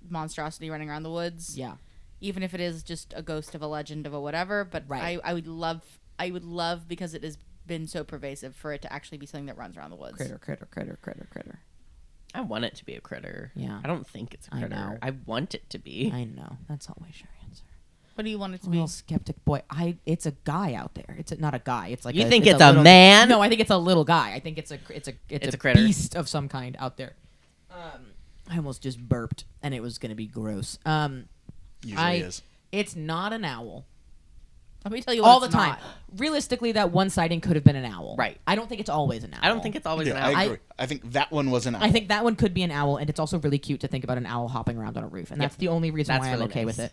S2: monstrosity running around the woods.
S1: Yeah.
S2: Even if it is just a ghost of a legend of a whatever. But
S1: Right.
S2: I would love because it has been so pervasive for it to actually be something that runs around the woods.
S1: Critter.
S3: I want it to be a critter.
S1: Yeah.
S3: I don't think it's a
S1: I
S3: critter.
S1: know.
S3: I want it to be.
S1: I know. That's always your answer.
S2: What do you want it to
S1: Little
S2: be?
S1: skeptic boy. It's a guy out there. It's not a guy. It's like
S3: You think it's
S1: a
S3: a
S1: little,
S3: man?
S1: No, I think it's a little guy. I think it's a
S3: a critter.
S1: beast of some kind out there. I almost just burped, and it was gonna be gross.
S4: Usually is.
S1: It's not an owl.
S2: Let me tell you what
S1: All the
S2: it's
S1: time.
S2: not.
S1: Realistically, that one sighting could have been an owl.
S3: Right.
S1: I don't think it's always an owl.
S3: I don't think it's always
S4: Yeah,
S3: an owl.
S4: I agree. I think that one was an owl.
S1: I think that one could be an owl, and it's also really cute to think about an owl hopping around on a roof, and
S3: Yep.
S1: that's the only reason
S3: That's
S1: why I'm
S3: really
S1: okay
S3: nice.
S1: with it.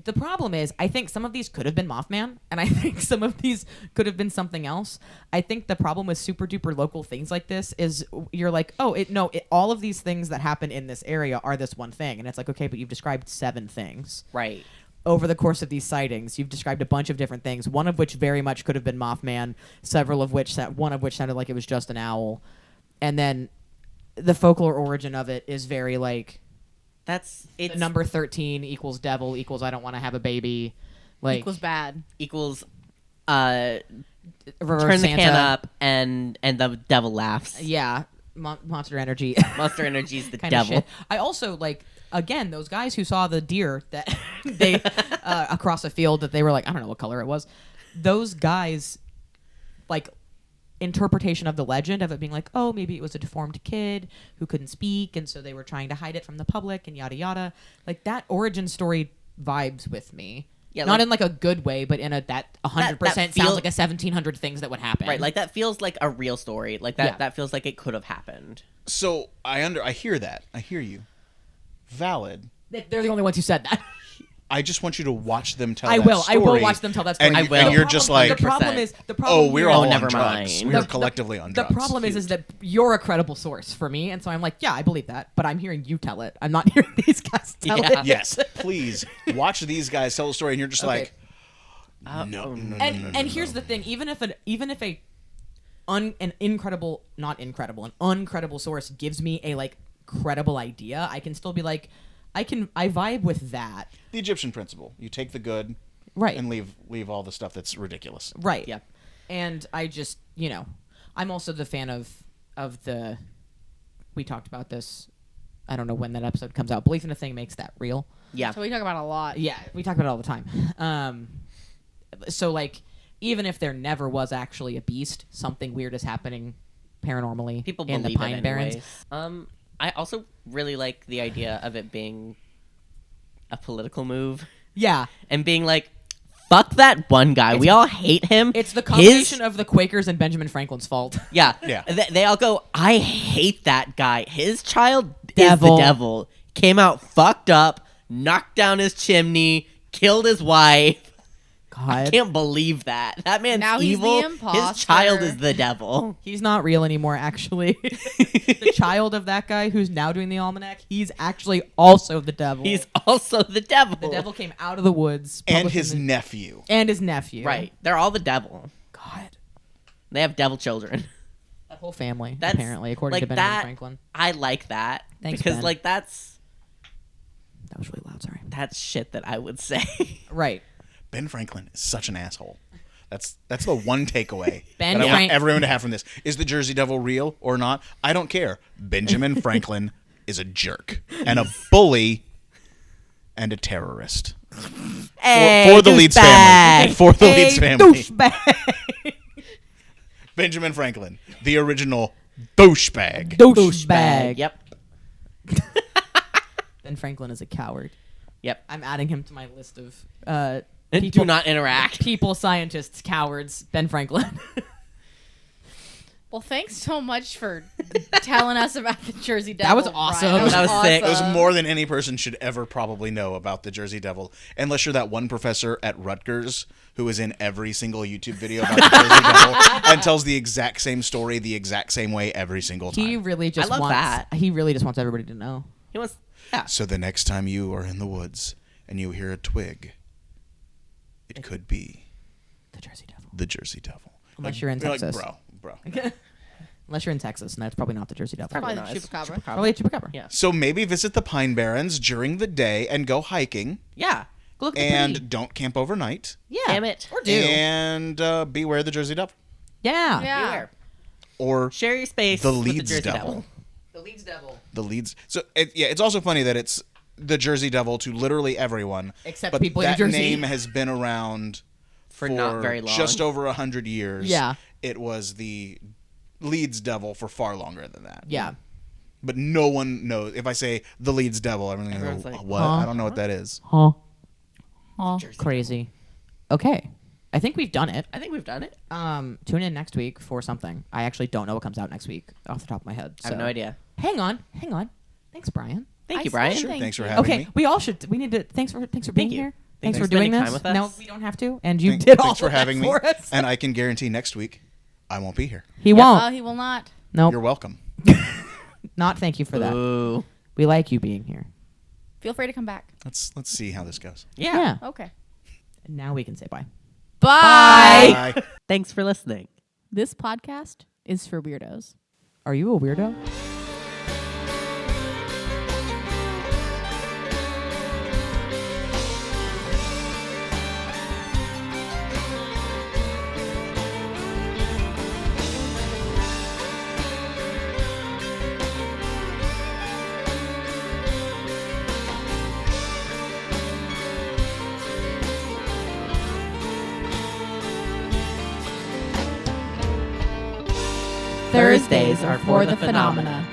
S1: The problem is, I think some of these could have been Mothman, and I think some of these could have been something else. I think the problem with super duper local things like this is you're like, all of these things that happen in this area are this one thing, and it's like, okay, but you've described 7 things.
S3: Right.
S1: Over the course of these sightings, you've described a bunch of different things, one of which very much could have been Mothman, one of which sounded like it was just an owl, and then the folklore origin of it is very like
S3: It's
S1: number 13 equals devil equals I don't want to have a baby, like
S2: Equals bad.
S3: equals
S1: reverse
S3: turn the
S1: Santa.
S3: can up and the devil laughs.
S1: Yeah, Monster Energy.
S3: Monster Energy's the
S1: kind
S3: devil.
S1: of shit. I also like, again, those guys who saw the deer that they across a field that they were like, I don't know what color it was. Those guys, like, interpretation of the legend of it being like, oh, maybe it was a deformed kid who couldn't speak, and so they were trying to hide it from the public, and yada yada. Like, that origin story vibes with me.
S3: Yeah,
S1: not
S3: like-
S1: in like a good way, but in a that 100%
S3: that
S1: sounds
S3: feel-
S1: like a 1700 things that would happen.
S3: Right, like that feels like a real story. Like that
S1: Yeah.
S3: that feels like it could have happened.
S4: So I hear that. I hear you. Valid.
S1: They're the only ones who said that.
S4: I just want you to watch them tell
S1: I
S4: that
S1: will. I will
S4: story,
S1: watch them tell that story.
S4: And,
S3: I
S4: and
S3: will.
S4: you're just like,
S1: the problem
S3: 100%.
S1: is the problem.
S4: oh, we're
S1: here-
S4: all
S3: never
S4: on drugs.
S3: mind.
S4: We're collectively on drugs.
S1: The problem is that you're a credible source for me, and so I'm like, yeah, I believe that, but I'm hearing you tell it. I'm not hearing these guys tell
S3: Yeah.
S1: it.
S4: Yes, please watch these guys tell the story, and you're just
S1: Okay.
S4: like, No.
S1: And here's the thing: even if an uncredible source gives me a like credible idea, I can still be like, I vibe with that.
S4: The Egyptian principle: you take the good,
S1: Right.
S4: and leave all the stuff that's ridiculous.
S1: Right.
S3: Yep.
S1: And I just, I'm also the fan of the. We talked about this. I don't know when that episode comes out. Belief in a thing makes that real.
S3: Yeah.
S2: So we talk about a lot.
S1: Yeah, we talk about it all the time. So like, even if there never was actually a beast, something weird is happening paranormally
S3: People
S1: in
S3: believe
S1: the Pine
S3: it
S1: Barrens.
S3: anyways. I also really like the idea of it being a political move
S1: Yeah,
S3: and being like, fuck that one guy. We all hate him.
S1: it's the combination of the Quakers and Benjamin Franklin's fault.
S3: Yeah.
S4: Yeah.
S3: They all go, I hate that guy. His child
S1: Devil.
S3: is the devil. Came out fucked up, knocked down his chimney, killed his wife. I
S1: God,
S3: can't believe that. That man's
S2: Now he's the
S3: evil. His
S2: imposter.
S3: child is the devil.
S1: he's not real anymore. Actually, the child of that guy who's now doing the almanac, he's actually also the devil.
S3: He's also the devil.
S1: the devil came out of the woods,
S4: And
S1: published
S4: his
S1: in the-
S4: nephew.
S1: and his nephew.
S3: Right. They're all the devil.
S1: God,
S3: They have devil children.
S1: that whole family
S3: That's
S1: apparently, according
S3: like
S1: to Benjamin
S3: that.
S1: Franklin.
S3: I like that.
S1: Thanks,
S3: because
S1: Ben.
S3: like that's
S1: That was really loud. Sorry.
S3: shit that I would say.
S1: Right.
S4: Ben Franklin is such an asshole. That's the one takeaway
S1: Ben
S4: that I want
S1: Frank-
S4: everyone to have from this. Is the Jersey Devil real or not? I don't care. Benjamin Franklin is a jerk and a bully and a terrorist.
S3: Hey,
S4: For the Leeds
S3: douchebag.
S4: family. For the Leeds family.
S1: Douchebag.
S4: Benjamin Franklin, the original douchebag.
S1: Douchebag.
S3: Yep.
S1: Ben Franklin is a coward.
S3: Yep.
S1: I'm adding him to my list of
S3: And do not interact.
S1: people, scientists, cowards. Ben Franklin.
S2: Well, thanks so much for telling us about the Jersey Devil.
S1: That was
S2: Brian.
S1: awesome.
S3: That was sick.
S4: It was
S2: awesome.
S4: more than any person should ever probably know about the Jersey Devil, unless you're that one professor at Rutgers who is in every single YouTube video about the Jersey Devil and tells the exact same story the exact same way every single time.
S1: He really just
S3: I love
S1: wants.
S3: that.
S1: He really just wants everybody to know.
S3: He was. Yeah.
S4: So the next time you are in the woods and you hear a twig, it could be
S1: The Jersey Devil.
S4: the Jersey Devil.
S1: Unless you're in
S4: Like,
S1: Texas.
S4: bro.
S1: Unless you're in Texas, and that's probably not the Jersey Devil.
S2: Probably
S3: not.
S2: the
S3: It's
S2: chupacabra.
S1: Probably a chupacabra.
S3: Yeah.
S4: So maybe visit the Pine Barrens during the day and go hiking,
S3: Yeah.
S1: Go look at the
S4: and
S1: pretty-
S4: don't camp overnight,
S1: yeah.
S3: Damn it.
S1: Or do.
S4: and beware the Jersey Devil.
S1: Yeah.
S2: Yeah.
S3: Beware.
S4: Or
S3: Share your space.
S4: the
S3: with
S4: Leeds
S3: Jersey
S4: Devil.
S1: The Leeds Devil.
S4: The Leeds. So it's also funny that it's the Jersey Devil to literally everyone,
S1: Except
S4: but
S1: people in
S4: that
S1: Jersey.
S4: name has been around
S3: For not very long.
S4: just over 100 years.
S1: Yeah.
S4: It was the Leeds Devil for far longer than that.
S1: Yeah.
S4: But no one knows. If I say the Leeds Devil, everyone's going
S3: Everyone's
S4: to go,
S3: like,
S4: what?
S1: huh?
S4: I don't know what that is.
S1: Huh.
S3: Jersey
S1: Crazy. Okay. I think we've done it.
S3: I think we've done it.
S1: Tune in next week for something. I actually don't know what comes out next week off the top of my head.
S3: I have
S1: so-
S3: no idea.
S1: Hang on. Thanks, Brian.
S3: Thank
S2: I
S3: you, Brian.
S2: said
S4: Sure.
S2: Thank
S4: Thanks for
S2: you.
S4: having
S1: Okay,
S4: me.
S1: we all should. We need to. Thanks for being
S3: Thank you.
S1: here.
S3: Thanks
S1: Thanks
S3: for
S1: for doing
S3: spending
S1: this.
S3: time with us.
S1: No, we don't have to. And you did all
S4: Thanks for
S1: of that
S4: having me.
S1: for us.
S4: And I can guarantee next week I won't be here.
S1: He
S2: Oh,
S1: won't.
S2: he will not.
S1: Nope.
S4: You're welcome.
S1: Not thank you for that.
S3: Ooh.
S1: We like you being here.
S2: Feel free to come back.
S4: Let's see how this goes.
S3: Yeah.
S2: Okay.
S1: And now we can say bye.
S2: Bye.
S4: Bye.
S3: Thanks for listening.
S2: This podcast is for weirdos.
S1: Are you a weirdo?
S2: Thursdays are for the phenomena.